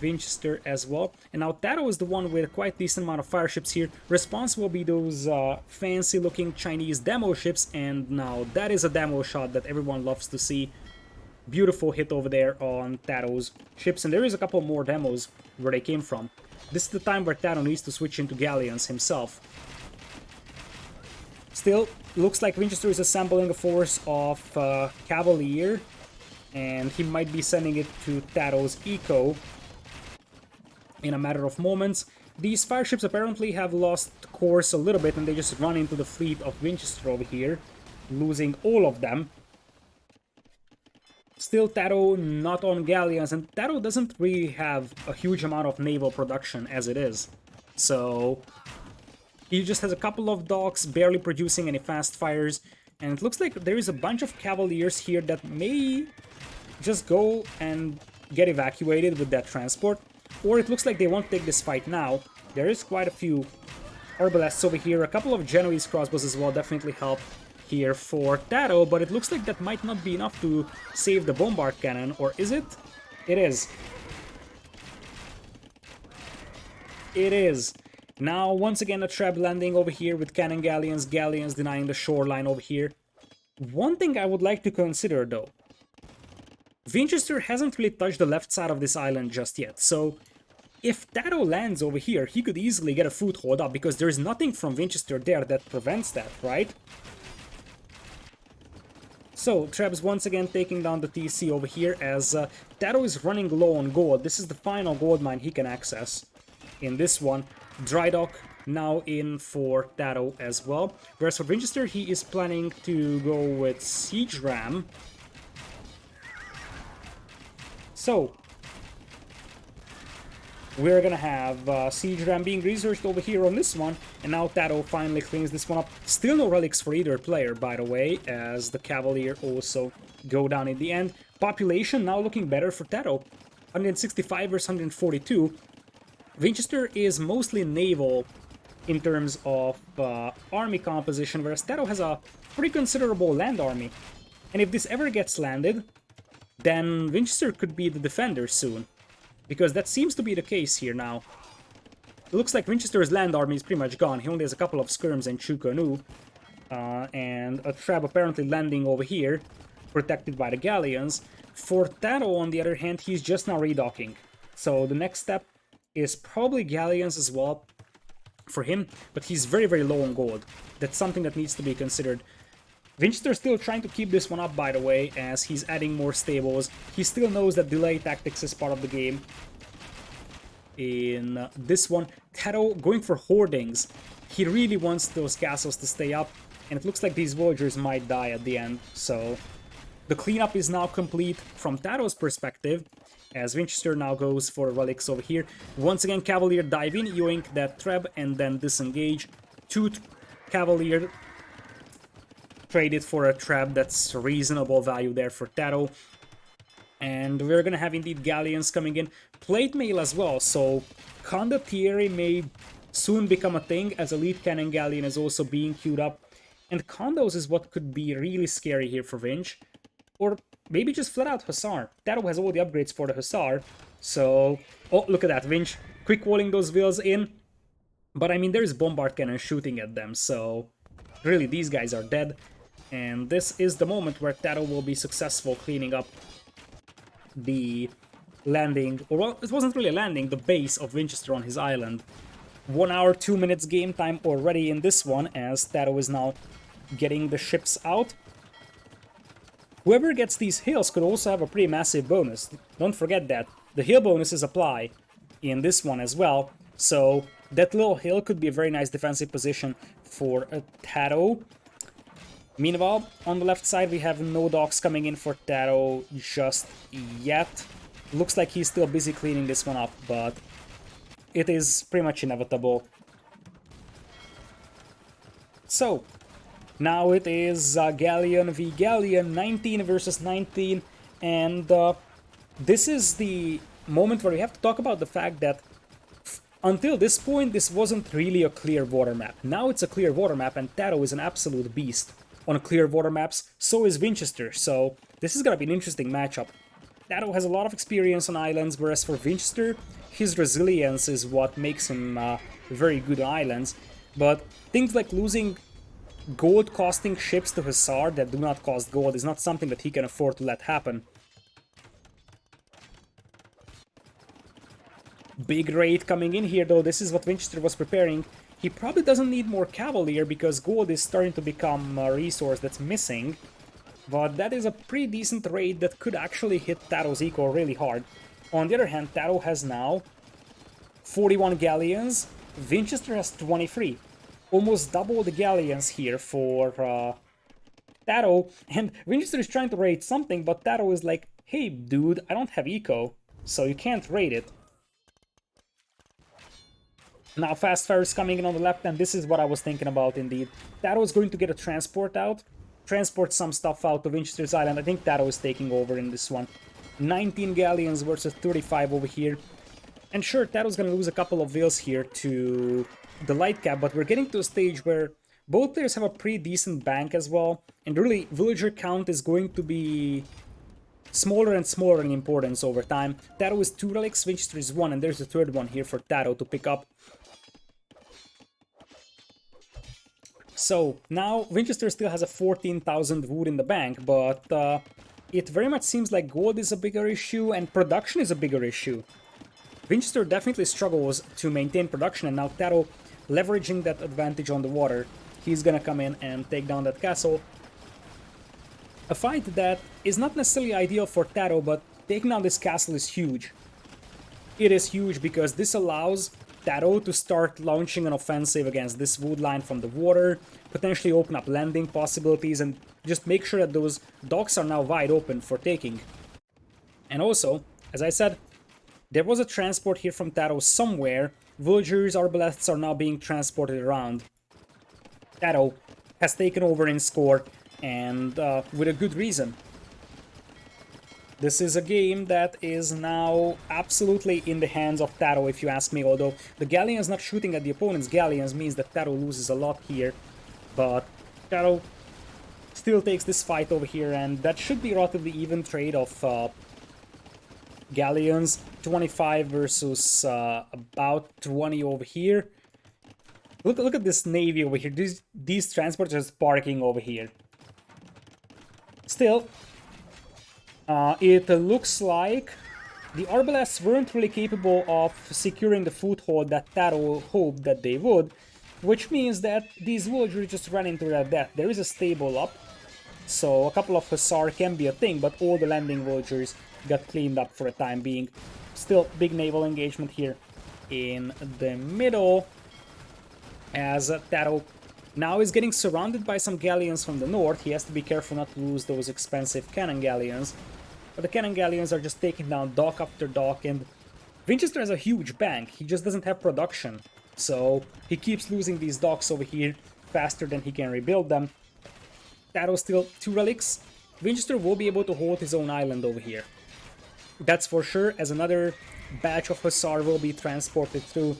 Vinchester as well. And now TaToH is the one with quite a decent amount of fire ships here. Response will be those fancy-looking Chinese demo ships, and now that is a demo shot that everyone loves to see. Beautiful hit over there on TaToH's ships, and there is a couple more demos where they came from. This is the time where TaToH needs to switch into galleons himself. Still, looks like Vinchester is assembling a force of Cavalier, and he might be sending it to TaToH's Eco in a matter of moments. These fire ships apparently have lost course a little bit, and they just run into the fleet of Vinchester over here, losing all of them. Still, TaToH not on galleons, and TaToH doesn't really have a huge amount of naval production as it is. So he just has a couple of docks, barely producing any fast fires, and it looks like there is a bunch of Cavaliers here that may just go and get evacuated with that transport, or it looks like they won't take this fight now. There is quite a few arbalests over here, a couple of Genoese crossbows as well definitely help here for TaToH, but it looks like that might not be enough to save the bombard cannon, or is it? It is. It is. Now, once again, a trap landing over here with cannon galleons, galleons denying the shoreline over here. One thing I would like to consider, though. Vinchester hasn't really touched the left side of this island just yet, so if TaToH lands over here, he could easily get a foothold up, because there's nothing from Vinchester there that prevents that, right? So, Trebs once again taking down the TC over here as TaToH is running low on gold. This is the final gold mine he can access in this one. Dry dock now in for TaToH as well. Whereas for Vinchester, he is planning to go with Siege Ram. So, we're gonna have Siege Ram being researched over here on this one, and now TaToH finally cleans this one up. Still no relics for either player, by the way, as the Cavalier also go down in the end. Population now looking better for TaToH. 165 versus 142. Vinchester is mostly naval in terms of army composition, whereas TaToH has a pretty considerable land army. And if this ever gets landed, then Vinchester could be the defender soon, because that seems to be the case here now. It looks like Vinchester's land army is pretty much gone. He only has a couple of skirms and Chukonu, and a trap apparently landing over here, protected by the galleons. For TaToH, on the other hand, he's just now redocking. So the next step is probably galleons as well for him, but he's very, very low on gold. That's something that needs to be considered. Vinchester still trying to keep this one up, by the way, as he's adding more stables. He still knows that delay tactics is part of the game. In this one, TaToH going for hoardings. He really wants those castles to stay up, and it looks like these villagers might die at the end. So the cleanup is now complete from TaToH's perspective, as Vinchester now goes for relics over here. Once again, Cavalier dive in, yoink that Treb, and then disengage. Two Cavalier traded for a trap. That's reasonable value there for TaToH. And we're gonna have indeed galleons coming in. Plate mail as well, so Condottieri may soon become a thing, as Elite Cannon Galleon is also being queued up. And condos is what could be really scary here for Vinch. Or maybe just flat out Hussar. TaToH has all the upgrades for the Hussar. So, oh, look at that, Vinch. Quick walling those vills in. But I mean, there's Bombard Cannon shooting at them, so really, these guys are dead. And this is the moment where TaToH will be successful cleaning up the landing, or well, it wasn't really a landing, the base of Vinchester on his island. 1 hour, 2 minutes game time already in this one, as TaToH is now getting the ships out. Whoever gets these hills could also have a pretty massive bonus. Don't forget that. The hill bonuses apply in this one as well, so that little hill could be a very nice defensive position for a TaToH. Meanwhile, on the left side, we have no docks coming in for TaToH just yet. Looks like he's still busy cleaning this one up, but it is pretty much inevitable. So, now it is Galleon v Galleon, 19 versus 19, and this is the moment where we have to talk about the fact that until this point, this wasn't really a clear water map. Now it's a clear water map, and TaToH is an absolute beast on clear water maps. So is Vinchester. So this is gonna be an interesting matchup. TaToH has a lot of experience on islands, whereas for Vinchester, his resilience is what makes him very good on islands. But things like losing gold-costing ships to Hussar that do not cost gold is not something that he can afford to let happen. Big raid coming in here, though. This is what Vinchester was preparing. He probably doesn't need more Cavalier because gold is starting to become a resource that's missing. But that is a pretty decent raid that could actually hit TaToH's eco really hard. On the other hand, TaToH has now 41 galleons. Vinchester has 23. Almost double the galleons here for TaToH. And Vinchester is trying to raid something, but TaToH is like, hey dude, I don't have eco, so you can't raid it. Now fast ferries coming in on the left, and this is what I was thinking about indeed. TaToH is going to get a transport out, transport some stuff out to Winchester's Island. I think TaToH is taking over in this one. 19 galleons versus 35 over here. And sure, TaToH's gonna lose a couple of wheels here to the light cap, but we're getting to a stage where both players have a pretty decent bank as well, and really, villager count is going to be smaller and smaller in importance over time. TaToH is 2 relics, Winchester is 1, and there's a third one here for TaToH to pick up. So, now Winchester still has a 14,000 wood in the bank, but it very much seems like gold is a bigger issue and production is a bigger issue. Winchester definitely struggles to maintain production, and now TaToH leveraging that advantage on the water. He's gonna come in and take down that castle. A fight that is not necessarily ideal for TaToH, but taking down this castle is huge. It is huge because this allows TaToH to start launching an offensive against this wood line from the water, potentially open up landing possibilities, and just make sure that those docks are now wide open for taking. And also, as I said, there was a transport here from TaToH somewhere. Villagers' arbalests are now being transported around. TaToH has taken over in score, and with a good reason. This is a game that is now absolutely in the hands of TaToH, if you ask me, although the Galleons not shooting at the opponent's Galleons means that TaToH loses a lot here, but TaToH still takes this fight over here, and that should be a relatively even trade of Galleons, 25 versus about 20 over here. Look at this navy over here. These transports are just parking over here. Still, it looks like the Arbalests weren't really capable of securing the foothold that TaToH hoped that they would, which means that these villagers just ran into their death. There is a stable up, so a couple of Hussar can be a thing, but all the landing villagers got cleaned up for the time being. Still, big naval engagement here in the middle, as TaToH now is getting surrounded by some galleons from the north. He has to be careful not to lose those expensive cannon galleons. But the cannon galleons are just taking down dock after dock, and Winchester has a huge bank. He just doesn't have production. So he keeps losing these docks over here faster than he can rebuild them. TaToH still 2 relics. Winchester will be able to hold his own island over here. That's for sure, as another batch of Hussar will be transported through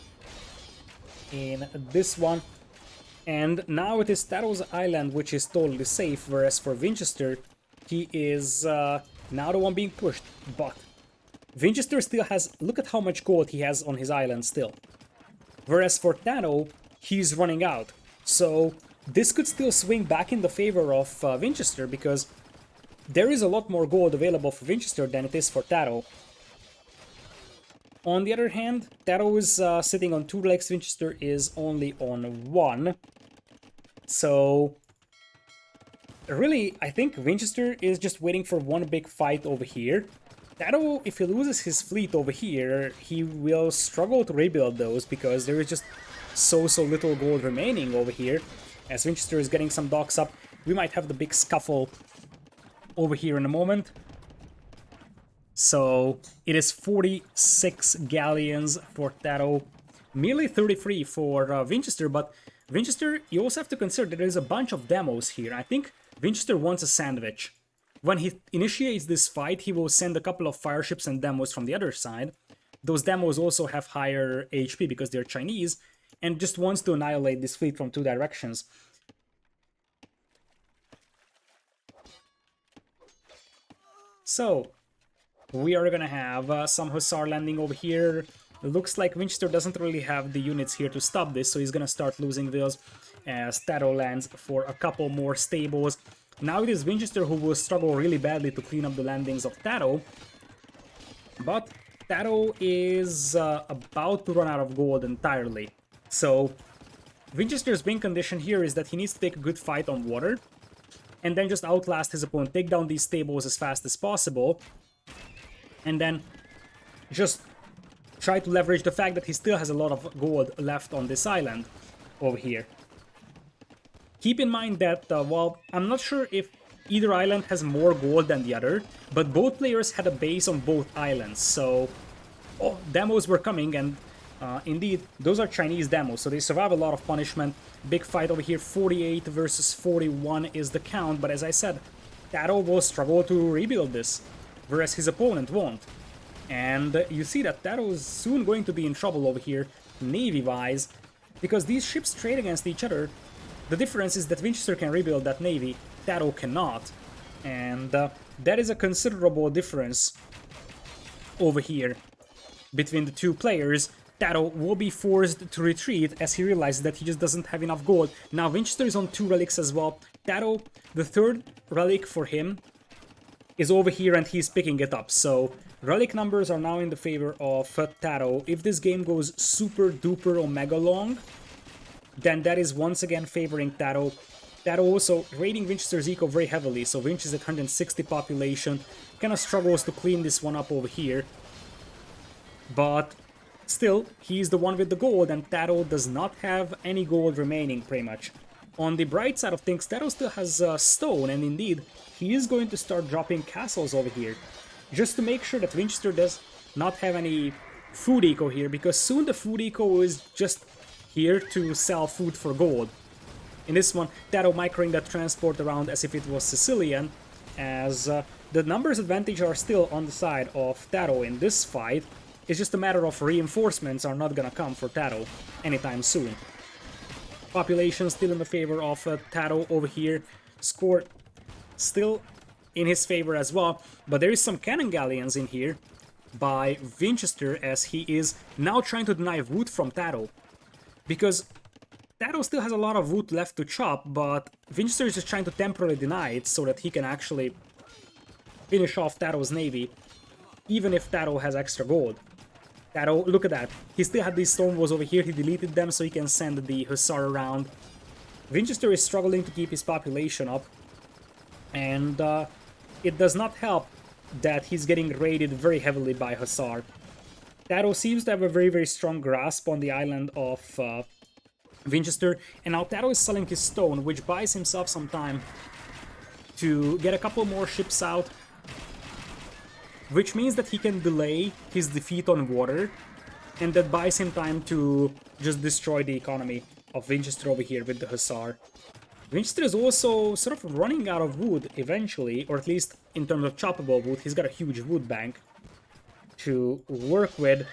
in this one. And now it is TaToH's island which is totally safe, whereas for Winchester, he is now the one being pushed. But Winchester still has, look at how much gold he has on his island still. Whereas for TaToH, he's running out. So this could still swing back in the favor of Winchester, because there is a lot more gold available for Winchester than it is for TaToH. On the other hand, TaToH is sitting on 2 legs, Winchester is only on 1. So really, I think Winchester is just waiting for one big fight over here. TaToH, if he loses his fleet over here, he will struggle to rebuild those, because there is just so little gold remaining over here. As Winchester is getting some docks up, we might have the big scuffle over here in a moment. So it is 46 galleons for TaToH, Merely 33 for Vinchester, but Vinchester, you also have to consider that there's a bunch of demos here. I think Vinchester wants a sandwich. When he initiates this fight, he will send a couple of fireships and demos from the other side. Those demos also have higher HP because they're Chinese, and just wants to annihilate this fleet from two directions. So, we are gonna have some Hussar landing over here. Looks like Winchester doesn't really have the units here to stop this, so he's gonna start losing those as TaToH lands for a couple more stables. Now it is Winchester who will struggle really badly to clean up the landings of TaToH, but TaToH is about to run out of gold entirely. So Winchester's win condition here is that he needs to take a good fight on water, and then just outlast his opponent, take down these stables as fast as possible, and then just try to leverage the fact that he still has a lot of gold left on this island over here. Keep in mind that, well, I'm not sure if either island has more gold than the other, but both players had a base on both islands, so... Oh, demos were coming, and indeed, those are Chinese demos, so they survive a lot of punishment. Big fight over here, 48 versus 41 is the count, but as I said, TaToH will struggle to rebuild this, whereas his opponent won't. And you see that TaToH is soon going to be in trouble over here, navy-wise, because these ships trade against each other. The difference is that Winchester can rebuild that navy, TaToH cannot, and that is a considerable difference over here between the two players. TaToH will be forced to retreat as he realizes that he just doesn't have enough gold. Now Winchester is on 2 relics as well. TaToH, the 3rd relic for him, is over here and he's picking it up. So relic numbers are now in the favor of TaToH. If this game goes super duper omega long, then that is once again favoring TaToH. TaToH also raiding Winchester's eco very heavily, so Winch is at 160 population. Kind of struggles to clean this one up over here. But still, he's the one with the gold, and TaToH does not have any gold remaining, pretty much. On the bright side of things, TaToH still has stone, and indeed, he is going to start dropping castles over here, just to make sure that Winchester does not have any food eco here, because soon the food eco is just here to sell food for gold. In this one, TaToH microing that transport around as if it was Sicilian, as the numbers advantage are still on the side of TaToH in this fight. It's just a matter of reinforcements are not gonna come for TaToH anytime soon. Population still in the favor of TaToH over here. Score still in his favor as well, but there is some cannon galleons in here by Winchester as he is now trying to deny wood from TaToH. Because TaToH still has a lot of wood left to chop, but Winchester is just trying to temporarily deny it so that he can actually finish off TaToH's navy, even if TaToH has extra gold. TaToH, look at that. He still had these stone walls over here, he deleted them so he can send the Hussar around. Winchester is struggling to keep his population up, and it does not help that he's getting raided very heavily by Hussar. TaToH seems to have a very, very strong grasp on the island of Winchester, and now TaToH is selling his stone, which buys himself some time to get a couple more ships out, which means that he can delay his defeat on water, and that buys him time to just destroy the economy of Winchester over here with the Hussar. Winchester is also sort of running out of wood eventually, or at least in terms of choppable wood. He's got a huge wood bank to work with.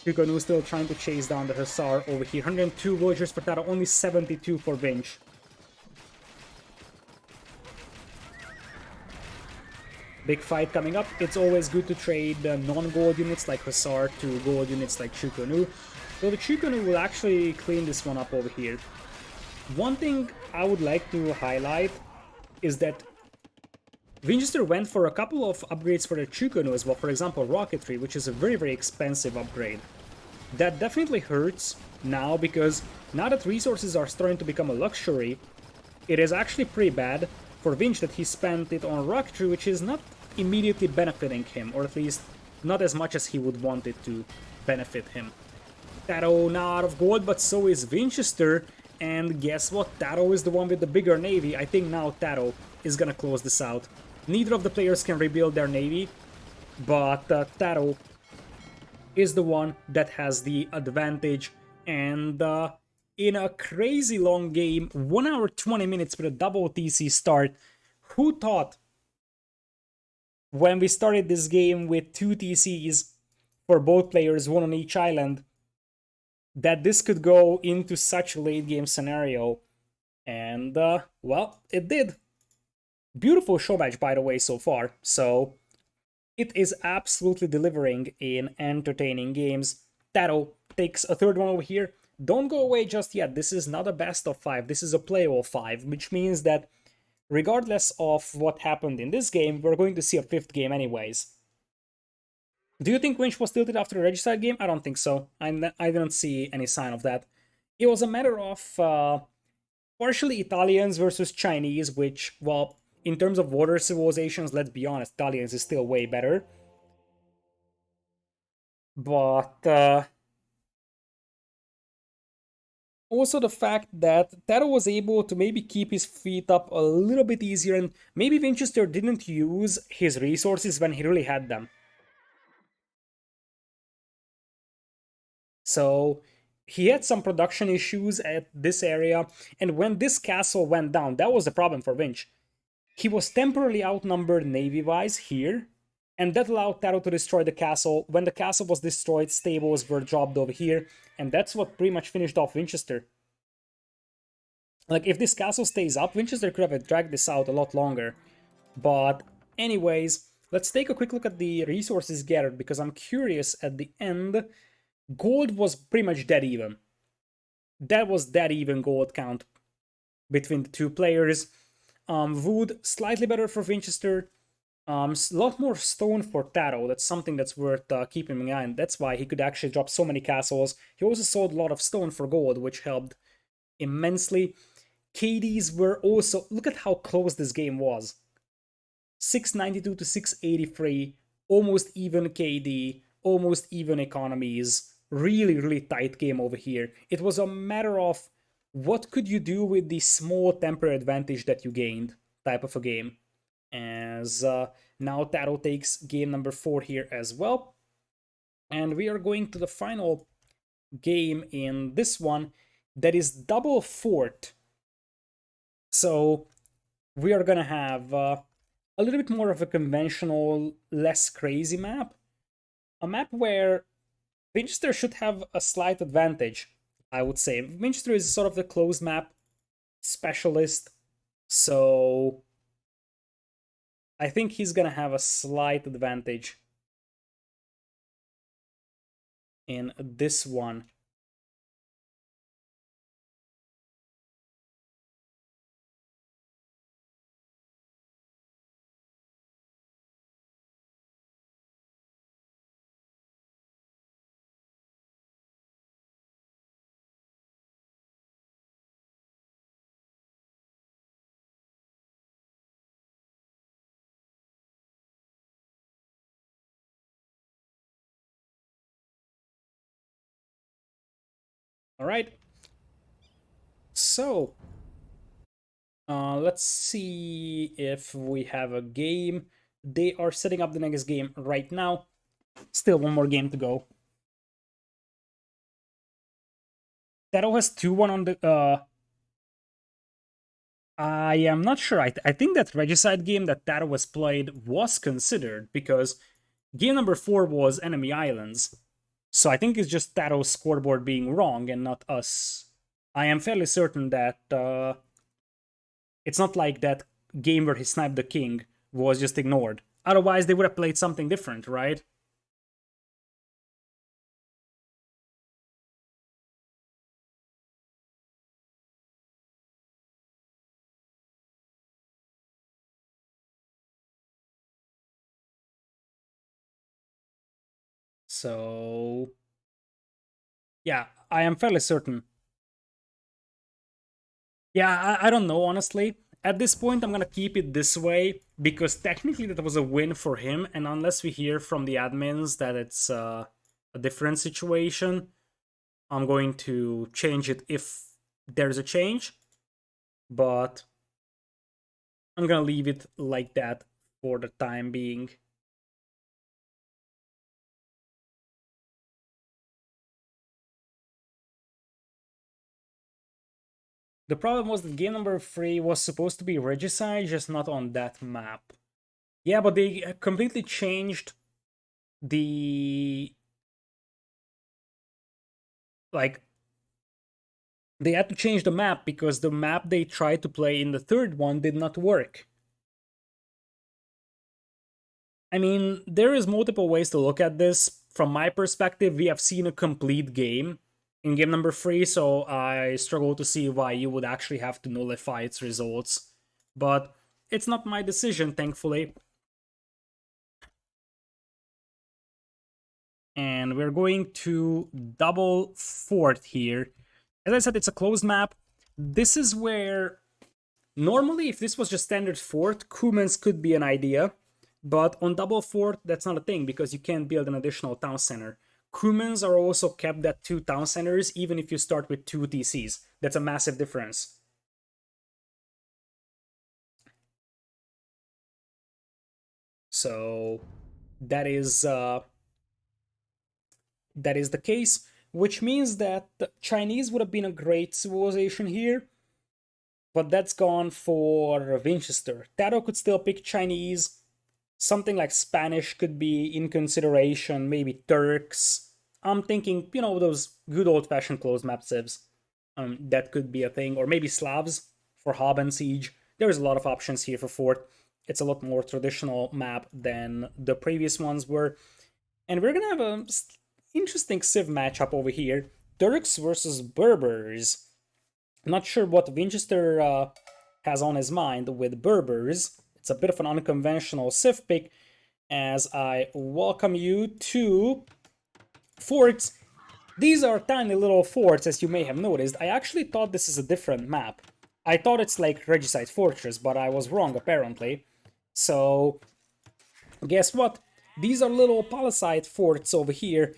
TaToH still trying to chase down the Hussar over here. 102 villagers for TaToH, only 72 for Vinch. Big fight coming up. It's always good to trade non-gold units like Hussar to gold units like TaToH. So the TaToH will actually clean this one up over here. One thing I would like to highlight is that Winchester went for a couple of upgrades for the TaToH as well, for example rocketry, which is a very, very expensive upgrade. That definitely hurts now, because now that resources are starting to become a luxury, it is actually pretty bad for Vinch that he spent it on rocketry, which is not immediately benefiting him, or at least not as much as he would want it to benefit him. TaToH now out of gold, but so is Winchester, and guess what? TaToH is the one with the bigger navy. I think now TaToH is gonna close this out. Neither of the players can rebuild their navy, but TaToH is the one that has the advantage. And in a crazy long game, 1 hour 20 minutes with a double TC start, who thought when we started this game with two TCs for both players, one on each island, that this could go into such a late game scenario? And well, it did. Beautiful show match, by the way, so far. So it is absolutely delivering in entertaining games. TaToH takes a third one over here. Don't go away just yet. This is not a best of five. This is a playable five, which means that regardless of what happened in this game, we're going to see a fifth game anyways. Do you think Winch was tilted after the Regicide game? I don't think so. I didn't see any sign of that. It was a matter of partially Italians versus Chinese, which, well, in terms of water civilizations, let's be honest, Italians is still way better. But also the fact that TaToH was able to maybe keep his feet up a little bit easier, and maybe Winchester didn't use his resources when he really had them. So he had some production issues at this area, and when this castle went down, that was a problem for Winch. He was temporarily outnumbered navy-wise here, and that allowed TaToH to destroy the castle. When the castle was destroyed, stables were dropped over here, and that's what pretty much finished off Winchester. Like, if this castle stays up, Winchester could have dragged this out a lot longer. But anyways, let's take a quick look at the resources gathered, because I'm curious at the end. Gold was pretty much dead even. That was dead even gold count between the two players. Wood, slightly better for Winchester. A lot more stone for TaToH. That's something that's worth keeping in mind. That's why he could actually drop so many castles. He also sold a lot of stone for gold, which helped immensely. KDs were also... Look at how close this game was. 692 to 683. Almost even KD. Almost even economies. Really, really tight game over here. It was a matter of what could you do with the small temporary advantage that you gained type of a game. As now TaToH takes game number 4 here as well. And we are going to the final game in this one that is double fort. So we are gonna have a little bit more of a conventional, less crazy map. A map where Winchester should have a slight advantage, I would say. Winchester is sort of the closed map specialist, so I think he's gonna have a slight advantage in this one. All right. So let's see if we have a game. They are setting up the next game right now. Still one more game to go. TaToH has 2-1 on the... I am not sure. I think that Regicide game that TaToH was played was considered, because game number 4 was Enemy Islands. So I think it's just TaToH's scoreboard being wrong and not us. I am fairly certain that it's not like that game where he sniped the king was just ignored. Otherwise, they would have played something different, right? So, yeah, I am fairly certain. Yeah, I don't know, honestly. At this point, I'm gonna keep it this way because technically that was a win for him, and unless we hear from the admins that it's a different situation, I'm going to change it if there's a change. But I'm gonna leave it like that for the time being. The problem was that game number 3 was supposed to be Regicide, just not on that map. Yeah, but they completely changed the... Like, they had to change the map because the map they tried to play in the third one did not work. I mean, there is multiple ways to look at this. From my perspective, we have seen a complete game in game number 3, so I struggle to see why you would actually have to nullify its results. But it's not my decision, thankfully. And we're going to double fort here. As I said, it's a closed map. This is where normally, if this was just standard fort, Kumens could be an idea. But on double fort, that's not a thing because you can't build an additional town center. Kumens are also kept at 2 town centers, even if you start with 2 TCs. That's a massive difference. So that is the case, which means that the Chinese would have been a great civilization here, but that's gone for Vinchester. TaToH could still pick Chinese. Something like Spanish could be in consideration, maybe Turks. I'm thinking, those good old-fashioned closed map civs. That could be a thing, or maybe Slavs for Hob and Siege. There's a lot of options here for Fort. It's a lot more traditional map than the previous ones were. And we're gonna have a interesting civ matchup over here. Turks versus Berbers. I'm not sure what Winchester has on his mind with Berbers. It's a bit of an unconventional civ pick, as I welcome you to forts. These are tiny little forts, as you may have noticed. I actually thought this is a different map. I thought it's like Regicide Fortress, but I was wrong apparently. So, guess what? These are little palisade forts over here.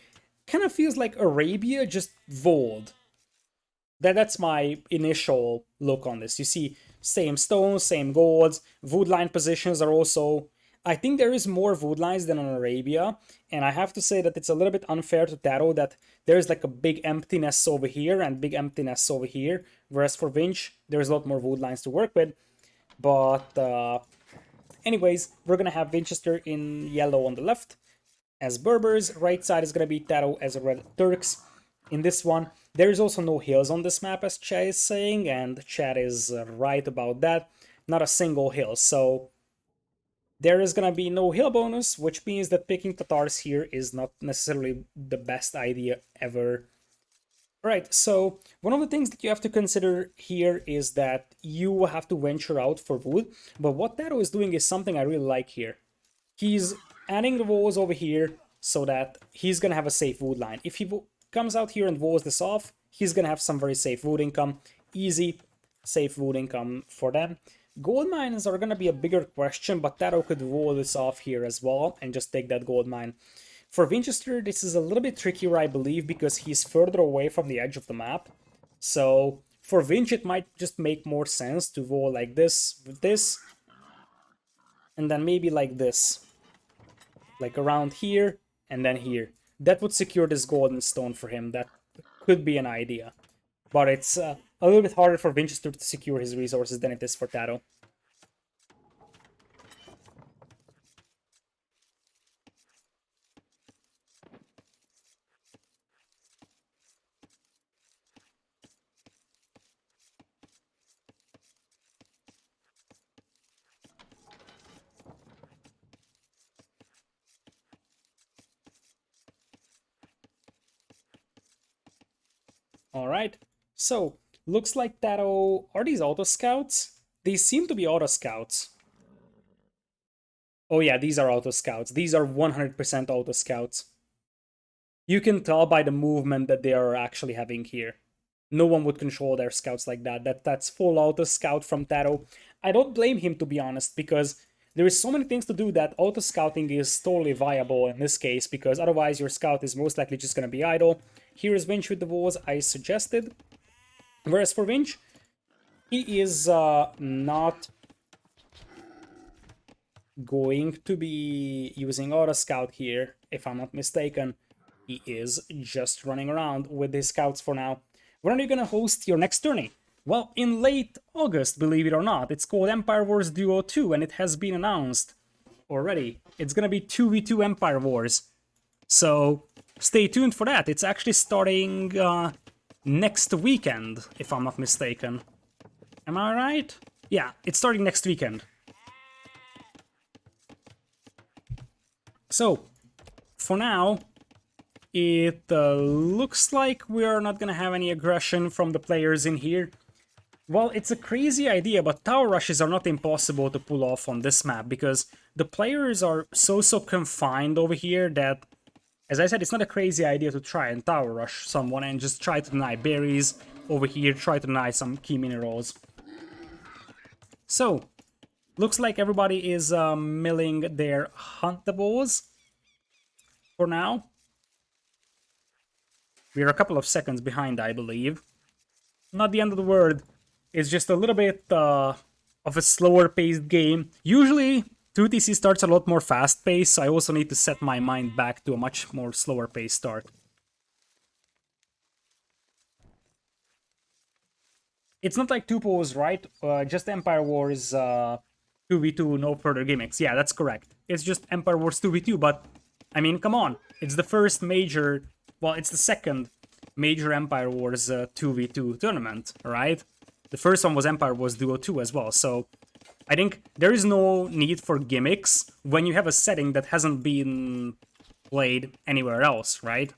Kind of feels like Arabia, just Vold. That's my initial look on this. You see, same stones, same golds. Wood line positions are also. I think there is more wood lines than on Arabia, and I have to say that it's a little bit unfair to TaToH that there's like a big emptiness over here and big emptiness over here, whereas for Vinch, there's a lot more wood lines to work with. But anyways, we're gonna have Winchester in yellow on the left as Berbers. Right side is gonna be TaToH as red Turks. In this one, there is also no hills on this map, as Chad is saying, and Chad is right about that. Not a single hill, so there is gonna be no hill bonus, which means that picking Tatars here is not necessarily the best idea ever. Right, so one of the things that you have to consider here is that you have to venture out for wood, but what TaToH is doing is something I really like here. He's adding the walls over here so that he's gonna have a safe wood line. If he comes out here and walls this off, he's gonna have some very safe wood income. Easy, safe wood income for them. Gold mines are gonna be a bigger question, but TaToH could wall this off here as well and just take that gold mine. For Winchester, this is a little bit trickier, I believe, because he's further away from the edge of the map. So for Vinch, it might just make more sense to wall like this with this, and then maybe like this, like around here and then here. That would secure this golden stone for him. That could be an idea. But it's a little bit harder for Winchester to secure his resources than it is for TaToH. Alright, so looks like TaToH. Are these auto scouts? These seem to be auto scouts. Oh yeah, these are auto scouts. These are 100% auto scouts. You can tell by the movement that they are actually having here. No one would control their scouts like that. That's full auto scout from TaToH. I don't blame him, to be honest, because there is so many things to do that auto scouting is totally viable in this case, because otherwise your scout is most likely just going to be idle. Here is Winch with the walls I suggested. Whereas for Winch, he is not going to be using auto scout here, if I'm not mistaken. He is just running around with his scouts for now. When are you gonna host your next tourney? Well, in late August, believe it or not. It's called Empire Wars Duo 2, and it has been announced already. It's gonna be 2v2 Empire Wars. So stay tuned for that. It's actually starting next weekend, if I'm not mistaken. Am I right? Yeah, it's starting next weekend. So, for now, it looks like we're not gonna have any aggression from the players in here. Well, it's a crazy idea, but tower rushes are not impossible to pull off on this map because the players are so confined over here that, as I said, it's not a crazy idea to try and tower rush someone and just try to deny berries over here, try to deny some key minerals. So, looks like everybody is milling their huntables for now. We're a couple of seconds behind, I believe. Not the end of the world. It's just a little bit of a slower paced game. Usually, 2TC starts a lot more fast paced, so I also need to set my mind back to a much more slower paced start. It's not like Tupos, right? Just Empire Wars 2v2, no further gimmicks. Yeah, that's correct. It's just Empire Wars 2v2, but I mean, come on. It's the first major, well, it's the second major Empire Wars 2v2 tournament, right? The first one was Empire Wars Duo 2 as well, so I think there is no need for gimmicks when you have a setting that hasn't been played anywhere else, right?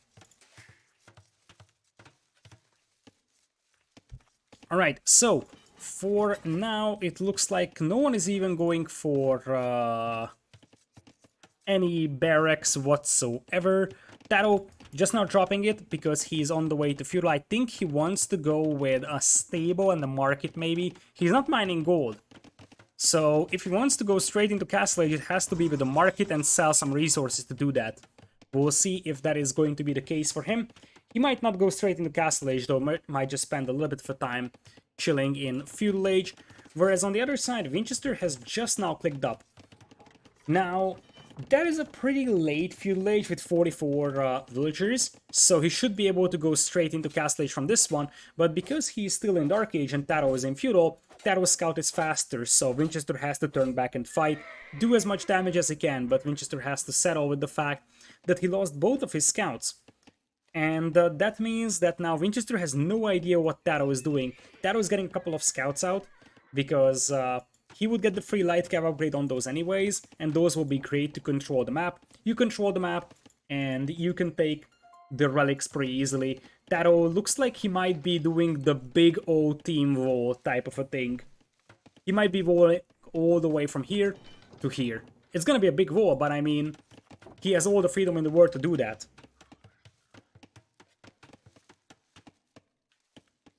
Alright, so for now it looks like no one is even going for any barracks whatsoever. TaToH just now dropping it because he's on the way to feudal. I think he wants to go with a stable and the market maybe. He's not mining gold. So if he wants to go straight into Castle Age, it has to be with the market and sell some resources to do that. We'll see if that is going to be the case for him. He might not go straight into Castle Age, though, might just spend a little bit of time chilling in Feudal Age. Whereas on the other side, Vinchester has just now clicked up. Now, that is a pretty late Feudal Age with 44 villagers, so he should be able to go straight into Castle Age from this one, but because he's still in Dark Age and TaToH is in Feudal, TaToH's scout is faster, so Vinchester has to turn back and fight, do as much damage as he can, but Vinchester has to settle with the fact that he lost both of his scouts. And that means that now Vinchester has no idea what TaToH is doing. TaToH is getting a couple of scouts out, because he would get the free light cav upgrade on those anyways, and those will be great to control the map. You control the map, and you can take the relics pretty easily. TaToH looks like he might be doing the big O team wall type of a thing. He might be walling all the way from here to here. It's gonna be a big wall, but I mean, he has all the freedom in the world to do that.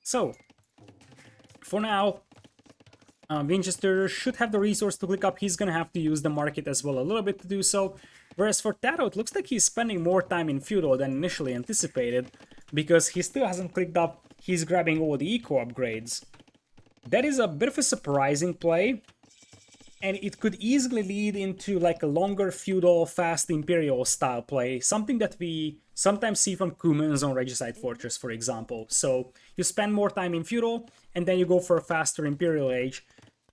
So, for now, Vinchester should have the resource to click up. He's gonna have to use the market as well a little bit to do so. Whereas for TaToH, it looks like he's spending more time in Feudal than initially anticipated, because he still hasn't clicked up. He's grabbing all the eco upgrades. That is a bit of a surprising play, and it could easily lead into like a longer Feudal, fast Imperial style play, something that we sometimes see from Cuman's on Regicide Fortress, for example. So you spend more time in Feudal, and then you go for a faster Imperial Age,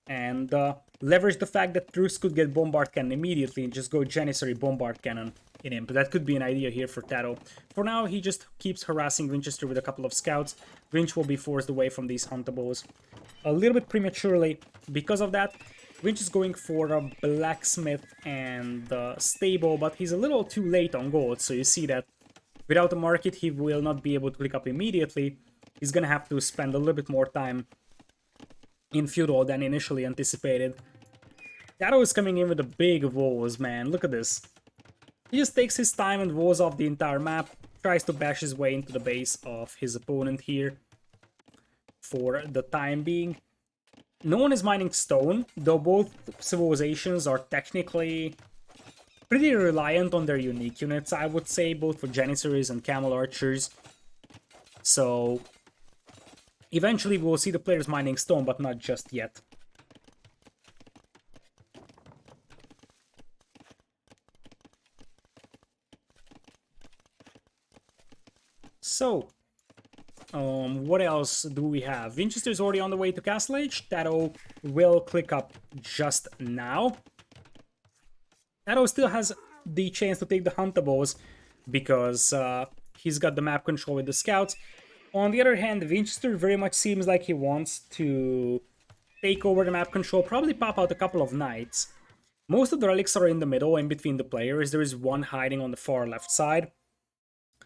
and leverage the fact that Troost could get Bombard Cannon immediately and just go Janissary Bombard Cannon in him. But that could be an idea here for TaToH. For now, he just keeps harassing Vinchester with a couple of scouts. Vinch will be forced away from these huntables a little bit prematurely. Because of that, Vinch is going for a blacksmith and stable, but he's a little too late on gold, so you see that without a market, he will not be able to click up immediately. He's gonna have to spend a little bit more time in Feudal than initially anticipated. TaToH is coming in with the big walls, man. Look at this. He just takes his time and walls off the entire map, tries to bash his way into the base of his opponent here for the time being. No one is mining stone, though both civilizations are technically pretty reliant on their unique units, I would say, both for Janissaries and Camel Archers. So eventually we'll see the players mining stone, but not just yet. So, What else do we have? Winchester's already on the way to Castle Age. TaToH will click up just now. TaToH still has the chance to take the Huntables because he's got the map control with the scouts. On the other hand, Vinchester very much seems like he wants to take over the map control, probably pop out a couple of knights. Most of the relics are in the middle, in between the players. There is one hiding on the far left side.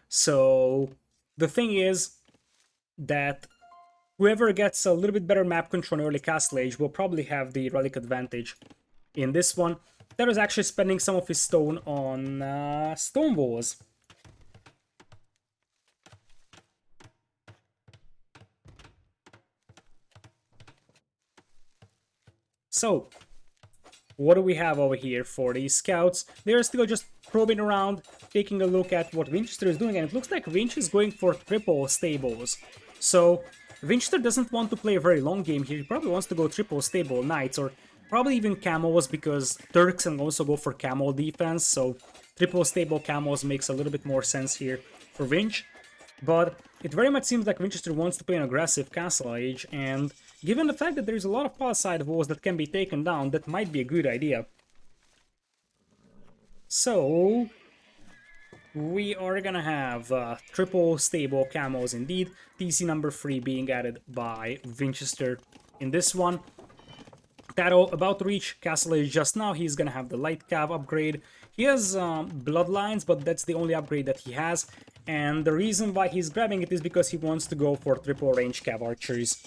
So the thing is that whoever gets a little bit better map control in early Castle Age will probably have the relic advantage in this one. That was actually spending some of his stone on stone walls. So, what do we have over here for these scouts? They're still just probing around, taking a look at what Winchester is doing, and it looks like Winch is going for triple stables. So, Winchester doesn't want to play a very long game here. He probably wants to go triple stable knights, or probably even camels, because Turks can also go for camel defense, so triple stable camels makes a little bit more sense here for Winch. But it very much seems like Winchester wants to play an aggressive Castle Age, and given the fact that there's a lot of palisade walls that can be taken down, that might be a good idea. So, we are gonna have triple stable camos indeed, TC number 3 being added by Winchester in this one. TaToH about to reach Castle Age just now. He's gonna have the light cav upgrade. He has bloodlines, but that's the only upgrade that he has. And the reason why he's grabbing it is because he wants to go for triple range cav archers.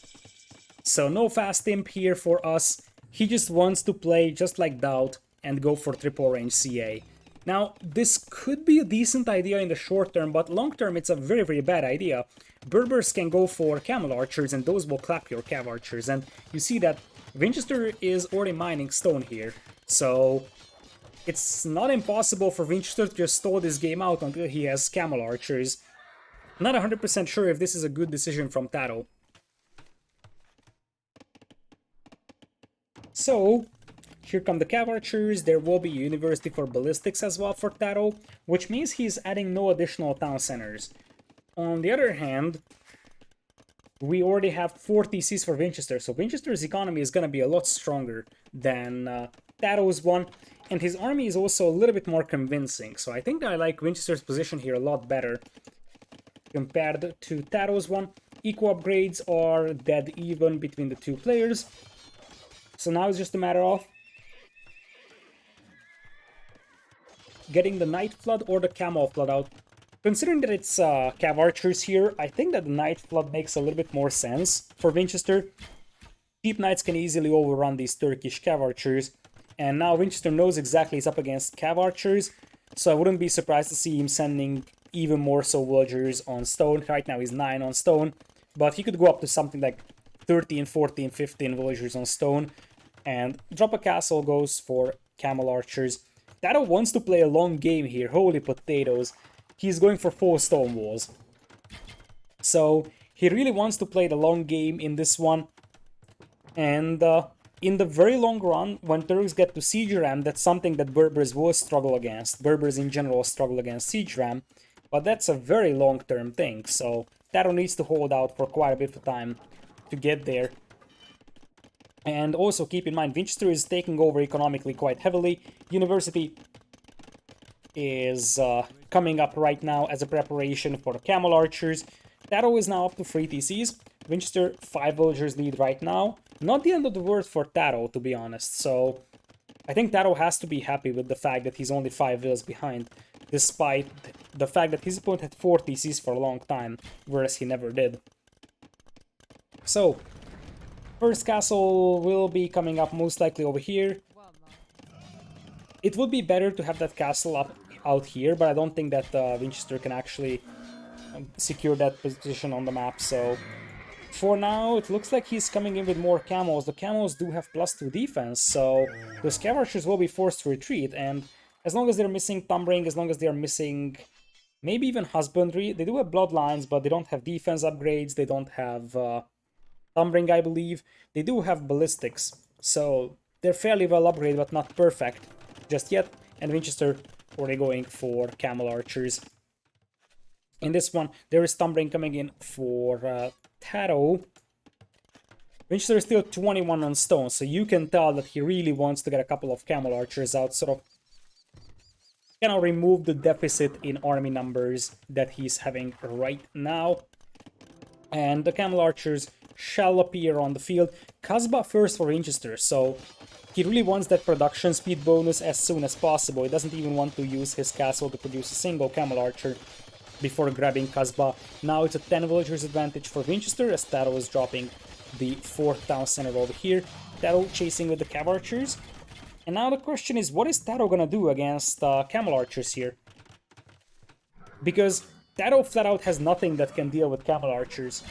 So no fast imp here for us. He just wants to play just like TaToH and go for triple range CA. Now, this could be a decent idea in the short term, but long term it's a very, very bad idea. Berbers can go for camel archers, and those will clap your cav archers. And you see that Winchester is already mining stone here, so it's not impossible for Winchester to just stall this game out until he has camel archers. Not 100% sure if this is a good decision from TaToH. So, here come the cav archers. There will be University for Ballistics as well for TaToH, which means he's adding no additional town centers. On the other hand, we already have 4 TCs for Winchester, so Winchester's economy is going to be a lot stronger than TaToH's one, and his army is also a little bit more convincing, so I think I like Winchester's position here a lot better compared to TaToH's one. Eco upgrades are dead even between the two players, so now it's just a matter of getting the Night Flood or the Camel Flood out. Considering that it's cav archers here, I think that the Night Flood makes a little bit more sense for Winchester. Cheap knights can easily overrun these Turkish cav archers, and now Winchester knows exactly he's up against cav archers, so I wouldn't be surprised to see him sending even more so villagers on stone. Right now he's 9 on stone, but he could go up to something like 13, 14, 15 villagers on stone, and drop a castle goes for camel archers. TaToH wants to play a long game here, holy potatoes. He's going for 4 stone walls. So he really wants to play the long game in this one. And in the very long run, when Turks get to siege ram, that's something that Berbers will struggle against. Berbers in general struggle against siege ram, but that's a very long-term thing. So TaToH needs to hold out for quite a bit of time to get there. And also keep in mind, Winchester is taking over economically quite heavily. University is coming up right now as a preparation for the camel archers. TaToH is now up to 3 TCs. Winchester 5 villagers lead right now. Not the end of the world for TaToH, to be honest. So I think TaToH has to be happy with the fact that he's only 5 villas behind, despite the fact that his opponent had 4 TCs for a long time, whereas he never did. So first castle will be coming up most likely over here. It would be better to have that castle up out here, but I don't think that Winchester can actually secure that position on the map, so for now it looks like he's coming in with more camels. The camels do have +2 defense, so those cav archers will be forced to retreat, and as long as they're missing Thumbring, as long as they're missing maybe even Husbandry, they do have bloodlines, but they don't have defense upgrades, they don't have Thumbring, I believe. They do have ballistics, so they're fairly well upgraded, but not perfect just yet, and Winchester already going for camel archers. In this one, there is Stumbling coming in for TaToH. Vinchester is still 21 on stone, so you can tell that he really wants to get a couple of Camel Archers out, sort of kind of remove the deficit in army numbers that he's having right now. And the Camel Archers shall appear on the field. Kasbah first for Vinchester, so he really wants that production speed bonus as soon as possible. He doesn't even want to use his castle to produce a single Camel Archer before grabbing Kasbah. Now it's a 10 villagers advantage for Vinchester, as TaToH is dropping the 4th town center over here. TaToH chasing with the Cav Archers. And now the question is, what is TaToH gonna do against Camel Archers here? Because TaToH flat out has nothing that can deal with Camel Archers.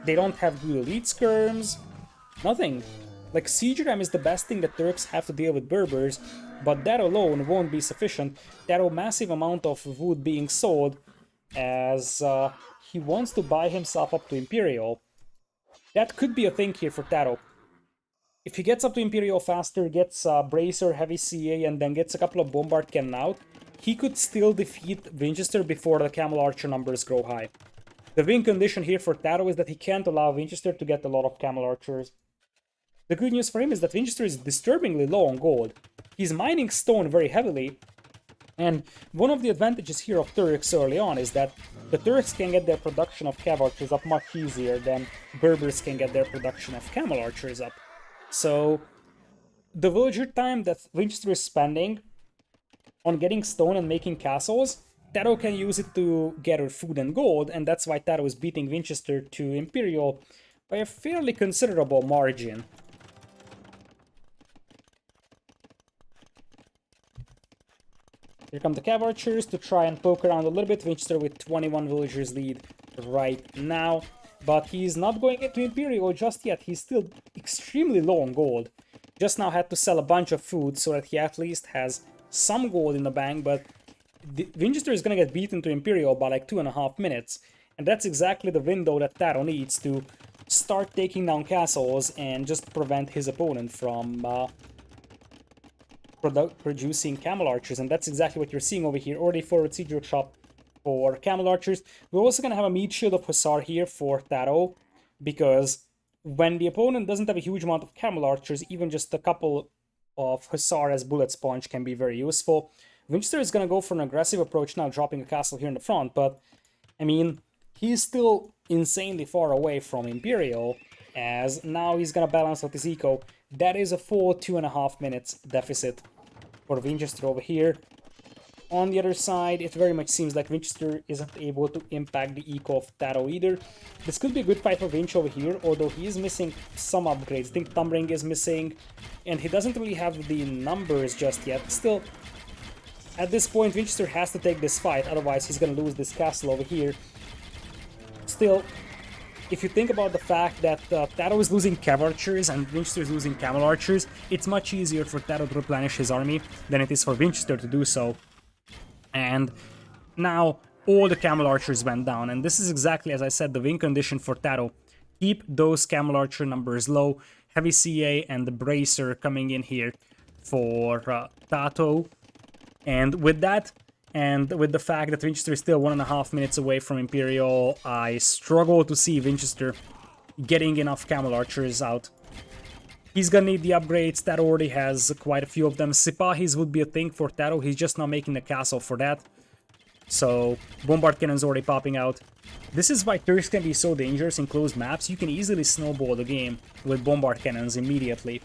They don't have good elite skirms, nothing. Like, Siege Ram is the best thing that Turks have to deal with Berbers, but that alone won't be sufficient. TaToH massive amount of wood being sold, as he wants to buy himself up to Imperial. That could be a thing here for TaToH. If he gets up to Imperial faster, gets Bracer, Heavy CA, and then gets a couple of Bombard Cannon out, he could still defeat Vinchester before the Camel Archer numbers grow high. The win condition here for TaToH is that he can't allow Vinchester to get a lot of Camel Archers. The good news for him is that Vinchester is disturbingly low on gold. He's mining stone very heavily, and one of the advantages here of Turks early on is that the Turks can get their production of Cav Archers up much easier than Berbers can get their production of Camel Archers up. So, the villager time that Vinchester is spending on getting stone and making castles, TaToH can use it to gather food and gold, and that's why TaToH is beating Vinchester to Imperial by a fairly considerable margin. Here come the Cav Archers to try and poke around a little bit. Vinchester with 21 villagers lead right now. But he's not going into Imperial just yet. He's still extremely low on gold. Just now had to sell a bunch of food so that he at least has some gold in the bank. But Vinchester is going to get beaten to Imperial by like 2.5 minutes. And that's exactly the window that TaToH needs to start taking down castles and just prevent his opponent from producing Camel Archers, and that's exactly what you're seeing over here. Already forward siege workshop for Camel Archers. We're also going to have a meat shield of Hussar here for TaToH, because when the opponent doesn't have a huge amount of Camel Archers, even just a couple of Hussar as bullet sponge can be very useful. Vinchester is going to go for an aggressive approach now, dropping a castle here in the front, but I mean, he's still insanely far away from Imperial, as now he's going to balance out his eco. That is a full 2.5 minutes deficit for Vinchester over here. On the other side, it very much seems like Vinchester isn't able to impact the eco of TaToH either. This could be a good fight for Vinch over here, although he is missing some upgrades. I think Thumbring is missing, and he doesn't really have the numbers just yet. Still, at this point, Vinchester has to take this fight, otherwise he's going to lose this castle over here. Still, if you think about the fact that TaToH is losing Cav Archers and Vinchester is losing Camel Archers, it's much easier for TaToH to replenish his army than it is for Vinchester to do so. And now all the Camel Archers went down, and this is exactly, as I said, the win condition for TaToH. Keep those Camel Archer numbers low. Heavy CA and the Bracer coming in here for TaToH. And with that, and with the fact that Vinchester is still 1.5 minutes away from Imperial, I struggle to see Vinchester getting enough Camel Archers out. He's gonna need the upgrades. TaToH already has quite a few of them. Sipahis would be a thing for TaToH. He's just not making the castle for that. So, Bombard Cannon's already popping out. This is why Turks can be so dangerous in closed maps. You can easily snowball the game with Bombard Cannons immediately.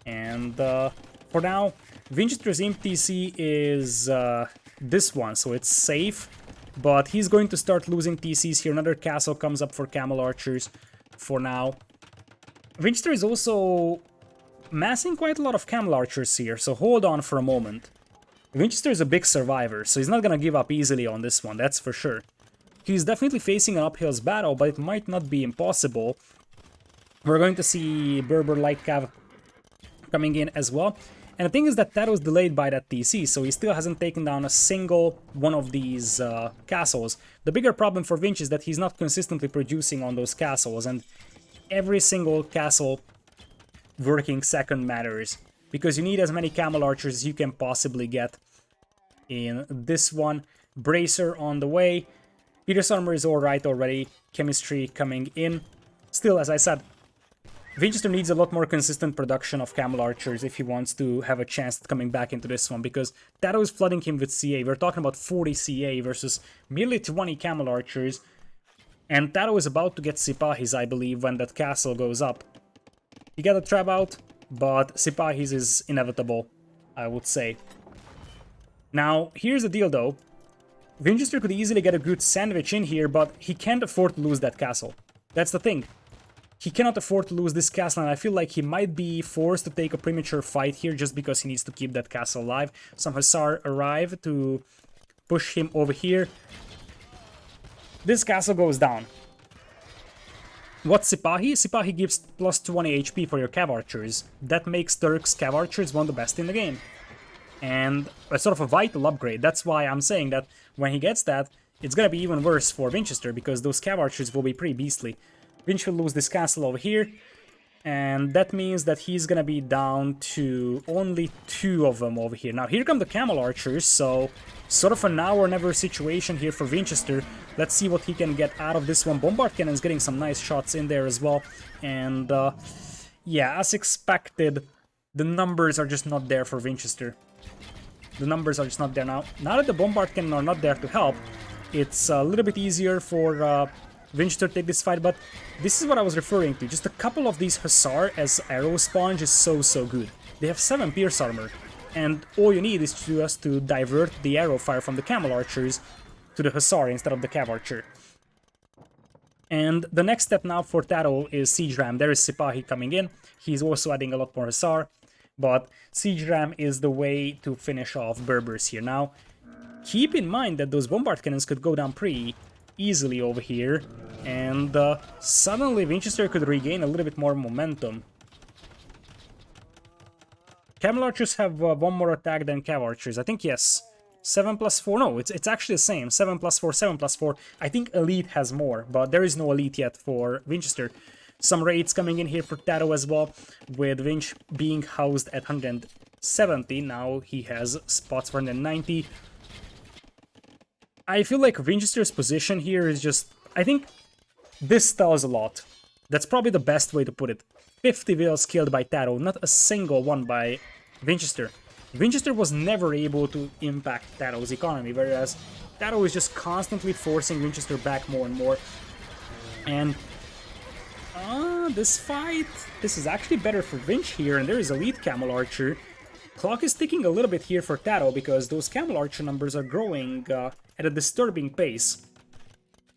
And for now, Vinchester's Imp TC is this one, so it's safe. But he's going to start losing TCs here. Another castle comes up for Camel Archers for now. Vinchester is also massing quite a lot of Camel Archers here, so hold on for a moment. Vinchester is a big survivor, so he's not gonna give up easily on this one, that's for sure. He's definitely facing an uphill battle, but it might not be impossible. We're going to see Berber Light Cav coming in as well. And the thing is that was delayed by that TC, so he still hasn't taken down a single one of these castles. The bigger problem for Vinch is that he's not consistently producing on those castles, and every single castle working second matters, because you need as many Camel Archers as you can possibly get in this one. Bracer on the way. Peter's armor is alright already. Chemistry coming in. Still, as I said, Vinchester needs a lot more consistent production of Camel Archers if he wants to have a chance at coming back into this one, because TaToH is flooding him with CA. We're talking about 40 CA versus merely 20 Camel Archers. And TaToH is about to get Sipahis, I believe, when that castle goes up. He got a trap out, but Sipahis is inevitable, I would say. Now, here's the deal though. Vinchester could easily get a good sandwich in here, but he can't afford to lose that castle. That's the thing. He cannot afford to lose this castle, and I feel like he might be forced to take a premature fight here just because he needs to keep that castle alive. Some Hussar arrive to push him over here. This castle goes down. What's Sipahi? Sipahi gives plus 20 HP for your Cav Archers. That makes Turk's Cav Archers one of the best in the game. And it's sort of a vital upgrade. That's why I'm saying that when he gets that, it's gonna be even worse for Vinchester, because those Cav Archers will be pretty beastly. Vinch will lose this castle over here, and that means that he's gonna be down to only 2 of them over here. Now, here come the Camel Archers, so sort of a now or never situation here for Vinchester. Let's see what he can get out of this one. Bombard Cannon's getting some nice shots in there as well, and yeah, as expected, the numbers are just not there for Vinchester. The numbers are just not there now. Now that the Bombard Cannon are not there to help, it's a little bit easier for Vinchester to take this fight, but this is what I was referring to. Just a couple of these Hussar as arrow sponge is so good. They have 7 pierce armor, and all you need is just to divert the arrow fire from the Camel Archers to the Hussar instead of the Cav Archer. And the next step now for TaToH is Siege Ram. There is Sipahi coming in. He's also adding a lot more Hussar, but Siege Ram is the way to finish off Berbers here. Now, keep in mind that those Bombard Cannons could go down pretty easily over here, and suddenly Vinchester could regain a little bit more momentum. Camel Archers have 1 more attack than Cav Archers. I think, yes. 7 plus 4. No, it's actually the same. 7 plus 4, 7 plus 4. I think Elite has more, but there is no Elite yet for Vinchester. Some raids coming in here for TaToH as well, with Vinch being housed at 170. Now he has spots for 190. I feel like Vinchester's position here is just... I think this tells a lot. That's probably the best way to put it. 50 vills killed by TaToH, not a single one by Vinchester. Vinchester was never able to impact TaToH's economy, whereas TaToH is just constantly forcing Vinchester back more and more. And this fight, this is actually better for Vinch here, and there is Elite Camel Archer. Clock is ticking a little bit here for TaToH because those Camel Archer numbers are growing at a disturbing pace,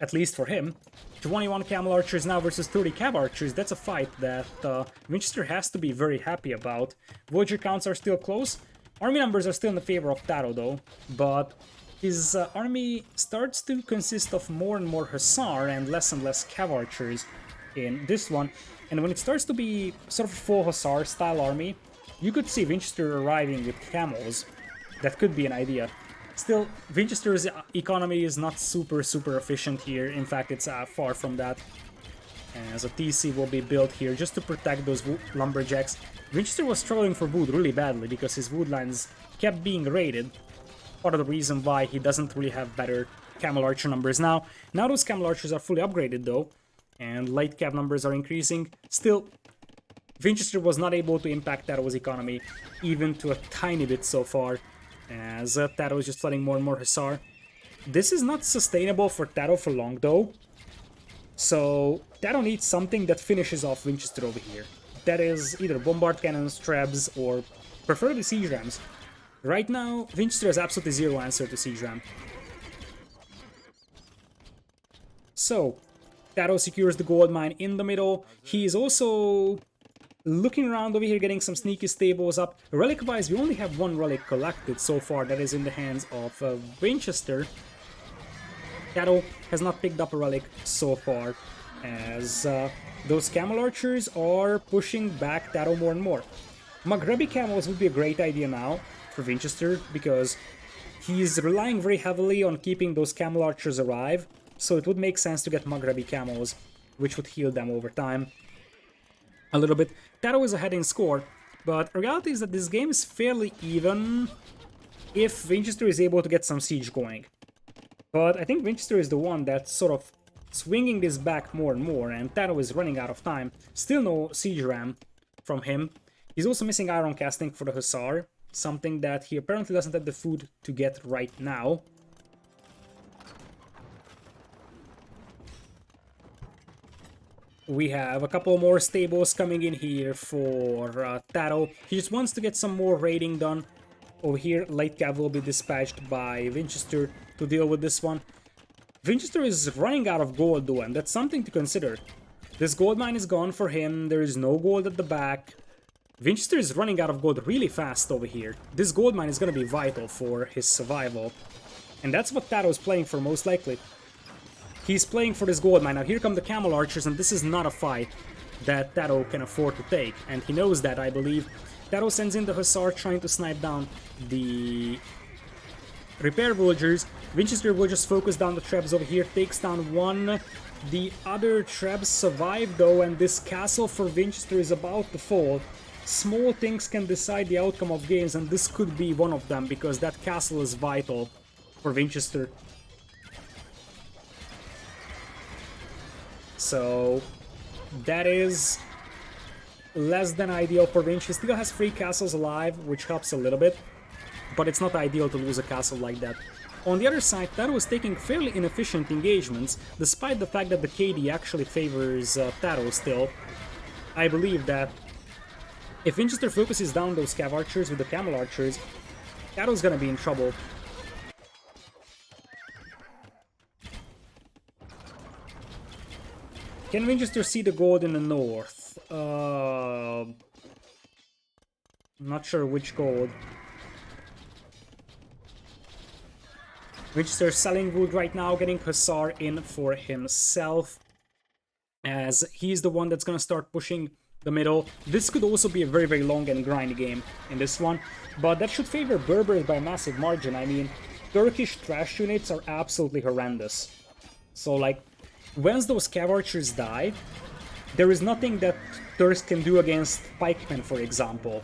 at least for him. 21 Camel Archers now versus 30 Cav Archers. That's a fight that Vinchester has to be very happy about. Voyager counts are still close. Army numbers are still in the favor of TaToH though, but his army starts to consist of more and more Hussar and less Cav Archers in this one. And when it starts to be sort of a full Hussar style army, you could see Vinchester arriving with camels. That could be an idea. Still, Vinchester's economy is not super efficient here. In fact, it's far from that. As a TC will be built here just to protect those lumberjacks. Vinchester was struggling for wood really badly because his wood lines kept being raided. Part of the reason why he doesn't really have better Camel Archer numbers now. Now those Camel Archers are fully upgraded though, and light Cav numbers are increasing. Still, Vinchester was not able to impact TaToH's economy even to a tiny bit so far, as TaToH is just flooding more and more Hussar. This is not sustainable for TaToH for long though, so TaToH needs something that finishes off Vinchester over here. That is either Bombard Cannons, Trebs, or preferably Siege Rams. Right now, Vinchester has absolutely zero answer to Siege Ram. So, TaToH secures the gold mine in the middle. He is also looking around over here, getting some sneaky stables up. Relic-wise, we only have 1 relic collected so far that is in the hands of Vinchester. TaToH has not picked up a relic so far, as those Camel Archers are pushing back TaToH more and more. Maghrebi Camels would be a great idea now for Vinchester, because he's relying very heavily on keeping those Camel Archers alive, so it would make sense to get Maghrebi Camels, which would heal them over time a little bit. TaToH is ahead in score, but the reality is that this game is fairly even if Vinchester is able to get some siege going. But I think Winchester is the one that's sort of swinging this back more and more, and TaToH is running out of time. Still no Siege Ram from him. He's also missing Iron Casting for the Hussar, something that he apparently doesn't have the food to get right now. We have a couple more stables coming in here for TaToH. He just wants to get some more raiding done. Over here, Light Cav will be dispatched by Vinchester to deal with this one. Vinchester is running out of gold though, and that's something to consider. This gold mine is gone for him, there is no gold at the back. Vinchester is running out of gold really fast over here. This gold mine is going to be vital for his survival. And that's what TaToH is playing for most likely. He's playing for this gold mine. Now here come the Camel Archers, and this is not a fight that TaToH can afford to take. And he knows that, I believe. TaToH sends in the Hussar trying to snipe down the repair villagers. Vinchester will just focus down the traps over here, takes down one. The other traps survive though, and this castle for Vinchester is about to fall. Small things can decide the outcome of games, and this could be one of them, because that castle is vital for Vinchester. So that is less than ideal for Vinch. He still has 3 castles alive, which helps a little bit, but it's not ideal to lose a castle like that. On the other side, TaToH is taking fairly inefficient engagements, despite the fact that the KD actually favors TaToH still. I believe that if Vinchester focuses down those Cav Archers with the Camel Archers, TaToH's gonna be in trouble. Can Winchester see the gold in the north? I'm not sure which gold. Winchester selling wood right now, getting Hussar in for himself, as he's the one that's gonna start pushing the middle. This could also be a very, very long and grindy game in this one, but that should favor Berbers by a massive margin. I mean, Turkish trash units are absolutely horrendous. So, like, once those Cav Archers die, there is nothing that Turks can do against pikemen, for example,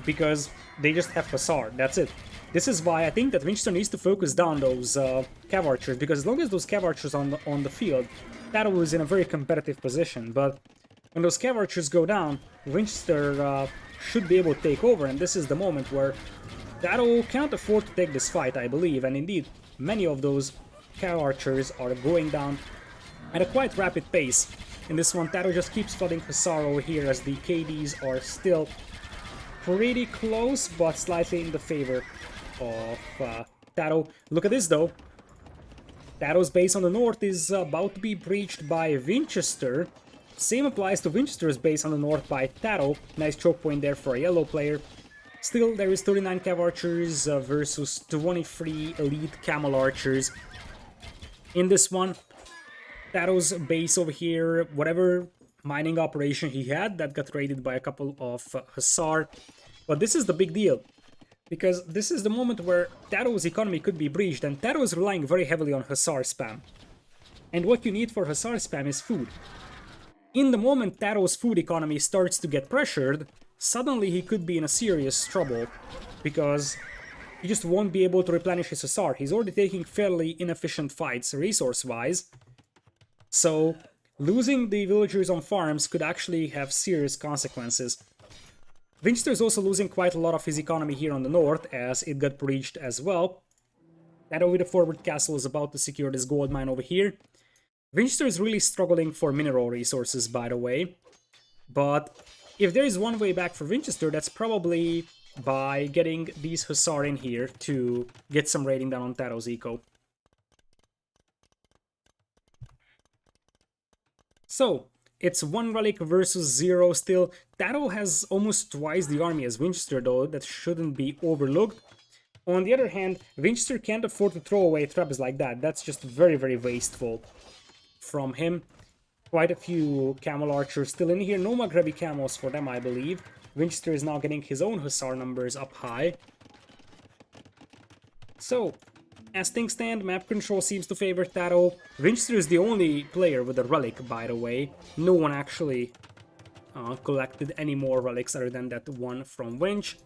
because they just have Hussar, that's it. This is why I think that Winchester needs to focus down those Cav Archers, because as long as those Cav Archers are on the field, TaToH is in a very competitive position, but when those Cav Archers go down, Winchester should be able to take over, and this is the moment where TaToH cannot afford to take this fight, I believe, and indeed, many of those Cav Archers are going down at a quite rapid pace. In this one, TaToH just keeps flooding Hussar over here, as the KDs are still pretty close, but slightly in the favor of TaToH. Look at this though. TaToH's base on the north is about to be breached by Vinchester. Same applies to Winchester's base on the north by TaToH. Nice choke point there for a yellow player. Still, there is 39 Cav Archers versus 23 elite Camel Archers. In this one, TaToH's base over here, whatever mining operation he had, that got raided by a couple of Hussar. But this is the big deal, because this is the moment where TaToH's economy could be breached, and TaToH is relying very heavily on Hussar spam. And what you need for Hussar spam is food. In the moment TaToH's food economy starts to get pressured, suddenly he could be in a serious trouble, because he just won't be able to replenish his Hussar. He's already taking fairly inefficient fights resource-wise, so losing the villagers on farms could actually have serious consequences. Winchester is also losing quite a lot of his economy here on the north, as it got breached as well. TaToH with a forward castle is about to secure this gold mine over here. Winchester is really struggling for mineral resources, by the way, but if there is one way back for Winchester, that's probably by getting these Hussar in here to get some raiding done on TaToH's eco. So, it's 1 relic versus 0 still. TaToH has almost twice the army as Winchester though, that shouldn't be overlooked. On the other hand, Winchester can't afford to throw away traps like that. That's just very, very wasteful from him. Quite a few Camel Archers still in here. No Maghrebi Camels for them, I believe. Winchester is now getting his own Hussar numbers up high. So, as things stand, map control seems to favor TaToH. Winchester is the only player with a relic, by the way. No one actually collected any more relics other than that one from Winch.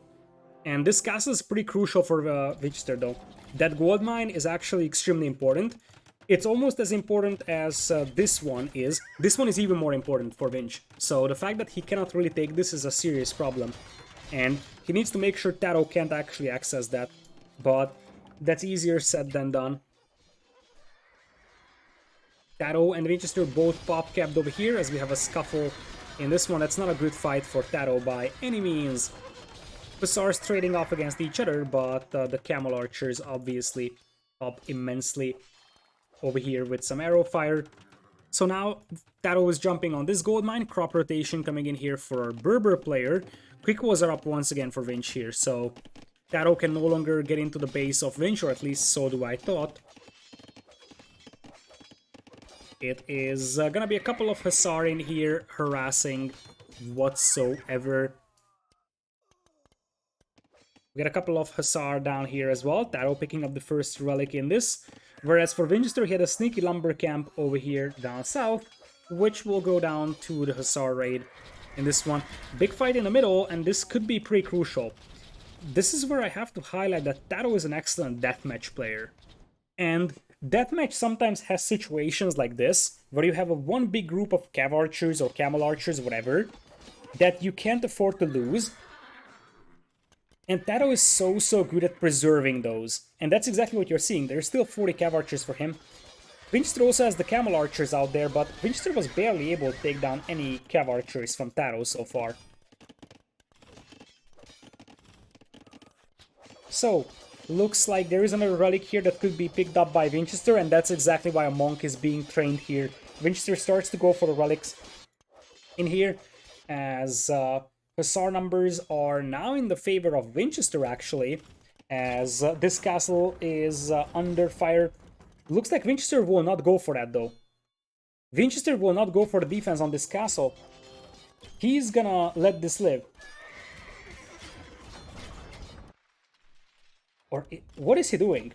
And this castle is pretty crucial for Winchester though. That gold mine is actually extremely important. It's almost as important as this one is. This one is even more important for Vinch. So the fact that he cannot really take this is a serious problem. And he needs to make sure TaToH can't actually access that. But that's easier said than done. TaToH and Vinchester both pop capped over here as we have a scuffle in this one. That's not a good fight for TaToH by any means. Hussars trading off against each other, but the Camel Archers obviously up immensely over here with some arrow fire. So now TaToH is jumping on this gold mine. Crop rotation coming in here for our Berber player. Quick was are up once again for Vinch here, so TaToH can no longer get into the base of Vinch, or at least so do I thought. It is gonna be a couple of Hussar in here harassing whatsoever. We got a couple of Hussar down here as well. TaToH picking up the first relic in this. Whereas for Vinchester, he had a sneaky lumber camp over here down south, which will go down to the Hussar raid in this one. Big fight in the middle, and this could be pretty crucial. This is where I have to highlight that TaToH is an excellent deathmatch player. And deathmatch sometimes has situations like this, where you have a one big group of Cav Archers or Camel Archers, whatever, that you can't afford to lose. And TaToH is so good at preserving those. And that's exactly what you're seeing. There's still 40 Cav Archers for him. Vinchester also has the Camel Archers out there, but Vinchester was barely able to take down any Cav Archers from TaToH so far. So, looks like there is another relic here that could be picked up by Vinchester, and that's exactly why a monk is being trained here. Vinchester starts to go for the relics in here, as Hussar numbers are now in the favor of Vinchester, actually, as this castle is under fire. Looks like Vinchester will not go for that, though. Vinchester will not go for the defense on this castle. He's gonna let this live. Or what is he doing?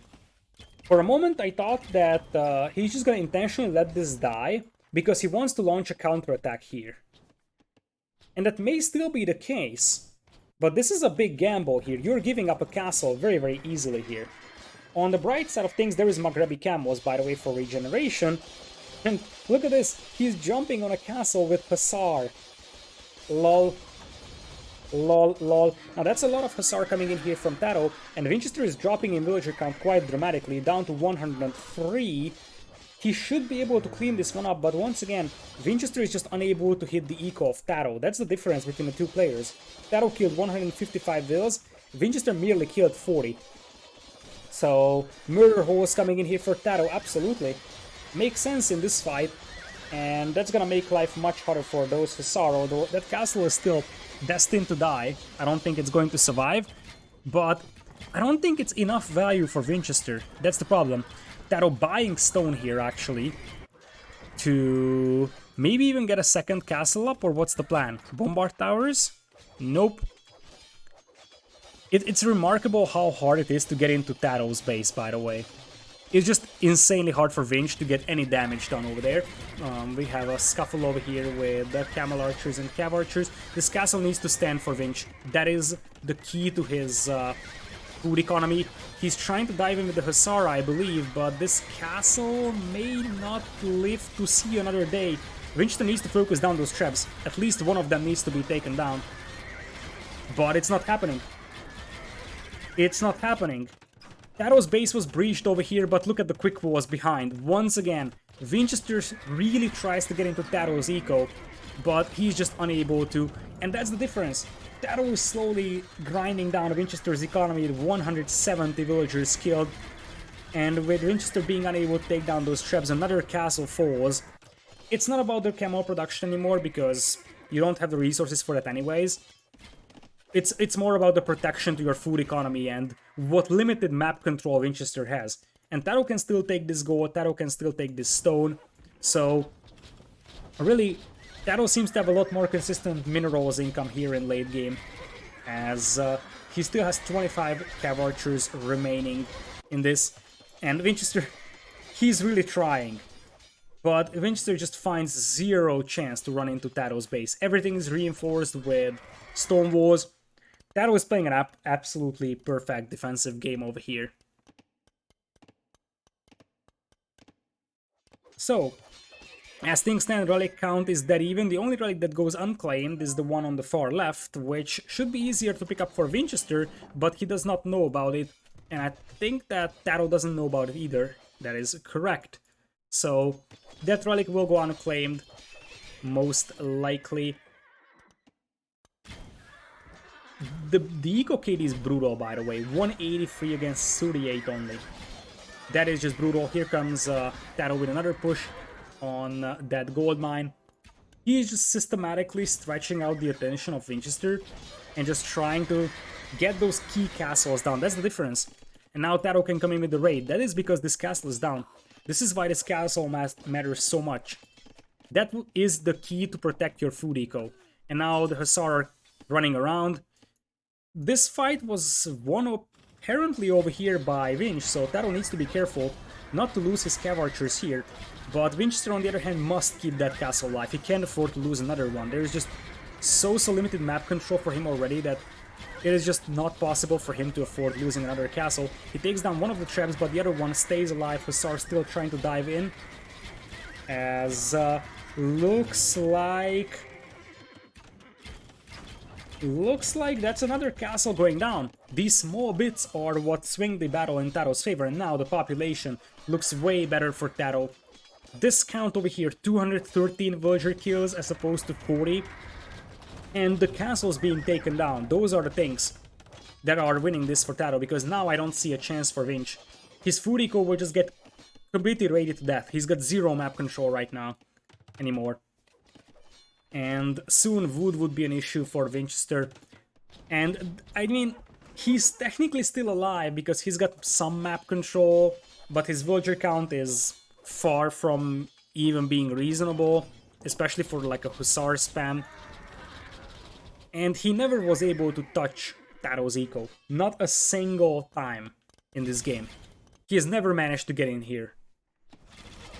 For a moment, I thought that he's just gonna intentionally let this die because he wants to launch a counterattack here. And that may still be the case, but this is a big gamble here. You're giving up a castle very easily here. On the bright side of things, there is Maghrebi Camos, by the way, for regeneration. And look at this, he's jumping on a castle with Hussar. Lol. Lol. Now that's a lot of Hussar coming in here from TaToH, and Vinchester is dropping in villager count quite dramatically, down to 103. He should be able to clean this one up, but once again, Vinchester is just unable to hit the eco of TaToH. That's the difference between the two players. TaToH killed 155 vills, Vinchester merely killed 40. So, murder holes coming in here for TaToH, absolutely. Makes sense in this fight, and that's gonna make life much harder for those Hussar, although that castle is still destined to die. I don't think it's going to survive, but I don't think it's enough value for Vinchester. That's the problem. TaToH buying stone here, actually, to maybe even get a second castle up, or what's the plan? Bombard towers? Nope. It's remarkable how hard it is to get into TaToH's base, by the way. It's just insanely hard for Vinch to get any damage done over there. We have a scuffle over here with the Camel Archers and Cav Archers. This castle needs to stand for Vinch. That is the key to his food economy. He's trying to dive in with the Hussar, I believe, but this castle may not live to see another day. Vinchester needs to focus down those traps. At least one of them needs to be taken down. But it's not happening. It's not happening. TaToH's base was breached over here, but look at the quick walls behind. Once again, Vinchester really tries to get into TaToH's eco, but he's just unable to, and that's the difference. TaToH is slowly grinding down Vinchester's economy with 170 villagers killed, and with Vinchester being unable to take down those traps, another castle falls. It's not about their camo production anymore, because you don't have the resources for that anyways. It's more about the protection to your food economy and what limited map control Vinchester has. And TaToH can still take this gold, TaToH can still take this stone. So, really, TaToH seems to have a lot more consistent minerals income here in late game, as he still has 25 Cav Archers remaining in this. And Vinchester, he's really trying. But Vinchester just finds zero chance to run into TaToH's base. Everything is reinforced with stone walls. TaToH is playing an absolutely perfect defensive game over here. So, as things stand, relic count is dead even. The only relic that goes unclaimed is the one on the far left, which should be easier to pick up for Vinchester, but he does not know about it. And I think that TaToH doesn't know about it either. That is correct. So that relic will go unclaimed, most likely. The eco KD is brutal, by the way. 183 against 38 only. That is just brutal. Here comes TaToH with another push on that gold mine. He is just systematically stretching out the attention of Vinchester and just trying to get those key castles down. That's the difference. And now TaToH can come in with the raid. That is because this castle is down. This is why this castle matters so much. That is the key to protect your food eco. And now the Hussar are running around. This fight was won apparently over here by Vinch, so TaToH needs to be careful not to lose his cav archers here. But Vinchester, on the other hand, must keep that castle alive. He can't afford to lose another one. There is just so limited map control for him already that it is just not possible for him to afford losing another castle. He takes down one of the traps, but the other one stays alive. Hussar still trying to dive in. As looks like that's another castle going down. These small bits are what swing the battle in TaToH's favor, and now the population looks way better for TaToH. This count over here, 213 villager kills as opposed to 40. And the castles being taken down, those are the things that are winning this for TaToH, because now I don't see a chance for Vinch. His food eco will just get completely raided to death. He's got zero map control right now anymore. And soon wood would be an issue for Vinchester. And I mean, he's technically still alive because he's got some map control, but his villager count is far from even being reasonable, especially for like a Hussar spam. And he never was able to touch TaToH's eco. Not a single time in this game. He has never managed to get in here.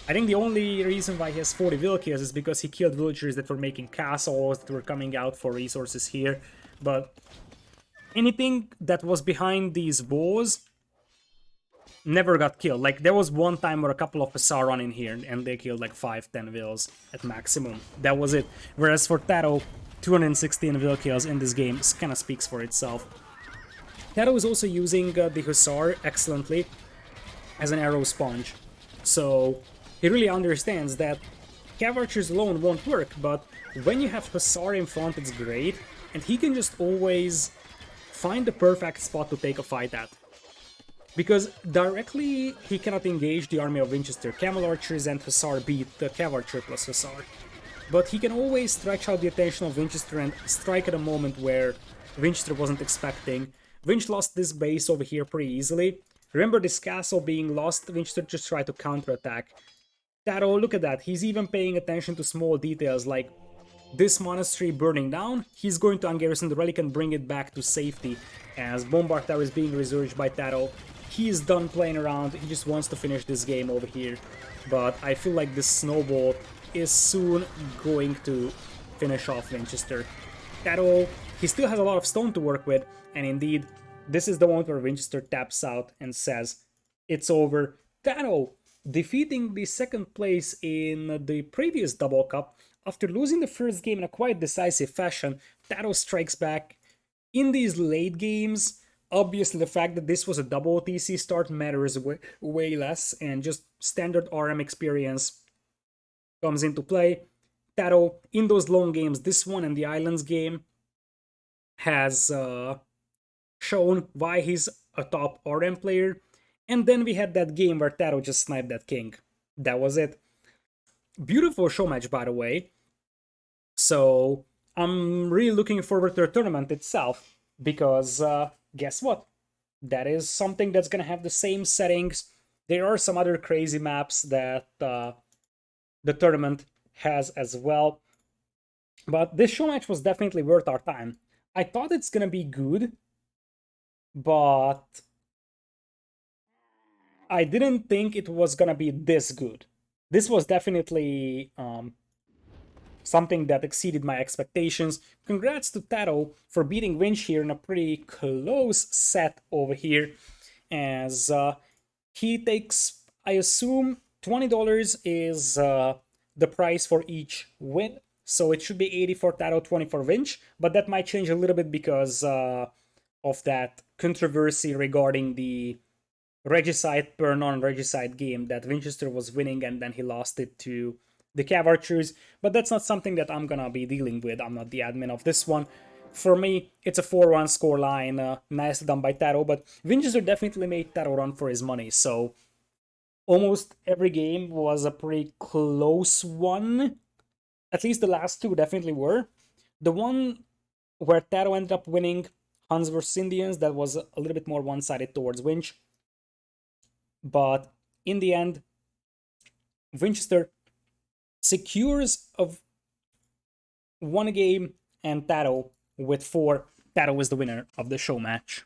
I think the only reason why he has 40 vill kills is because he killed villagers that were making castles, that were coming out for resources here. But anything that was behind these walls never got killed. Like, there was one time where a couple of Hussar run in here and they killed like 5-10 vills at maximum. That was it. Whereas for TaToH, 216 vill kills in this game kind of speaks for itself. TaToH is also using the Hussar excellently as an arrow sponge. So he really understands that cav archers alone won't work, but when you have Hussar in front, it's great, and he can just always find the perfect spot to take a fight at. Because directly, he cannot engage the army of Vinchester. Camel archers and Hussar beat the cav archer plus Hussar. But he can always stretch out the attention of Vinchester and strike at a moment where Vinchester wasn't expecting. Vinch lost this base over here pretty easily. Remember this castle being lost, Vinchester just tried to counterattack. TaToH, look at that, he's even paying attention to small details like this monastery burning down. He's going to ungarrison the relic and bring it back to safety as Bombard Tower is being resurged by TaToH. He is done playing around, he just wants to finish this game over here. But I feel like this snowball is soon going to finish off Vinchester. TaToH, he still has a lot of stone to work with, and indeed, this is the moment where Vinchester taps out and says, it's over. TaToH, defeating the second place in the previous Double Cup, after losing the first game in a quite decisive fashion, TaToH strikes back. In these late games, obviously the fact that this was a double TC start matters way less, and just standard RM experience comes into play. TaToH, in those long games, this one and the Islands game, has shown why he's a top RM player. And then we had that game where TaToH just sniped that king. That was it. Beautiful show match, by the way. So I'm really looking forward to the tournament itself, because guess what? That is something that's gonna have the same settings. There are some other crazy maps that the tournament has as well. But this show match was definitely worth our time. I thought it's gonna be good, but I didn't think it was gonna be this good. This was definitely something that exceeded my expectations. Congrats to TaToH for beating Vinch here in a pretty close set over here, as he takes, I assume, $20 is the price for each win. So it should be 80 for TaToH, 20 for Vinch, but that might change a little bit because of that controversy regarding the regicide per non-regicide game that Vinchester was winning and then he lost it to the Cav Archers. But that's not something that I'm gonna be dealing with. I'm not the admin of this one. For me, it's a 4-1 scoreline. Nice done by TaToH, but Vinchester definitely made TaToH run for his money. So almost every game was a pretty close one. At least the last two definitely were. The one where TaToH ended up winning, Huns vs Indians, that was a little bit more one-sided towards Winch. But in the end, Vinchester secures of one game and TaToH with four. TaToH is the winner of the show match.